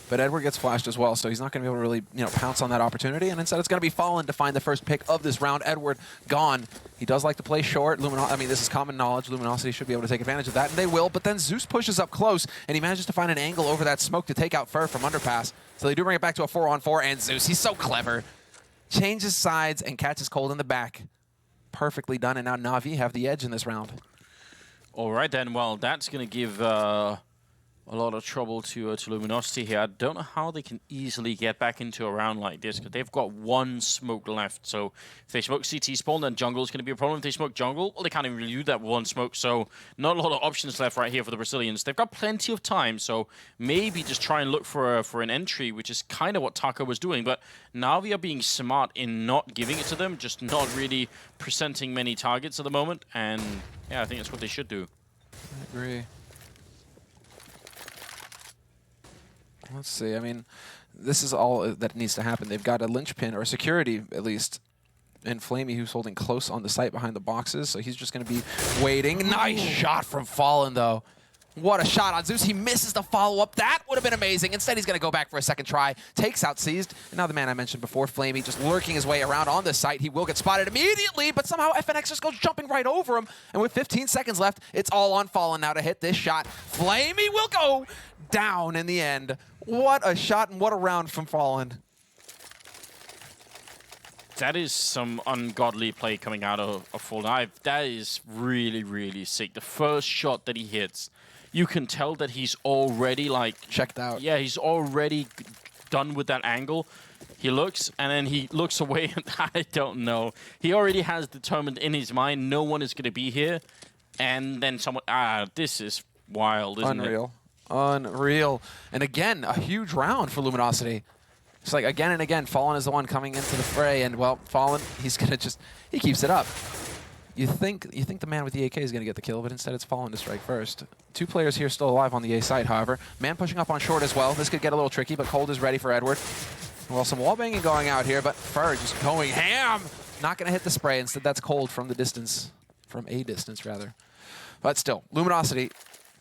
But Edward gets flashed as well, so he's not going to be able to really, pounce on that opportunity. And instead, it's going to be Fallen to find the first pick of this round. Edward gone. He does like to play short. This is common knowledge. Luminosity should be able to take advantage of that, and they will. But then Zeus pushes up close, and he manages to find an angle over that smoke to take out Fur from Underpass. So they do bring it back to a 4-on-4, and Zeus, he's so clever. Changes sides and catches Cold in the back. Perfectly done, and now Navi have the edge in this round. All right, then. Well, that's going to give a lot of trouble to Luminosity here. I don't know how they can easily get back into a round like this, because they've got one smoke left. So if they smoke CT spawn, then jungle is going to be a problem. If they smoke jungle, well, they can't even really do that with one smoke. So not a lot of options left right here for the Brazilians. They've got plenty of time, so maybe just try and look for an entry, which is kind of what Taco was doing. But Navi are being smart in not giving it to them, just not really presenting many targets at the moment. And yeah, I think that's what they should do. I agree. Let's see. I mean, this is all that needs to happen. They've got a linchpin, or a security, at least, in Flamey, who's holding close on the site behind the boxes. So he's just going to be waiting. Nice shot from Fallen, though. What a shot on Zeus. He misses the follow-up. That would have been amazing. Instead, he's going to go back for a second try. Takes out Seized. And now the man I mentioned before, Flamey, just lurking his way around on the site. He will get spotted immediately, but somehow FNX just goes jumping right over him. And with 15 seconds left, it's all on Fallen now to hit this shot. Flamey will go down in the end. What a shot and what a round from Fallen. That is some ungodly play coming out of Fallen. That is really, really sick. The first shot that he hits, you can tell that he's already checked out. Yeah, he's already done with that angle. He looks, and then he looks away, and I don't know. He already has determined in his mind no one is going to be here. And then someone... this is wild, isn't it? Unreal. Unreal. And again, a huge round for Luminosity. It's like again and again, Fallen is the one coming into the fray, and well, Fallen, he's gonna he keeps it up. You think the man with the AK is gonna get the kill, but instead it's Fallen to strike first. Two players here still alive on the A side, however. Man pushing up on short as well. This could get a little tricky, but Cold is ready for Edward. Well, some wallbanging going out here, but Fur just going ham. Not gonna hit the spray. Instead, that's Cold from the distance, from a distance rather. But still, Luminosity.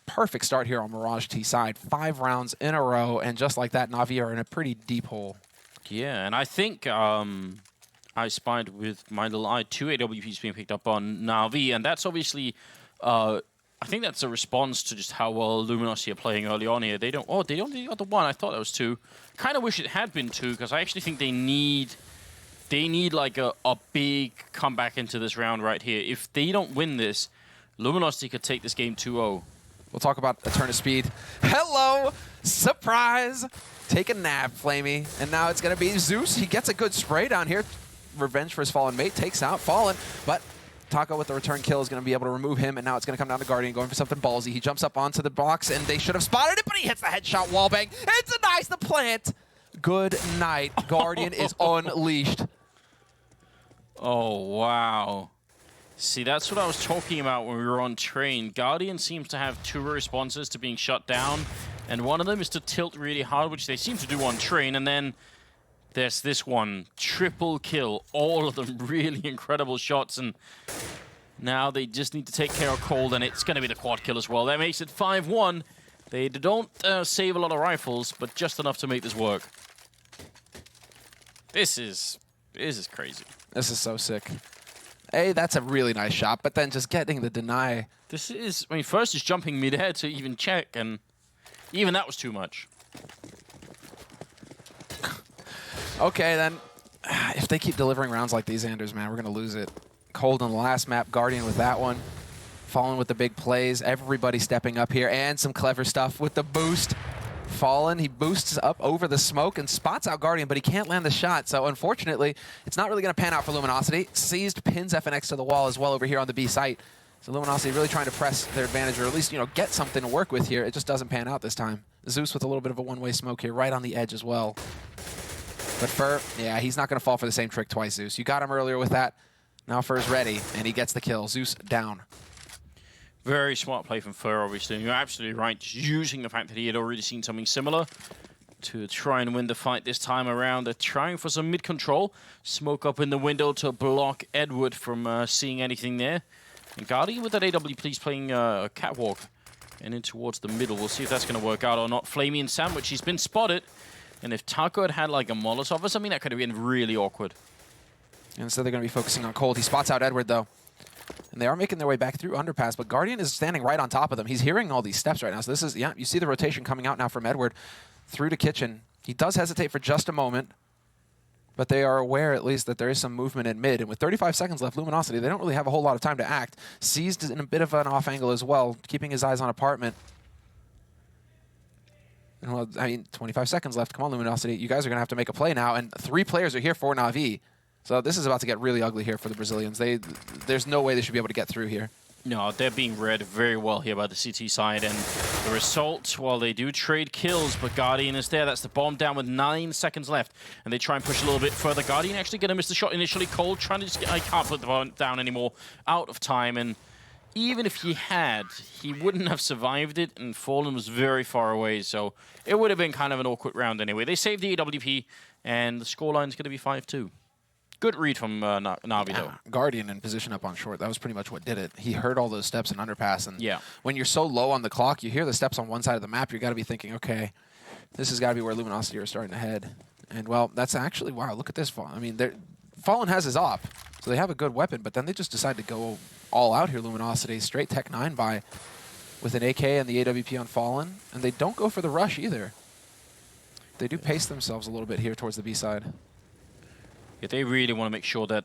Perfect start here on Mirage T side. 5 rounds in a row, and just like that, Navi are in a pretty deep hole. Yeah, and I think I spied with my little eye 2 AWPs being picked up on Navi, and that's obviously, I think that's a response to just how well Luminosity are playing early on here. They only got the 1. I thought that was 2. Kind of wish it had been 2, because I actually think they need like a big comeback into this round right here. If they don't win this, Luminosity could take this game 2-0. We'll talk about a turn of speed. Hello! Surprise! Take a nap, Flamey. And now it's going to be Zeus. He gets a good spray down here. Revenge for his fallen mate. Takes out Fallen. But Taco with the return kill is going to be able to remove him. And now it's going to come down to Guardian going for something ballsy. He jumps up onto the box, and they should have spotted it, but he hits the headshot wallbang. It's a nice the plant. Good night. Guardian is unleashed. Oh, wow. See, that's what I was talking about when we were on train. Guardian seems to have 2 responses to being shut down, and one of them is to tilt really hard, which they seem to do on train, and then there's this one. Triple kill. All of them really incredible shots, and now they just need to take care of Cold, and it's going to be the quad kill as well. That makes it 5-1. They don't save a lot of rifles, but just enough to make this work. This is crazy. This is so sick. Hey, that's a really nice shot, but then just getting the deny. This is, I mean, first he's jumping mid-air to even check, and even that was too much. Okay, then. If they keep delivering rounds like these, Anders, man, we're going to lose it. Cold on the last map, Guardian with that one. Fallen with the big plays. Everybody stepping up here, and some clever stuff with the boost. Fallen, he boosts up over the smoke and spots out Guardian, but he can't land the shot. So unfortunately, it's not really going to pan out for Luminosity. Seized pins FNX to the wall as well over here on the B site. So Luminosity really trying to press their advantage, or at least, get something to work with here. It just doesn't pan out this time. Zeus with a little bit of a one-way smoke here, right on the edge as well. But Fur, yeah, he's not going to fall for the same trick twice, Zeus. You got him earlier with that. Now Fur's ready, and he gets the kill. Zeus down. Very smart play from Fur, obviously. You're absolutely right. Just using the fact that he had already seen something similar to try and win the fight this time around. They're trying for some mid-control. Smoke up in the window to block Edward from seeing anything there. And Guardian with that AW, please playing Catwalk. and in towards the middle. We'll see if that's going to work out or not. Flamey and Sandwich, he's been spotted. And if Taco had had like a Molotov or something, that could have been really awkward. And so they're going to be focusing on Cold. He spots out Edward, though. And they are making their way back through Underpass, but Guardian is standing right on top of them. He's hearing all these steps right now. So this is, yeah, you see the rotation coming out now from Edward through to Kitchen. He does hesitate for just a moment, but they are aware at least that there is some movement in mid. And with 35 seconds left, Luminosity, they don't really have a whole lot of time to act. Seized in a bit of an off angle as well, keeping his eyes on Apartment. And well, I mean, 25 seconds left. Come on, Luminosity. You guys are going to have to make a play now. And 3 players are here for Navi. So this is about to get really ugly here for the Brazilians. There's no way they should be able to get through here. No, they're being read very well here by the CT side. And the result, while they do trade kills, but Guardian is there. That's the bomb down with 9 seconds left. And they try and push a little bit further. Guardian actually going to miss the shot initially. Cold trying to just get, I can't put the bomb down anymore. Out of time. And even if he had, he wouldn't have survived it. And Fallen was very far away. So it would have been kind of an awkward round anyway. They saved the AWP. And the scoreline is going to be 5-2. Good read from Navi, though. Guardian in position up on short. That was pretty much what did it. He heard all those steps in Underpass. And yeah, when you're so low on the clock, you hear the steps on one side of the map, you got to be thinking, okay, this has got to be where Luminosity are starting to head. And, well, that's actually, wow, look at this Fallen. I mean, Fallen has his op, so they have a good weapon, but then they just decide to go all out here, Luminosity. Straight Tech 9 by with an AK and the AWP on Fallen. And they don't go for the rush either. They do pace themselves a little bit here towards the B side. Yeah, they really want to make sure that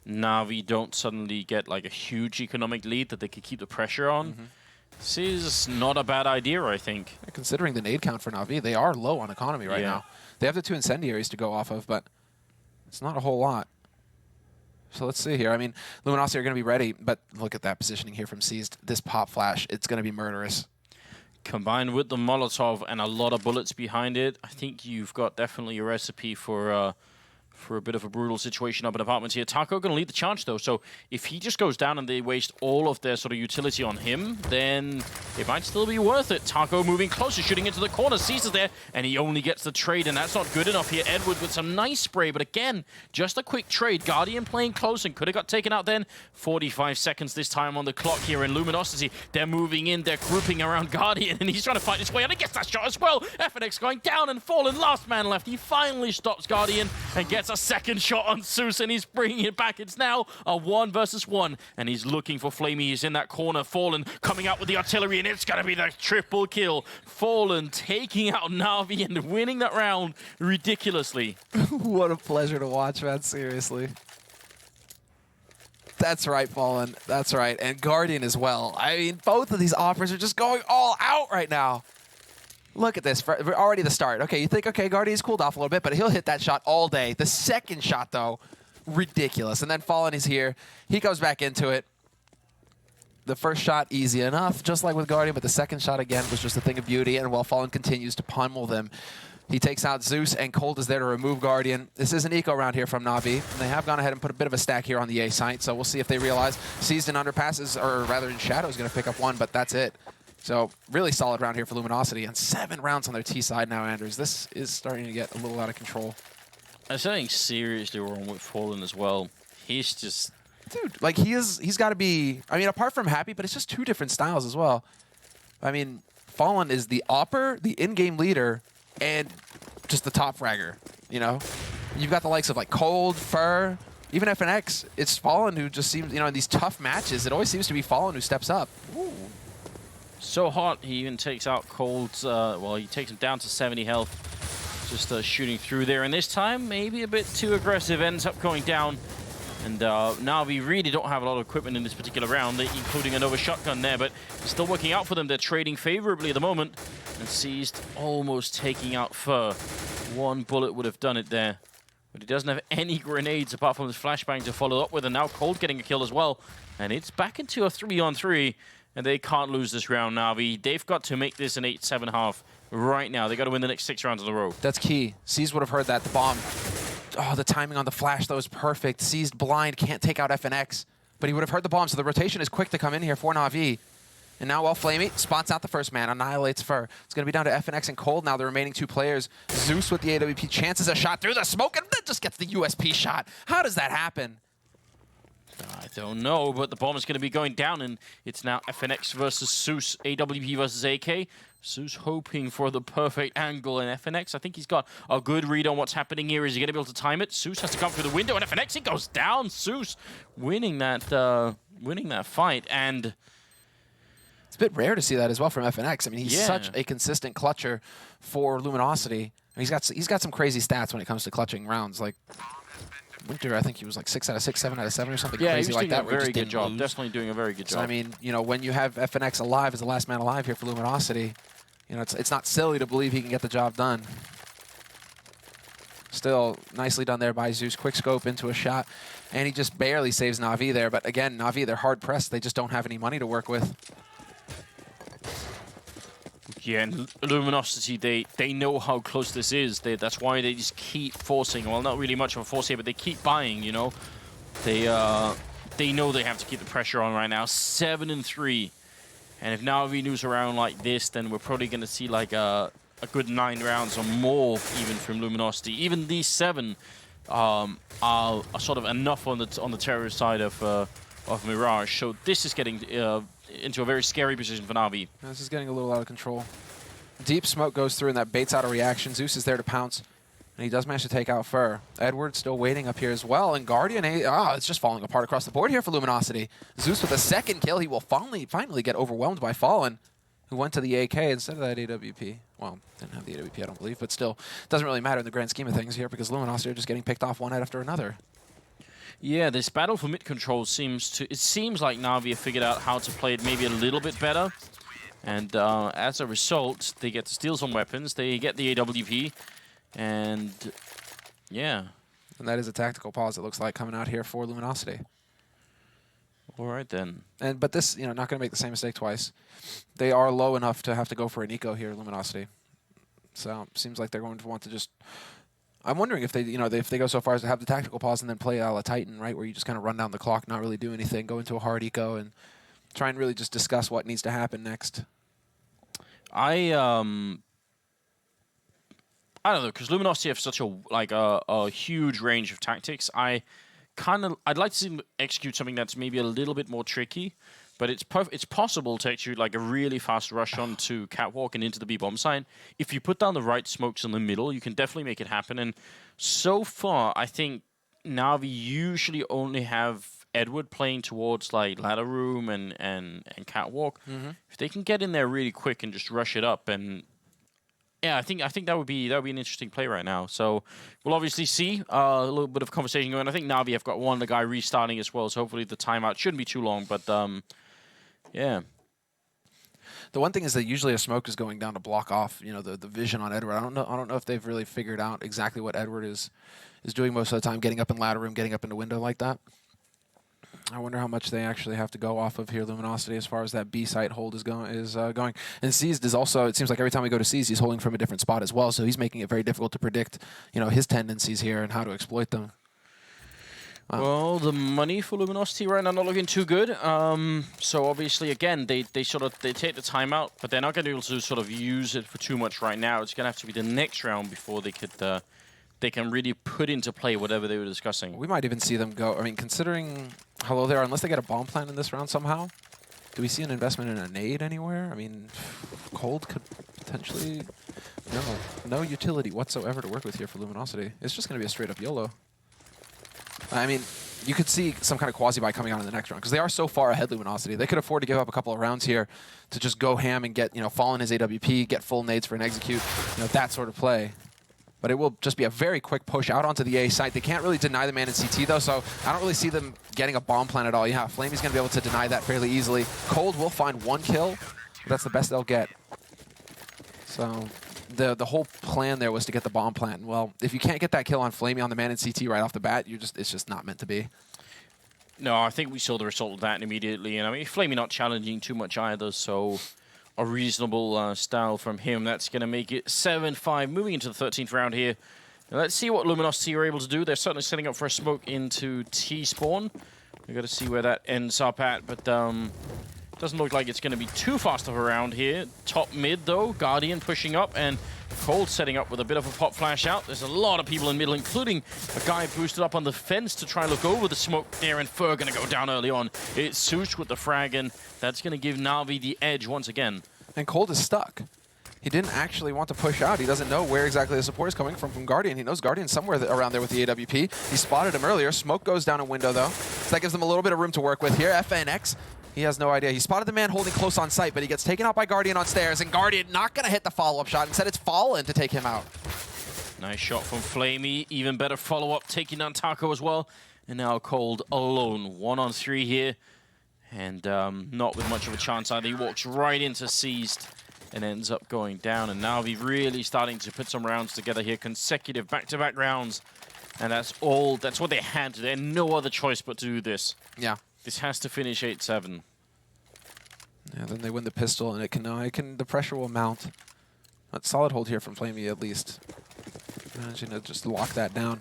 Navi don't suddenly get like a huge economic lead, that they can keep the pressure on. This is not a bad idea, I think. Considering the nade count for Navi, they are low on economy right now. They have the 2 incendiaries to go off of, but it's not a whole lot. So let's see here. I mean, Luminosity are going to be ready, but look at that positioning here from Seized. This pop flash, it's going to be murderous. Combined with the Molotov and a lot of bullets behind it, I think you've got definitely a recipe for a bit of a brutal situation up in Apartments here. Taco going to lead the charge, though, so if he just goes down and they waste all of their sort of utility on him, then it might still be worth it. Taco moving closer, shooting into the corner, seizes there, and he only gets the trade, and that's not good enough here. Edward with some nice spray, but again, just a quick trade. Guardian playing close and could have got taken out then. 45 seconds this time on the clock here in Luminosity. They're moving in, they're grouping around Guardian, and he's trying to fight his way, and he gets that shot as well. FNX going down and Fallen, last man left. He finally stops Guardian and gets a second shot on Zeus, and he's bringing it back. It's now a 1 versus 1, and he's looking for Flamey. He's in that corner. Fallen coming out with the artillery, and it's going to be the triple kill. Fallen taking out Navi and winning that round ridiculously. What a pleasure to watch, man. Seriously. That's right, Fallen. That's right. And Guardian as well. I mean, both of these offers are just going all out right now. Look at this, already the start. Okay, you think, okay, Guardian's cooled off a little bit, but he'll hit that shot all day. The second shot, though, ridiculous. And then Fallen is here. He goes back into it. The first shot, easy enough, just like with Guardian, but the second shot, again, was just a thing of beauty. And while Fallen continues to pummel them, he takes out Zeus, and Cold is there to remove Guardian. This is an eco round here from Navi, and they have gone ahead and put a bit of a stack here on the A site, so we'll see if they realize Seized in Underpasses, or rather in Shadow, is going to pick up 1, but that's it. So really solid round here for Luminosity, and 7 rounds on their T side now, Anders. This is starting to get a little out of control. There's something seriously wrong with Fallen as well. He's just... Dude, like he's got to be, I mean, apart from happy, but it's just 2 different styles as well. I mean, Fallen is the opper, the in-game leader, and just the top fragger, you know? You've got the likes of like Cold, Fur, even FNX. It's Fallen who just seems, you know, in these tough matches, it always seems to be Fallen who steps up. Ooh. So hot, he even takes out Cold's, well, he takes him down to 70 health. Just shooting through there. And this time, maybe a bit too aggressive, ends up going down. And Navi really don't have a lot of equipment in this particular round, including another shotgun there, but it's still working out for them. They're trading favorably at the moment. And Seized almost taking out Fur. 1 bullet would have done it there. But he doesn't have any grenades apart from his flashbang to follow up with, and now Cold getting a kill as well. And it's back into a 3-on-3. And they can't lose this round, Navi. They've got to make this an 8-7 half right now. They got to win the next 6 rounds in a row. That's key. Seized would have heard that. The bomb. Oh, the timing on the flash, though, is perfect. Seized blind, can't take out FNX. But he would have heard the bomb, so the rotation is quick to come in here for Navi. And now, while Flamey spots out the first man, annihilates Fur. It's going to be down to FNX and Cold now, the remaining 2 players. Zeus with the AWP chances a shot through the smoke, and then just gets the USP shot. How does that happen? I don't know, but the bomb is going to be going down, and it's now FNX versus Zeus, AWP versus AK. Zeus hoping for the perfect angle, and FNX, I think he's got a good read on what's happening here. Is he going to be able to time it? Zeus has to come through the window, and FNX, he goes down. Zeus winning that fight, and it's a bit rare to see that as well from FNX. I mean, he's such a consistent clutcher for Luminosity. I mean, he's got some crazy stats when it comes to clutching rounds. Like Winter, I think he was like 6 out of 6, 7 out of 7 or something crazy like that. Yeah, very good job. Definitely doing a very good job. So, I mean, you know, when you have FNX alive as the last man alive here for Luminosity, you know, it's not silly to believe he can get the job done. Still nicely done there by Zeus. Quick scope into a shot, and he just barely saves Navi there. But again, Navi, they're hard pressed. They just don't have any money to work with. Yeah, and Luminosity, they know how close this is. That's why they just keep forcing. Well, not really much of a force here, but they keep buying, you know. They know they have to keep the pressure on right now. 7-3. And if Navi moves around like this, then we're probably going to see like a good 9 rounds or more even from Luminosity. Even these 7 are sort of enough on the terrorist side of Mirage. So this is getting into a very scary position for Navi. This is getting a little out of control. Deep smoke goes through, and that baits out a reaction. Zeus is there to pounce, and he does manage to take out Fur. Edward still waiting up here as well, and Guardian, it's just falling apart across the board here for Luminosity. Zeus with a second kill. He will finally get overwhelmed by Fallen, who went to the AK instead of that AWP. Well, didn't have the AWP, I don't believe, but still, doesn't really matter in the grand scheme of things here because Luminosity are just getting picked off one head after another. Yeah, this battle for mid control seems like Navi have figured out how to play it maybe a little bit better. And as a result, they get to steal some weapons. They get the AWP. And yeah. And that is a tactical pause, it looks like, coming out here for Luminosity. All right, then. But this, you know, not going to make the same mistake twice. They are low enough to have to go for an eco here, Luminosity. So seems like they're going to want to just... I'm wondering if they, you know, if they go so far as to have the tactical pause and then play a la Titan, right, where you just kind of run down the clock, not really do anything, go into a hard eco, and try and really just discuss what needs to happen next. I don't know, because Luminosity have such a huge range of tactics. I'd like to see them execute something that's maybe a little bit more tricky, but it's possible to execute like a really fast rush onto Catwalk and into the B-bomb site. If you put down the right smokes in the middle, you can definitely make it happen. And so far, I think Navi usually only have Edward playing towards like ladder room and Catwalk. If they can get in there really quick and just rush it up, and yeah, I think that would be an interesting play right now. So we'll obviously see a little bit of conversation going. I think Navi have got one, the guy restarting as well, so hopefully the timeout shouldn't be too long. But yeah. The one thing is that usually a smoke is going down to block off, you know, the vision on Edward. I don't know if they've really figured out exactly what Edward is doing most of the time, getting up in ladder room, getting up into window like that. I wonder how much they actually have to go off of here, Luminosity, as far as that B site hold is going. And Seized is also, it seems like every time we go to Seized, he's holding from a different spot as well, so he's making it very difficult to predict, you know, his tendencies here and how to exploit them. Well, the money for Luminosity right now not looking too good. So obviously, again, they take the timeout, but they're not going to be able to sort of use it for too much right now. It's going to have to be the next round before they can really put into play whatever they were discussing. We might even see them go. I mean, considering how low they are, unless they get a bomb plant in this round somehow, do we see an investment in a nade anywhere? I mean, Cold could potentially... No utility whatsoever to work with here for Luminosity. It's just going to be a straight-up YOLO. I mean, you could see some kind of quasi-buy coming on in the next round, because they are so far ahead, Luminosity. They could afford to give up a couple of rounds here to just go ham and get, you know, Fallen his AWP, get full nades for an execute, you know, that sort of play. But it will just be a very quick push out onto the A site. They can't really deny the man in CT, though, so I don't really see them getting a bomb plant at all. Yeah, Flamey's going to be able to deny that fairly easily. Cold will find one kill, but that's the best they'll get. So the whole plan there was to get the bomb plant. Well, if you can't get that kill on Flamey on the man in CT right off the bat, it's just not meant to be. No, I think we saw the result of that immediately. And I mean, Flamey not challenging too much either, so a reasonable style from him. That's going to make it 7-5, moving into the 13th round here. Now, let's see what Luminosity are able to do. They're certainly setting up for a smoke into T-spawn. We've got to see where that ends up at, but Doesn't look like it's going to be too fast of a round here. Top mid, though. Guardian pushing up, and Cold setting up with a bit of a pop flash out. There's a lot of people in middle, including a guy boosted up on the fence to try and look over the smoke there, and Fur going to go down early on. It's Sush with the frag, and that's going to give Navi the edge once again. And Cold is stuck. He didn't actually want to push out. He doesn't know where exactly the support is coming from Guardian. He knows Guardian's somewhere around there with the AWP. He spotted him earlier. Smoke goes down a window, though. So that gives them a little bit of room to work with here. FNX, he has no idea. He spotted the man holding close on sight, but he gets taken out by Guardian on stairs, and Guardian not going to hit the follow-up shot. Instead, it's Fallen to take him out. Nice shot from Flamey. Even better follow-up, taking down Taco as well. And now Cold alone. 1-on-3 here. And not with much of a chance either. He walks right into Seized and ends up going down. And now he's really starting to put some rounds together here. Consecutive back-to-back rounds. And that's all. That's what they had to do. They had no other choice but to do this. Yeah. This has to finish 8-7. Yeah, then they win the pistol, and the pressure will mount. But solid hold here from Flamey at least. Imagine to just lock that down.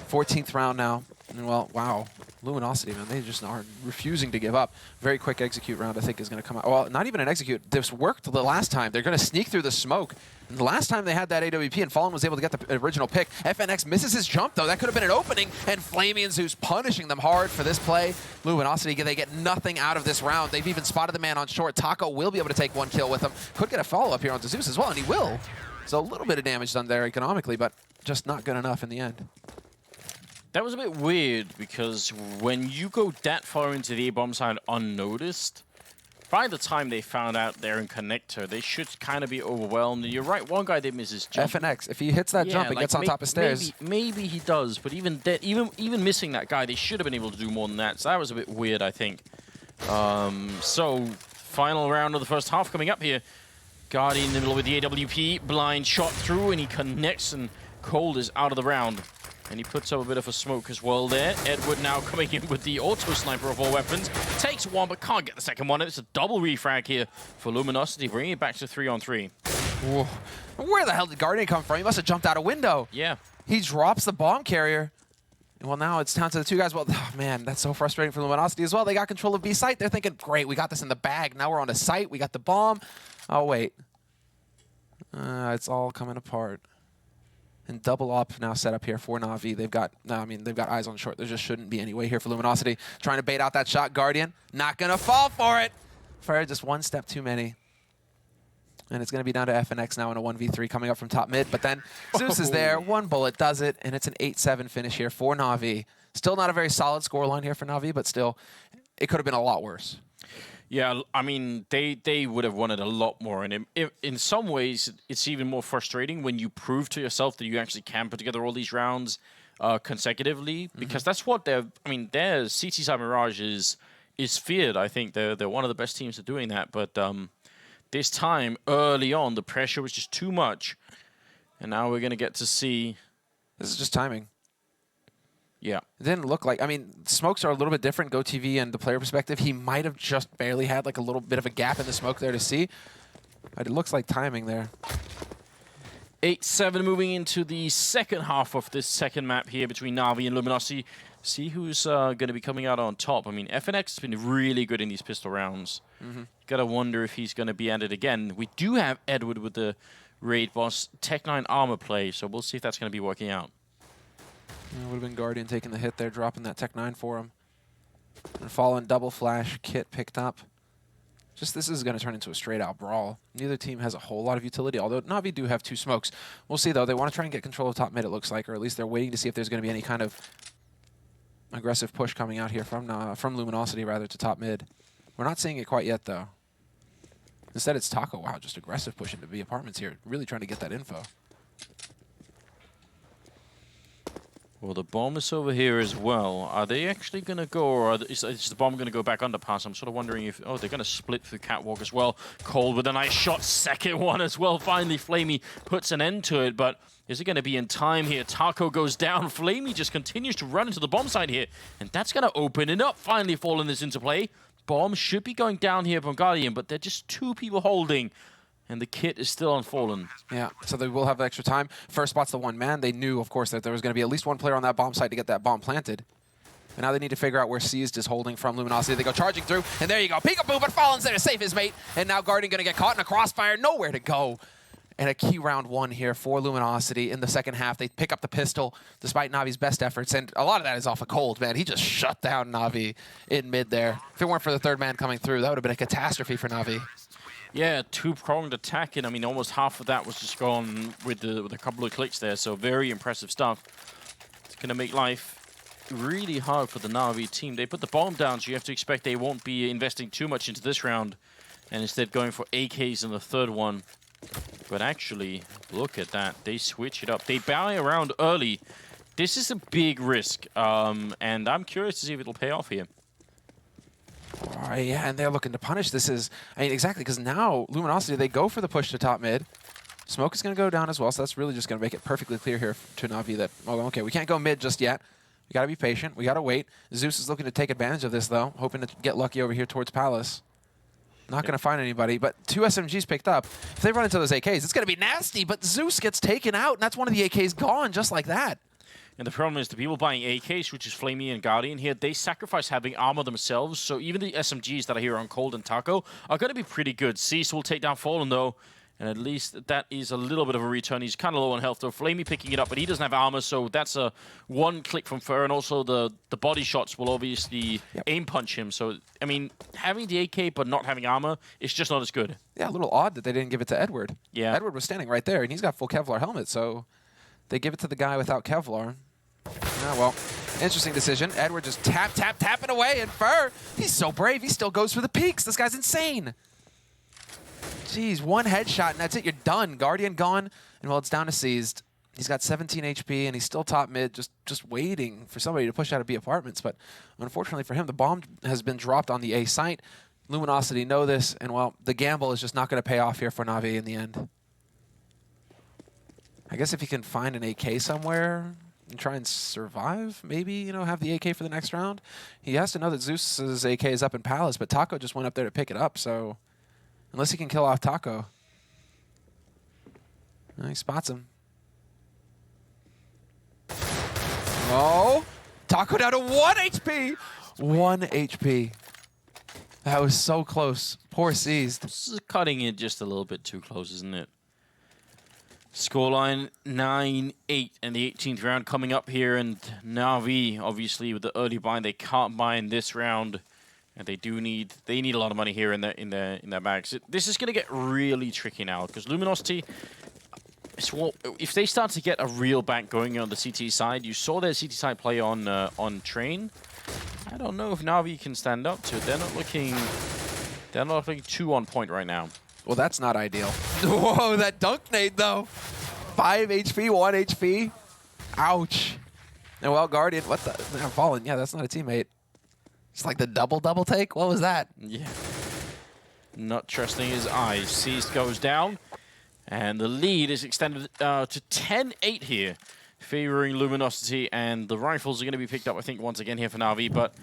14th round now. And well, wow. Luminosity, man, they just are refusing to give up. Very quick execute round, I think, is going to come out. Well, not even an execute. This worked the last time. They're going to sneak through the smoke. And the last time they had that AWP and Fallen was able to get the original pick. FNX misses his jump, though. That could have been an opening. And Flamey and Zeus punishing them hard for this play. Luminosity, they get nothing out of this round. They've even spotted the man on short. Taco will be able to take one kill with him. Could get a follow-up here onto Zeus as well, and he will. So a little bit of damage done there economically, but just not good enough in the end. That was a bit weird, because when you go that far into the A-bomb side unnoticed, by the time they found out they're in connector, they should kind of be overwhelmed. And you're right, one guy did miss his jump. FNX, if he hits that jump and gets on top of stairs. Maybe he does, but even missing that guy, they should have been able to do more than that. So that was a bit weird, I think. So, final round of the first half coming up here. Guardian in the middle with the AWP, blind shot through, and he connects, and Cold is out of the round. And he puts up a bit of a smoke as well there. Edward now coming in with the auto sniper of all weapons. Takes one, but can't get the second one. It's a double refrag here for Luminosity, bringing it back to 3-on-3. Whoa. Where the hell did Guardian come from? He must have jumped out a window. Yeah. He drops the bomb carrier. Well, now it's down to the two guys. Well, oh, man, that's so frustrating for Luminosity as well. They got control of B site. They're thinking, great, we got this in the bag. Now we're on the site. We got the bomb. Oh, wait. It's all coming apart. And double up now set up here for Navi. They've got eyes on short. There just shouldn't be any way here for Luminosity. Trying to bait out that shot. Guardian not going to fall for it. For just one step too many. And it's going to be down to FNX now in a 1v3 coming up from top mid. But then Zeus is there. One bullet does it. And it's an 8-7 finish here for Navi. Still not a very solid scoreline here for Navi, but still, it could have been a lot worse. Yeah, I mean, they would have wanted a lot more. And in some ways, it's even more frustrating when you prove to yourself that you actually can put together all these rounds consecutively. Because that's what their CT Side Mirage is feared. I think they're one of the best teams at doing that. But this time, early on, the pressure was just too much. And now we're going to get to see... This is just timing. Yeah. It didn't look like... I mean, smokes are a little bit different, GoTV and the player perspective. He might have just barely had like a little bit of a gap in the smoke there to see. But it looks like timing there. 8-7 moving into the second half of this second map here between Navi and Luminosity. See who's going to be coming out on top. I mean, FNX has been really good in these pistol rounds. Gotta wonder if he's going to be at it again. We do have Edward with the Raid Boss Tech 9 armor play, so we'll see if that's going to be working out. It would have been Guardian taking the hit there, dropping that Tech 9 for him. And Fallen double flash, kit picked up. Just this is going to turn into a straight-out brawl. Neither team has a whole lot of utility, although Navi do have two smokes. We'll see, though. They want to try and get control of top mid, it looks like, or at least they're waiting to see if there's going to be any kind of aggressive push coming out here from Luminosity, rather, to top mid. We're not seeing it quite yet, though. Instead, it's Taco. Wow, just aggressive push into B apartments here. Really trying to get that info. Well, the bomb is over here as well. Are they actually going to go, or is the bomb going to go back underpass? I'm sort of wondering if... Oh, they're going to split through Catwalk as well. Cold with a nice shot. Second one as well. Finally, Flamey puts an end to it, but is it going to be in time here? Taco goes down. Flamey just continues to run into the bomb side here, and that's going to open it up. Finally, Fallen is into play. Bomb should be going down here from Guardian, but they're just two people holding. And the kit is still on Fallen. Yeah, so they will have extra time. First spot's the one man. They knew, of course, that there was going to be at least one player on that bomb site to get that bomb planted. And now they need to figure out where Seized is holding from Luminosity. They go charging through, and there you go. Peekaboo, but Fallen's there to save his mate. And now Guardian going to get caught in a crossfire. Nowhere to go. And a key round 1 here for Luminosity in the second half. They pick up the pistol despite Navi's best efforts. And a lot of that is off of Cold, man. He just shut down Navi in mid there. If it weren't for the third man coming through, that would have been a catastrophe for Navi. Yeah, two-pronged attack, and I mean, almost half of that was just gone with a couple of clicks there, so very impressive stuff. It's going to make life really hard for the Navi team. They put the bomb down, so you have to expect they won't be investing too much into this round, and instead going for AKs in the third one. But actually, look at that. They switch it up. They buy around early. This is a big risk, and I'm curious to see if it'll pay off here. All right, yeah, and they're looking to punish. This is, I mean, exactly, because now Luminosity, they go for the push to top mid. Smoke is going to go down as well, so that's really just going to make it perfectly clear here to Navi that, oh, okay, we can't go mid just yet. We got to be patient. We got to wait. Zeus is looking to take advantage of this, though, hoping to get lucky over here towards Palace. Not going to find anybody, but 2 SMGs picked up. If they run into those AKs, it's going to be nasty, but Zeus gets taken out, and that's one of the AKs gone just like that. And the problem is the people buying AKs, which is Flamey and Guardian here, they sacrifice having armor themselves, so even the SMGs that are here on Cold and Taco are going to be pretty good. Cease will take down Fallen, though, and at least that is a little bit of a return. He's kind of low on health, though. Flamey picking it up, but he doesn't have armor, so that's a one click from Fur, and also the body shots will obviously aim punch him. So, I mean, having the AK but not having armor is just not as good. Yeah, a little odd that they didn't give it to Edward. Yeah. Edward was standing right there, and he's got full Kevlar helmet, so they give it to the guy without Kevlar. Ah, well, interesting decision. Edward just tapping away, and Fur, he's so brave. He still goes for the peaks. This guy's insane. Jeez, one headshot, and that's it. You're done. Guardian gone, and well, it's down to Seized. He's got 17 HP, and he's still top mid, just waiting for somebody to push out of B apartments. But unfortunately for him, the bomb has been dropped on the A site. Luminosity know this, and well, the gamble is just not going to pay off here for Navi in the end. I guess if he can find an AK somewhere and try and survive, maybe, you know, have the AK for the next round. He has to know that Zeus's AK is up in Palace, but Taco just went up there to pick it up, so unless he can kill off Taco. No, he spots him. Oh, Taco down to 1 HP. 1 HP. That was so close. Poor Seized. This is cutting it just a little bit too close, isn't it? Scoreline 9-8 in the 18th round coming up here, and Navi, obviously, with the early buy, they can't buy in this round, and they need a lot of money here in their bags. This is going to get really tricky now because Luminosity, if they start to get a real bank going on the CT side, you saw their CT side play on Train. I don't know if Navi can stand up to it. They're not looking too on point right now. Well, that's not ideal. Whoa, that dunk nade, though. 5 HP, 1 HP. Ouch. And well, Guardian, what the? They're falling. Yeah, that's not a teammate. It's like the double take. What was that? Yeah. Not trusting his eyes. Seized goes down. And the lead is extended to 10-8 here, favoring Luminosity. And the rifles are going to be picked up, I think, once again here for Navi. But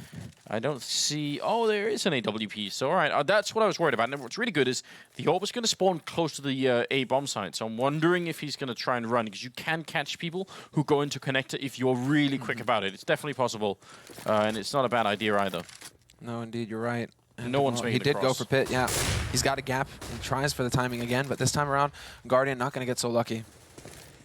I don't see... Oh, there is an AWP. So, all right, that's what I was worried about. And what's really good is the orb is going to spawn close to the A bomb site. So I'm wondering if he's going to try and run, because you can catch people who go into connector if you're really quick about it. It's definitely possible, and it's not a bad idea either. No, indeed, you're right. And no one's making He did it go across. for pit, yeah. He's got a gap. He tries for the timing again, but this time around, Guardian not going to get so lucky.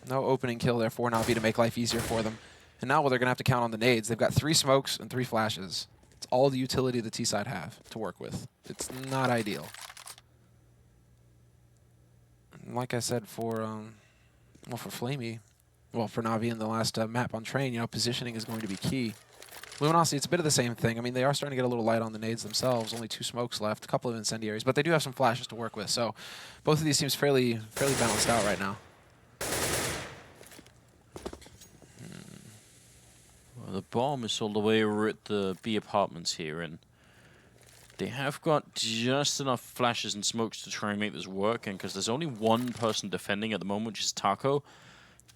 No opening kill there for Navi to make life easier for them. And now, well, they're going to have to count on the nades. They've got 3 smokes and 3 flashes. It's all the utility the T-side have to work with. It's not ideal. And like I said, for Flamey, well, for Navi in the last map on Train, you know, positioning is going to be key. Luminosity, it's a bit of the same thing. I mean, they are starting to get a little light on the nades themselves. Only 2 smokes left, a couple of incendiaries, but they do have some flashes to work with. So both of these teams fairly balanced out right now. Well, the bomb is all the way over at the B apartments here, and they have got just enough flashes and smokes to try and make this work. And because there's only one person defending at the moment, which is Taco,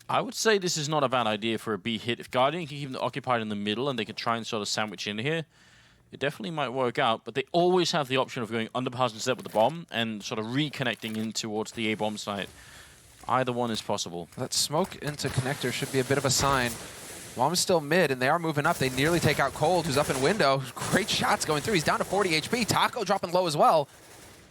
I would say this is not a bad idea for a B hit. If Guardian can keep them occupied in the middle and they can try and sort of sandwich in here, it definitely might work out. But they always have the option of going under pass instead with the bomb and sort of reconnecting in towards the A bomb site. Either one is possible. That smoke into connector should be a bit of a sign. Mom's still mid, and they are moving up. They nearly take out Cold, who's up in window. Great shots going through. He's down to 40 HP. Taco dropping low as well.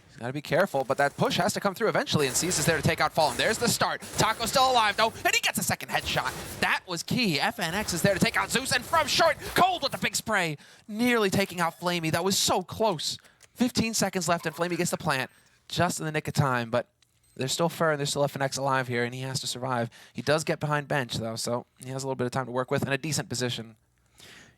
He's got to be careful, but that push has to come through eventually, and Seize is there to take out Fallen. There's the start. Taco still alive, though, and he gets a second headshot. That was key. FNX is there to take out Zeus, and from short, Cold with the big spray. Nearly taking out Flamey. That was so close. 15 seconds left, and Flamey gets the plant just in the nick of time, but there's still Fur, and there's still FNX alive here, and he has to survive. He does get behind bench, though, so he has a little bit of time to work with and a decent position.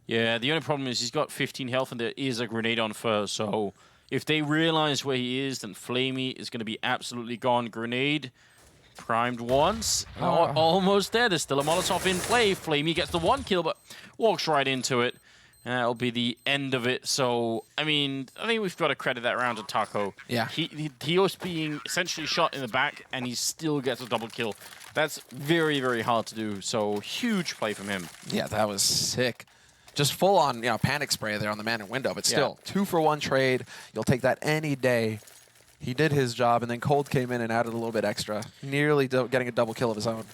Yeah, the only problem is he's got 15 health, and there is a grenade on Fur, so if they realize where he is, then Flamey is going to be absolutely gone. Grenade primed once. Almost there. There's still a Molotov in play. Flamey gets the 1 kill, but walks right into it. And that'll be the end of it. So, I mean, I think we've got to credit that round to Taco. Yeah. He was being essentially shot in the back, and he still gets a double kill. That's very, very hard to do. So, huge play from him. Yeah, that was sick. Just full on, panic spray there on the man in window, but still, 2-for-1 trade. You'll take that any day. He did his job, and then Cold came in and added a little bit extra, nearly getting a double kill of his own.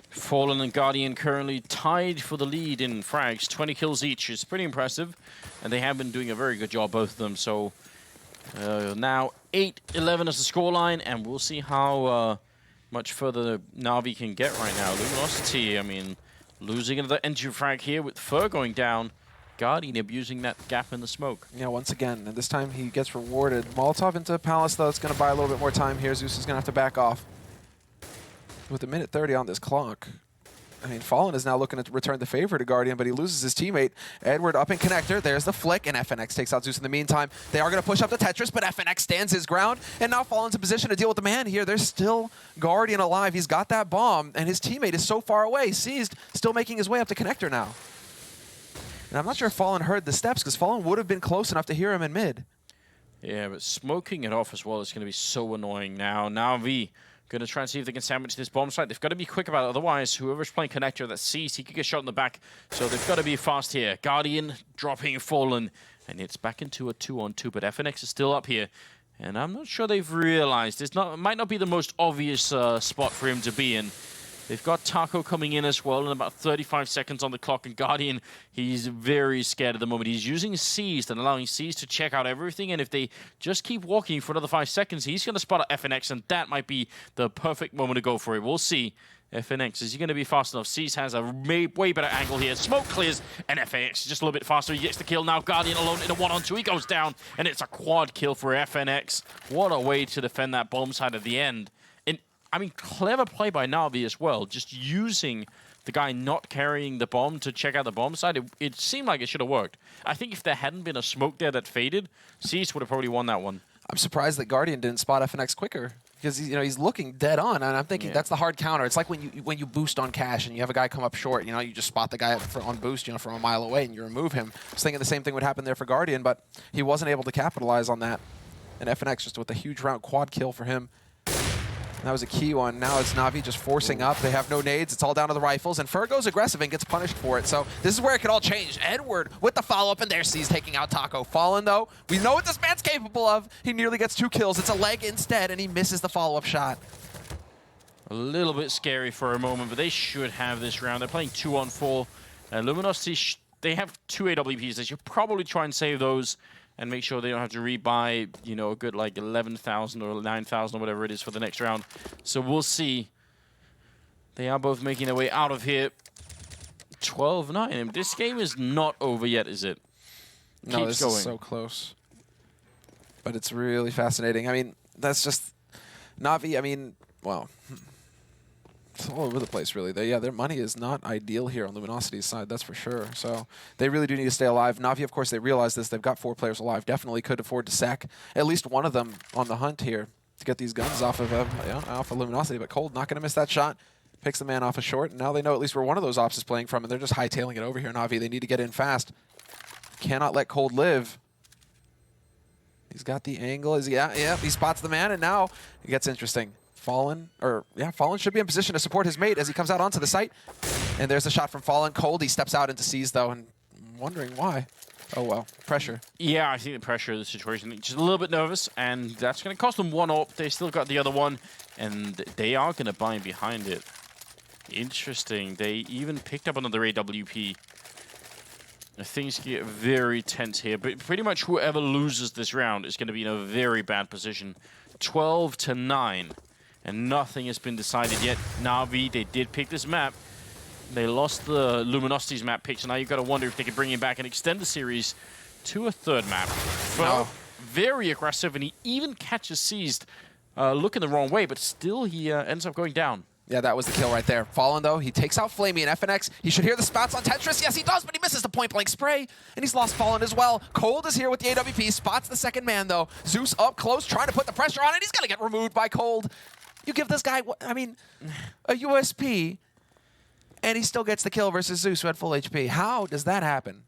Fallen and Guardian currently tied for the lead in frags, 20 kills each. It's pretty impressive, and they have been doing a very good job, both of them. So now 8-11 is the scoreline, and we'll see how much further Navi can get right now. Luminosity, I mean, losing another entry frag here with Fur going down. Guardian abusing that gap in the smoke. Yeah, once again, and this time he gets rewarded. Molotov into Palace, though. It's going to buy a little bit more time here. Zeus is going to have to back off. With a minute 30 on this clock. I mean, Fallen is now looking to return the favor to Guardian, but he loses his teammate. Edward up in connector. There's the flick, and FNX takes out Zeus in the meantime. They are going to push up the Tetris, but FNX stands his ground, and now Fallen's in position to deal with the man here. There's still Guardian alive. He's got that bomb, and his teammate is so far away. Seized, still making his way up to connector now. And I'm not sure if Fallen heard the steps, because Fallen would have been close enough to hear him in mid. Yeah, but smoking it off as well is going to be so annoying now. Navi going to try and see if they can sandwich this bomb site. They've got to be quick about it, otherwise whoever's playing connector that sees, he could get shot in the back. So they've got to be fast here. Guardian dropping Fallen, and it's back into a 2-on-2, but FNX is still up here. And I'm not sure they've realized. It might not be the most obvious spot for him to be in. They've got Taco coming in as well, and about 35 seconds on the clock. And Guardian, he's very scared at the moment. He's using Seized and allowing Seized to check out everything. And if they just keep walking for another 5 seconds, he's going to spot a FNX, and that might be the perfect moment to go for it. We'll see. FNX, is he going to be fast enough? Seized has a way better angle here. Smoke clears, and FNX is just a little bit faster. He gets the kill now. Guardian alone in a 1-on-2. He goes down, and it's a quad kill for FNX. What a way to defend that bomb site at the end. I mean, clever play by Navi as well, just using the guy not carrying the bomb to check out the bomb side. It seemed like it should have worked. I think if there hadn't been a smoke there that faded, Seized would have probably won that one. I'm surprised that Guardian didn't spot FNX quicker, because he's looking dead on, and I'm thinking that's the hard counter. It's like when you boost on cash and you have a guy come up short, you just spot the guy on boost, from a mile away and you remove him. I was thinking the same thing would happen there for Guardian, but he wasn't able to capitalize on that. And FNX just with a huge round quad kill for him. That was a key one. Now it's Navi just forcing up. They have no nades. It's all down to the rifles. And Fur goes aggressive and gets punished for it. So this is where it could all change. Edward with the follow-up, and there Sees taking out Taco. Fallen, though. We know what this man's capable of. He nearly gets 2 kills. It's a leg instead, and he misses the follow-up shot. A little bit scary for a moment, but they should have this round. They're playing 2-on-4. Luminosity, they have 2 AWPs. They should probably try and save those and make sure they don't have to rebuy, a good like 11,000 or 9,000 or whatever it is for the next round. So we'll see. They are both making their way out of here. 12-9. This game is not over yet, is it? No, this is so close. But it's really fascinating. I mean, that's just Navi. I mean, well, it's all over the place, really. Their money is not ideal here on Luminosity's side, that's for sure. So they really do need to stay alive. Navi, of course, they realize this. They've got 4 players alive. Definitely could afford to sack at least one of them on the hunt here to get these guns off of Luminosity. But Cold not going to miss that shot. Picks the man off a short, and now they know at least where one of those ops is playing from, and they're just hightailing it over here. Navi, they need to get in fast. Cannot let Cold live. He's got the angle. He spots the man, and now it gets interesting. Fallen should be in position to support his mate as he comes out onto the site. And there's a shot from Fallen. Cold, he steps out into Seas, though, and I'm wondering why. Oh, well, pressure. Yeah, I think the pressure of the situation. Just a little bit nervous, and that's going to cost them 1 AWP. They still got the other one, and they are going to buy behind it. Interesting. They even picked up another AWP. Things get very tense here, but pretty much whoever loses this round is going to be in a very bad position. 12-9, and nothing has been decided yet. Navi, they did pick this map. They lost the Luminosity's map pick, so now you've got to wonder if they can bring him back and extend the series to a third map. But very aggressive, and he even catches seized, looking the wrong way, but still he ends up going down. Yeah, that was the kill right there. Fallen, though, he takes out Flamey and FNX. He should hear the spats on Tetris. Yes, he does, but he misses the point-blank spray, and he's lost Fallen as well. Cold is here with the AWP, spots the second man, though. Zeus up close, trying to put the pressure on it. He's going to get removed by Cold. You give this guy, I mean, a USP, and he still gets the kill versus Zeus, who had full HP. How does that happen?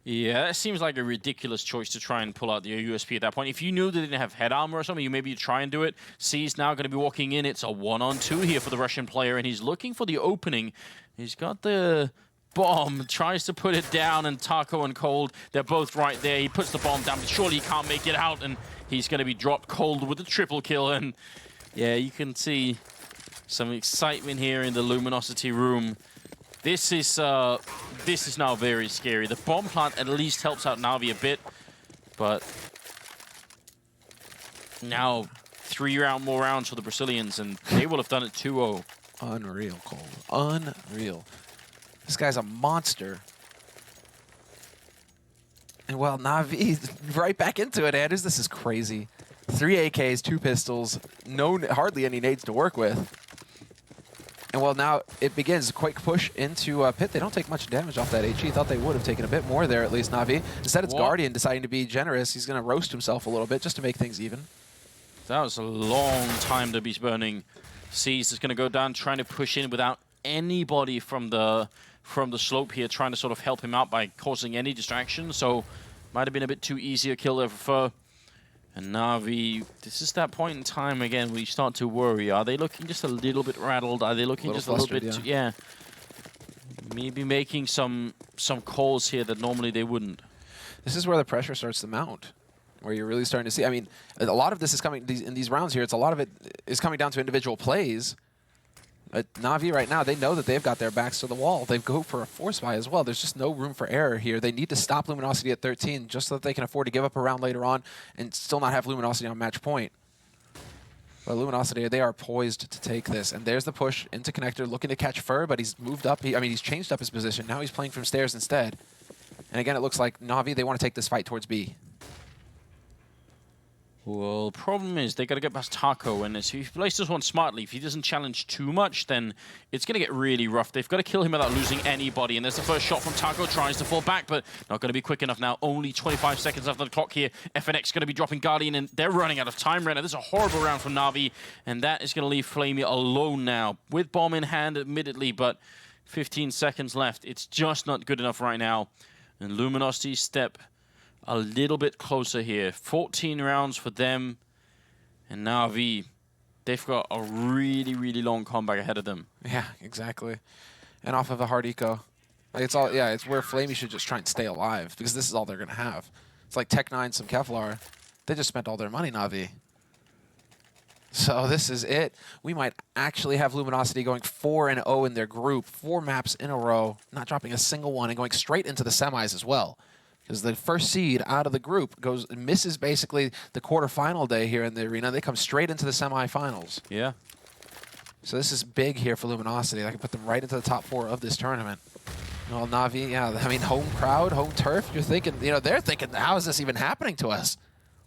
Yeah, that seems like a ridiculous choice to try and pull out the USP at that point. If you knew they didn't have head armor or something, you maybe try and do it. C's now going to be walking in. It's a 1-on-2 here for the Russian player, and he's looking for the opening. He's got the bomb, tries to put it down, and Taco and Cold, they're both right there. He puts the bomb down, but surely he can't make it out, and he's going to be dropped Cold with a triple kill. And yeah, you can see some excitement here in the Luminosity room. This is now very scary. The bomb plant at least helps out Navi a bit, but now 3 more rounds for the Brazilians, and they will have done it 2-0. Unreal, Cole. Unreal. This guy's a monster. And well, Navi right back into it, Anders. This is crazy. 3 AKs, 2 pistols, hardly any nades to work with. And well, now it begins. A quick push into Pit. They don't take much damage off that HE. Thought they would have taken a bit more there, at least, Navi. Instead, it's Guardian deciding to be generous. He's going to roast himself a little bit just to make things even. That was a long time to be burning. C's is going to go down, trying to push in without anybody from the slope here, trying to sort of help him out by causing any distraction. So, might have been a bit too easy a kill there for Fur. And Navi, this is that point in time again where you start to worry. Are they looking just a little bit rattled? Are they looking just a little bit, yeah. Maybe making some calls here that normally they wouldn't. This is where the pressure starts to mount, where you're really starting to see. I mean, a lot of this is coming in these rounds here. A lot of it is coming down to individual plays. Navi right now, they know that they've got their backs to the wall. They go for a force buy as well. There's just no room for error here. They need to stop Luminosity at 13 just so that they can afford to give up a round later on and still not have Luminosity on match point. But Luminosity, they are poised to take this. And there's the push into connector, looking to catch Fur, but he's moved up. He's changed up his position. Now he's playing from stairs instead. And again, it looks like Navi, they want to take this fight towards B. Well, problem is they got to get past Taco, and if he plays this one smartly, if he doesn't challenge too much, then it's going to get really rough. They've got to kill him without losing anybody, and there's the first shot from Taco, tries to fall back, but not going to be quick enough now. Only 25 seconds after the clock here. FNX going to be dropping Guardian, and they're running out of time right now. This is a horrible round for Navi, and that is going to leave Flamey alone now, with bomb in hand, admittedly, but 15 seconds left. It's just not good enough right now, and Luminosity step a little bit closer here. 14 rounds for them. And Navi, they've got a really, really long comeback ahead of them. Yeah, exactly. And off of a hard eco. It's all, yeah, it's where Flamey should just try and stay alive, because this is all they're going to have. It's like Tech 9, some Kevlar. They just spent all their money, Navi. So this is it. We might actually have Luminosity going 4-0 in their group. 4 maps in a row, not dropping a single one, and going straight into the semis as well. Because the first seed out of the group misses basically the quarterfinal day here in the arena. They come straight into the semifinals. Yeah. So this is big here for Luminosity. I can put them right into the top 4 of this tournament. Well, Navi, yeah, I mean, home crowd, home turf. You're thinking, they're thinking, how is this even happening to us?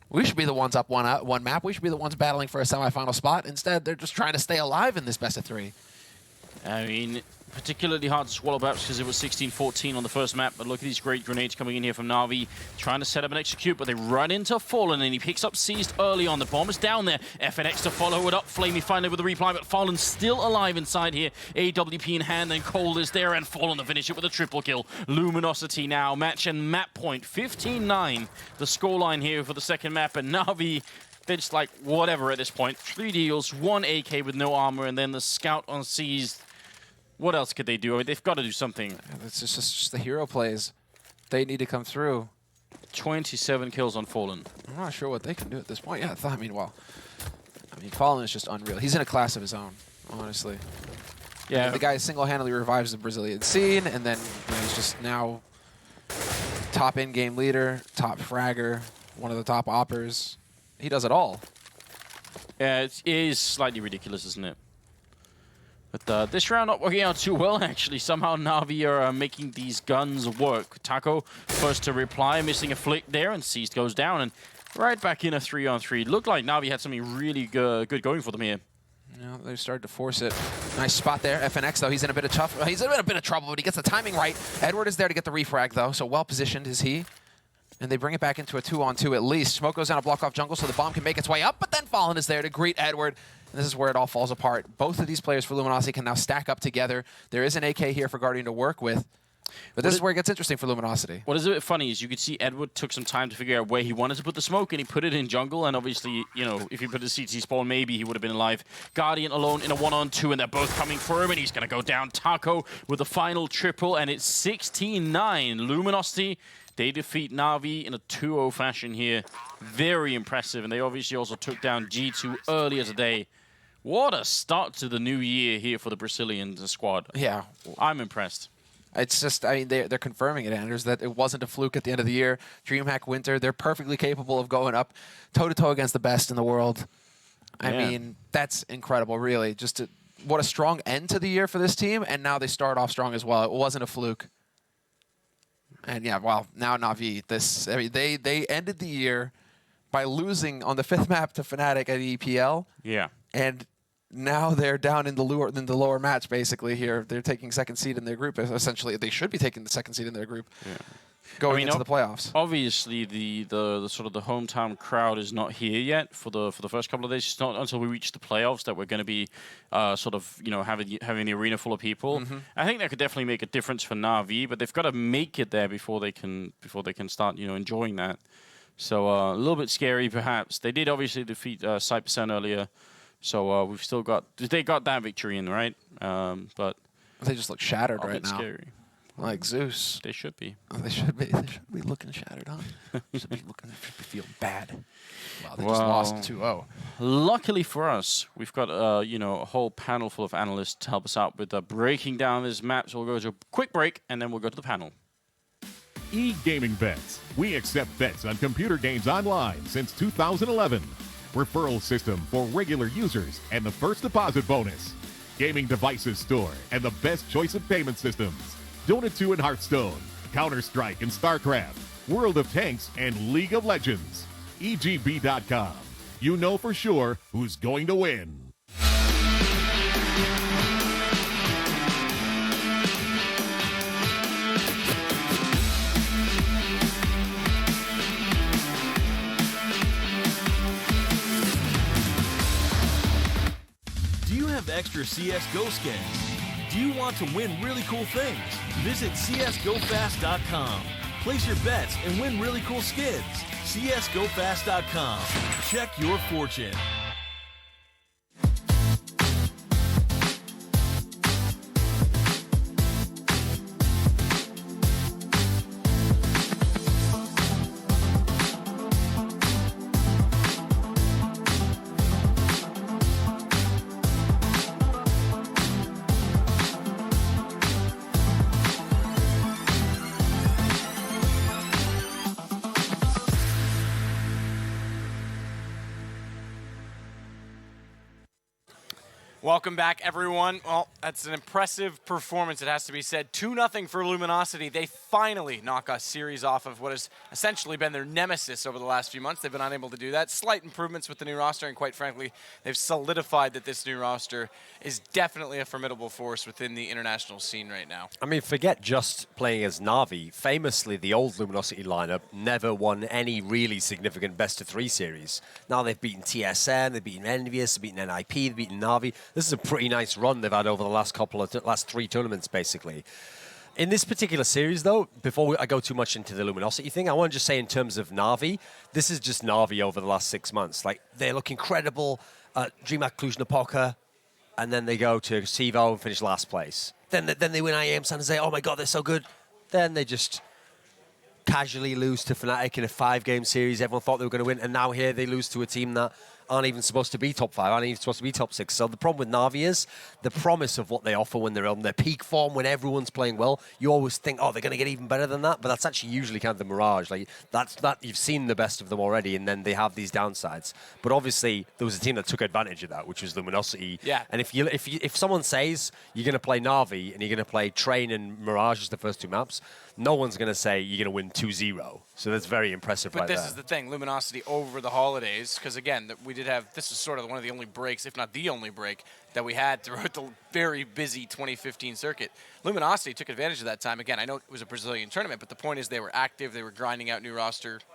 We should be the ones up one map. We should be the ones battling for a semifinal spot. Instead, they're just trying to stay alive in this best of 3. I mean, particularly hard to swallow perhaps because it was 16-14 on the first map, but look at these great grenades coming in here from Navi, trying to set up and execute, but they run into Fallen, and he picks up Seized early on. The bomb is down there. FNX to follow it up. Flamey finally with the reply, but Fallen still alive inside here. AWP in hand, and Cold is there, and Fallen to finish it with a triple kill. Luminosity now match and map point. 15-9, the scoreline here for the second map, and Navi, they're just like, whatever at this point. 3 deals, 1 AK with no armor, and then the scout on Seized. What else could they do? I mean, they've got to do something. It's just the hero plays. They need to come through. 27 kills on Fallen. I'm not sure what they can do at this point. Yeah, Fallen is just unreal. He's in a class of his own, honestly. Yeah. The guy single-handedly revives the Brazilian scene, and then he's just now top in-game leader, top fragger, one of the top oppers. He does it all. Yeah, it is slightly ridiculous, isn't it? But this round not working out too well, actually. Somehow Navi are making these guns work. Taco first to reply, missing a flick there, and Seized goes down. And right back in a 3-on-3. Looked like Navi had something really good going for them here. Yeah, they started to force it. Nice spot there. FNX, though, he's in a bit of trouble. He's in a bit of trouble, but he gets the timing right. Edward is there to get the refrag, though, so well-positioned is he. And they bring it back into a 2-on-2 at least. Smoke goes down to block off jungle so the bomb can make its way up, but then Fallen is there to greet Edward. And this is where it all falls apart. Both of these players for Luminosity can now stack up together. There is an AK here for Guardian to work with. But this is where it gets interesting for Luminosity. What is a bit funny is you could see Edward took some time to figure out where he wanted to put the smoke, and he put it in jungle, and obviously, you know, if he put a CT spawn, maybe he would have been alive. Guardian alone in a 1-on-2, and they're both coming for him, and he's going to go down. Taco with the final triple, and it's 16-9. Luminosity, they defeat Navi in a 2-0 fashion here. Very impressive, and they obviously also took down G2 earlier today. What a start to the new year here for the Brazilian squad. Yeah. I'm impressed. It's just, I mean, they're confirming it, Anders, that it wasn't a fluke at the end of the year. DreamHack Winter, they're perfectly capable of going up toe-to-toe against the best in the world. I mean, that's incredible, really. What a strong end to the year for this team, and now they start off strong as well. It wasn't a fluke. And yeah, well, now Navi, they ended the year by losing on the 5th map to Fnatic at EPL. Yeah. And now they're down in the lower match, basically, here. They're taking second seed in their group. Essentially, they should be taking the second seed in their group going into the playoffs. Obviously, the sort of the hometown crowd is not here yet for the first couple of days. It's not until we reach the playoffs that we're going to be sort of, you know, having the arena full of people. I think that could definitely make a difference for Navi, but they've got to make it there before they can start, you know, enjoying that. So a little bit scary, perhaps. They did obviously defeat Cypress earlier. So we've still got... They got that victory in, right? But... They just look shattered right now. Scary. Like Zeus. They should be. Oh, they should be. They should be looking shattered, huh? They should be feeling bad. Wow, they just lost 2-0. Luckily for us, we've got you know, a whole panel full of analysts to help us out with breaking down this map. So we'll go to a quick break, and then we'll go to the panel. E-Gaming Bets. We accept bets on computer games online since 2011. Referral system for regular users and the first deposit bonus. Gaming devices store and the best choice of payment systems. Dota 2 and Hearthstone, Counter-Strike and StarCraft, World of Tanks and League of Legends. EGB.com. You know for sure who's going to win. Extra CSGO skins. Do you want to win really cool things? Visit CSGOFast.com. Place your bets and win really cool skins. CSGOFast.com. Check your fortune. Welcome back, everyone. Well, that's an impressive performance, it has to be said. 2-0 for Luminosity. They finally knock a series off of what has essentially been their nemesis over the last few months. They've been unable to do that. Slight improvements with the new roster, and quite frankly, they've solidified that this new roster is definitely a formidable force within the international scene right now. I mean, forget just playing as Navi. Famously, the old Luminosity lineup never won any really significant best-of-3 series. Now they've beaten TSM, they've beaten Envious, they've beaten NIP, they've beaten Navi. This is a pretty nice run they've had over the last 3 tournaments, basically. In this particular series, though, before I go too much into the Luminosity thing, I want to just say in terms of Navi, this is just Navi over the last 6 months. Like, they look incredible at DreamHack Cluj-Napoca, and then they go to CIVO and finish last place. Then they win IAM San Jose. Oh my God, they're so good. Then they just casually lose to Fnatic in a 5-game series. Everyone thought they were going to win, and now here they lose to a team that aren't even supposed to be top 5, aren't even supposed to be top 6. So the problem with Navi is the promise of what they offer when they're on their peak form, when everyone's playing well. You always think, oh, they're going to get even better than that, but that's actually usually kind of the mirage. Like that you've seen the best of them already, and then they have these downsides. But obviously, there was a team that took advantage of that, which was Luminosity. Yeah. And if someone says you're going to play Navi and you're going to play Train and Mirage as the first 2 maps, no one's going to say you're going to win 2-0. So that's very impressive. But this is the thing, Luminosity over the holidays, because again, we did have, this is sort of one of the only breaks, if not the only break, that we had throughout the very busy 2015 circuit. Luminosity took advantage of that time. Again, I know it was a Brazilian tournament, but the point is they were active, they were grinding out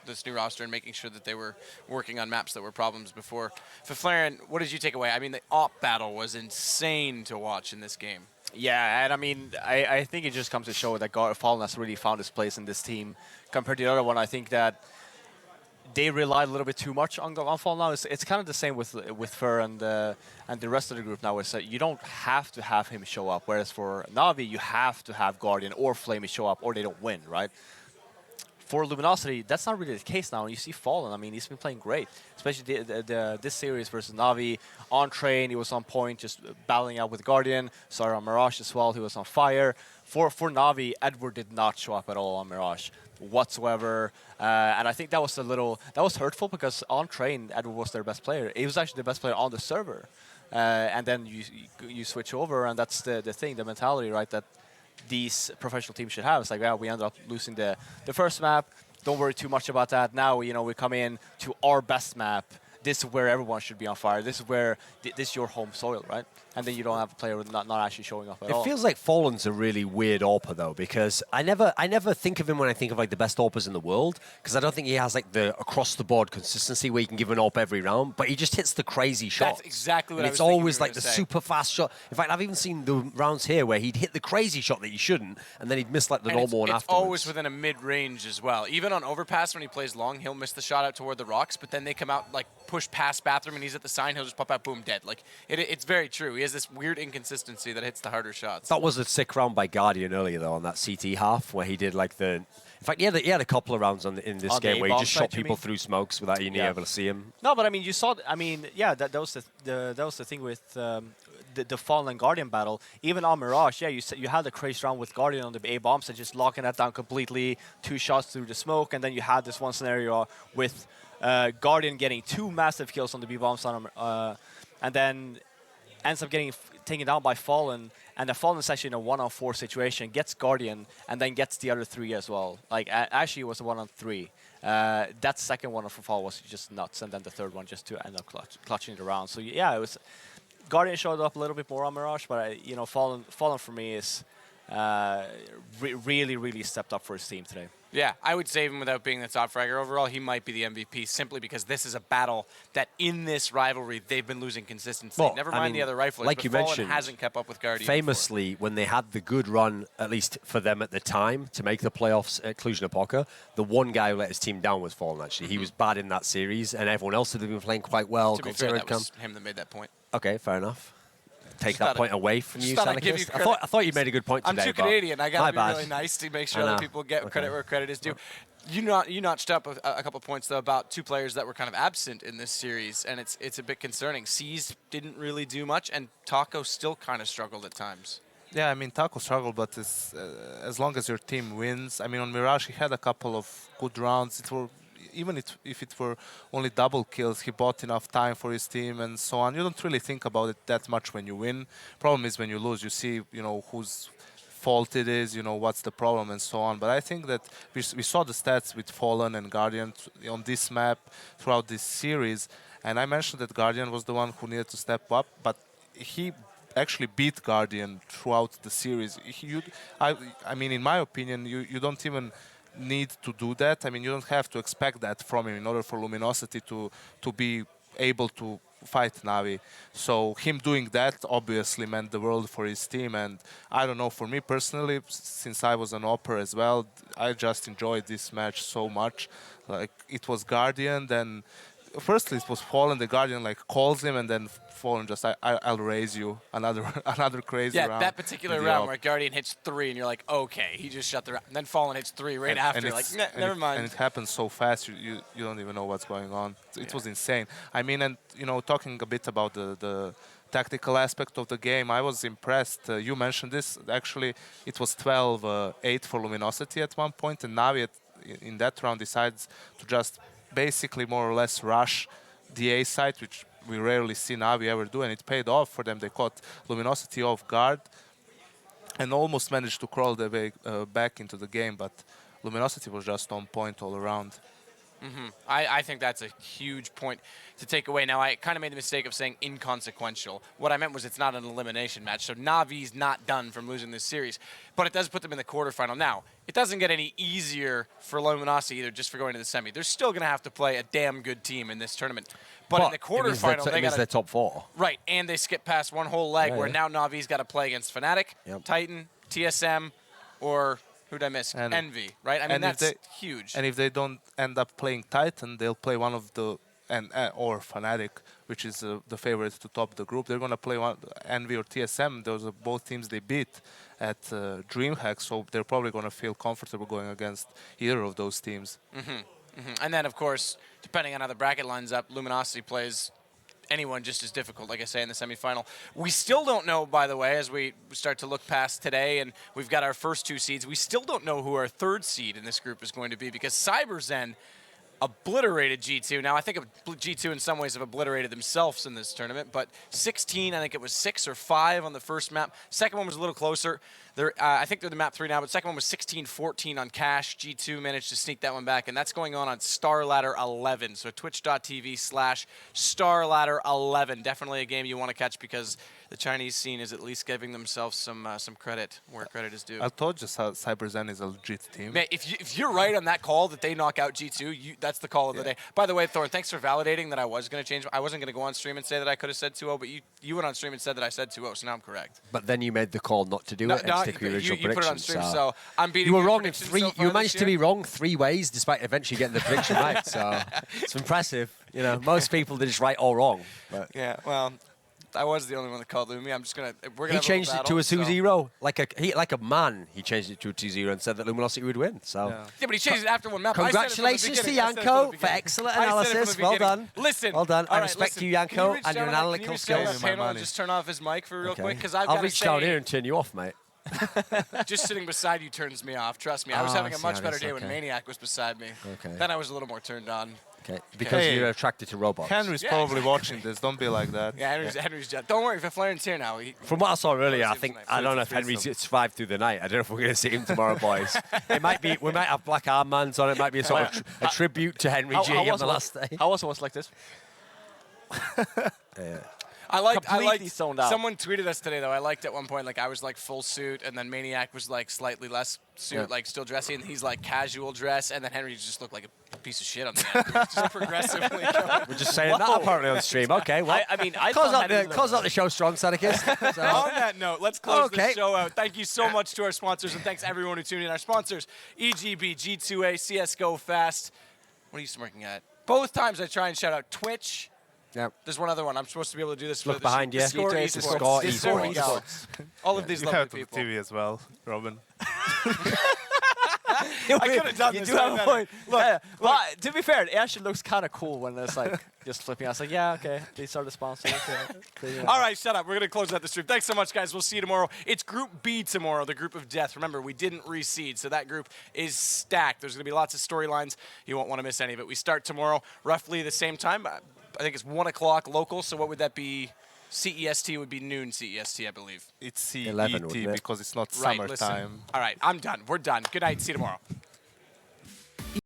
this new roster, and making sure that they were working on maps that were problems before. Flaren, what did you take away? I mean, the AWP battle was insane to watch in this game. Yeah, and I mean, I think it just comes to show that Fallen has really found his place in this team. Compared to the other one, I think that they relied a little bit too much on Fallen now. It's kind of the same with Fur and the rest of the group now. Is that you don't have to have him show up, whereas for Navi, you have to have Guardian or Flamey show up, or they don't win, right? For Luminosity, that's not really the case now. You see Fallen, I mean, he's been playing great, especially this series versus Navi. On Train, he was on point, just battling out with Guardian. Sorry, on Mirage as well, he was on fire. For Navi, Edward did not show up at all on Mirage whatsoever, and I think that was hurtful, because on Train, Edward was their best player. He was actually the best player on the server, and then you switch over, and that's the thing, the mentality, right? That these professional teams should have. It's like, yeah, we ended up losing the first map. Don't worry too much about that. Now, we come in to our best map. This is where everyone should be on fire. This is where this is your home soil, right? And then you don't have a player not actually showing up at all. It feels like Fallen's a really weird AWPer, though, because I never think of him when I think of like the best AWPers in the world, because I don't think he has like the across the board consistency where you can give an AWP every round, but he just hits the crazy shots. That's exactly what and I was it's thinking always you were like the gonna say. super fast shot. In fact, I've even seen the rounds here where he'd hit the crazy shot that you shouldn't, and then he'd miss like the And normal one it's afterwards. always within a mid-range as well. Even on overpass, when he plays long, he'll miss the shot out toward the rocks, but then they come out, like, push past bathroom, and he's at the sign, he'll just pop out, boom, dead. Like, it's very true. He has this weird inconsistency that hits the harder shots. That was a sick round by Guardian earlier, though, on that CT half, where he did like the... In fact, he had a couple of rounds in this On the game where he A-bomb just side, shot you people mean? through smokes without you being able to see him. No, but I mean, you saw. I mean, yeah, that was the thing with the Fallen and Guardian battle. Even on Mirage, yeah, you had the crazy round with Guardian on the A bombs and just locking that down completely, 2 shots through the smoke, and then you had this one scenario with Guardian getting 2 massive kills on the B bombs on him, and then ends up getting taken down by Fallen. And the Fallen is actually in a 1-on-4 situation, gets Guardian, and then gets the other 3 as well. Like, actually, it was a 1-on-3. That second one for Fallen was just nuts, and then the third one just to end up clutching it around. So, yeah, it was... Guardian showed up a little bit more on Mirage, but, Fallen for me is really, really stepped up for his team today. Yeah, I would save him without being the top fragger overall. He might be the MVP simply because this is a battle that in this rivalry they've been losing consistency. Well, Never I mind mean, the other riflers, like but you Fallen mentioned, hasn't kept up with Guardian Famously, when they had the good run, at least for them at the time, to make the playoffs at Cluj-Napoca, the one guy who let his team down was Fallen, actually. He was bad in that series, and everyone else had been playing quite well. To be fair, that was him that made that point. Okay, fair enough. Take Just that thought point I- away from just you, thought I'd give you Sanikis. credit. I thought you made a good point I'm today. too Canadian. I got to be bad. really nice to make I sure that know. people get credit where credit is due. You notched up a couple points, though, about 2 players that were kind of absent in this series, and it's a bit concerning. C's didn't really do much, and Taco still kind of struggled at times. Yeah, I mean, Taco struggled, but as long as your team wins. I mean, on Mirage, he had a couple of good rounds. Even if it were only double kills, he bought enough time for his team and so on. You don't really think about it that much when you win. Problem is when you lose, you see, whose fault it is, what's the problem and so on. But I think that we saw the stats with Fallen and Guardian on this map throughout this series. And I mentioned that Guardian was the one who needed to step up, but he actually beat Guardian throughout the series. I mean, in my opinion, you don't even need to do that. I mean, you don't have to expect that from him in order for Luminosity to be able to fight Navi. So him doing that obviously meant the world for his team. And I don't know, for me personally, since I was an AWPer as well, I just enjoyed this match so much. Like, it was Guardian, then firstly it was Fallen, the Guardian like calls him, and then Fallen just I'll raise you another crazy round. Yeah, that particular round where Guardian hits 3 and you're like, okay, he just shut the round. And then Fallen hits 3 right after, like, never mind. And it happens so fast, you don't even know what's going on. It was insane. I mean, and you know, talking a bit about the tactical aspect of the game, I was impressed. You mentioned this. Actually, it was 12-8 for Luminosity at one point, and Navi in that round decides to just basically more or less rush the A side, which we rarely see Navi ever do, and it paid off for them. They caught Luminosity off guard and almost managed to crawl their way back into the game, but Luminosity was just on point all around. I think that's a huge point to take away. Now, I kind of made the mistake of saying inconsequential. What I meant was it's not an elimination match, so Navi's not done from losing this series, but it does put them in the quarterfinal. Now, it doesn't get any easier for Luminosity either just for going to the semi. They're still going to have to play a damn good team in this tournament. But in the quarterfinal, they got their top 4. Right, and they skip past one whole leg where now Navi's got to play against Fnatic, Titan, TSM, or... who'd I miss? Envy, right? I mean, that's huge. And if they don't end up playing Titan, they'll play one of the or Fnatic, which is the favorite to top the group. They're going to play one Envy or TSM. Those are both teams they beat at DreamHack, so they're probably going to feel comfortable going against either of those teams. And then, of course, depending on how the bracket lines up, Luminosity plays anyone just as difficult, like I say, in the semifinal. We still don't know, by the way, as we start to look past today, and we've got our first 2 seeds, we still don't know who our 3rd seed in this group is going to be, because CyberZen obliterated G2. Now, I think G2 in some ways have obliterated themselves in this tournament, but 16, I think it was 6 or 5 on the first map. Second one was a little closer. I think they're the map 3 now, but second one was 16-14 on Cash. G2 managed to sneak that one back, and that's going on StarLadder 11. So twitch.tv/StarLadder11. Definitely a game you want to catch because the Chinese scene is at least giving themselves some credit where credit is due. I told you CyberZen is a legit team. Man, if you're right on that call that they knock out G2, that's the call of the day. By the way, Thorn, thanks for validating that I was going to change. I wasn't going to go on stream and say that I could have said 2-0, but you went on stream and said that I said 2-0, so now I'm correct. But then you made the call not to do it. You put it on stream, so I'm beating you were wrong in 3. So you managed to be wrong 3 ways, despite eventually getting the prediction right. So it's impressive. You know, most people they just right or wrong. But yeah, well, I was the only one that called Lumi. I'm just gonna. We're gonna. He changed it to a 2-0, like a man. He changed it to a 2-0 and said that Luminosity would win. So yeah, but he changed it after one map. Congratulations to Yanko for excellent analysis. Well done. Listen, well done. I respect you, Yanko, and your analytical skills. Just turn off his mic for real quick, because I'll reach down here and turn you off, mate. Just sitting beside you turns me off. Trust me. I was having a much better day when Maniac was beside me. Okay. Then I was a little more turned on. Okay. Because you're attracted to robots. Henry's probably watching this. Don't be like that. Yeah, Henry's just. Don't worry, Flarian's here now. From what I saw earlier, I don't know if Henry's survived through the night. I don't know if we're going to see him tomorrow, boys. It might be. We might have black armbands on. It might be a sort of a tribute to Henry G on the last day. I also was like this. I liked zoned out. Someone tweeted us today, though. I liked at one point, like, I was, like, full suit, and then Maniac was, like, slightly less suit, like, still dressy, and he's, like, casual dress, and then Henry just looked like a piece of shit on the end. Just progressively going. We're just saying that apparently on stream. Okay, well, I close out the show strong, Sadikis. So. On that note, let's close the show out. Thank you so much to our sponsors, and thanks everyone who tuned in. Our sponsors, EGB, G2A, CSGO Fast. What are you smirking at? Both times I try and shout out Twitch. Yep. There's one other one. I'm supposed to be able to do this. Look behind you. Discord Esports. All of these you lovely have people. TV as well, Robin. I could have done this. You do have a point. Look, well, to be fair, it actually looks kind of cool when it's like just flipping. I was like, yeah, okay, these are the sponsors. Yeah. All right, shut up. We're going to close out the stream. Thanks so much, guys. We'll see you tomorrow. It's Group B tomorrow, the group of death. Remember, we didn't reseed, so that group is stacked. There's going to be lots of storylines. You won't want to miss any of it. We start tomorrow roughly the same time. I think it's 1 o'clock local, so what would that be? CEST would be noon CEST, I believe. It's CET 11, because it's not right, summertime. Listen. All right, I'm done. We're done. Good night. See you tomorrow.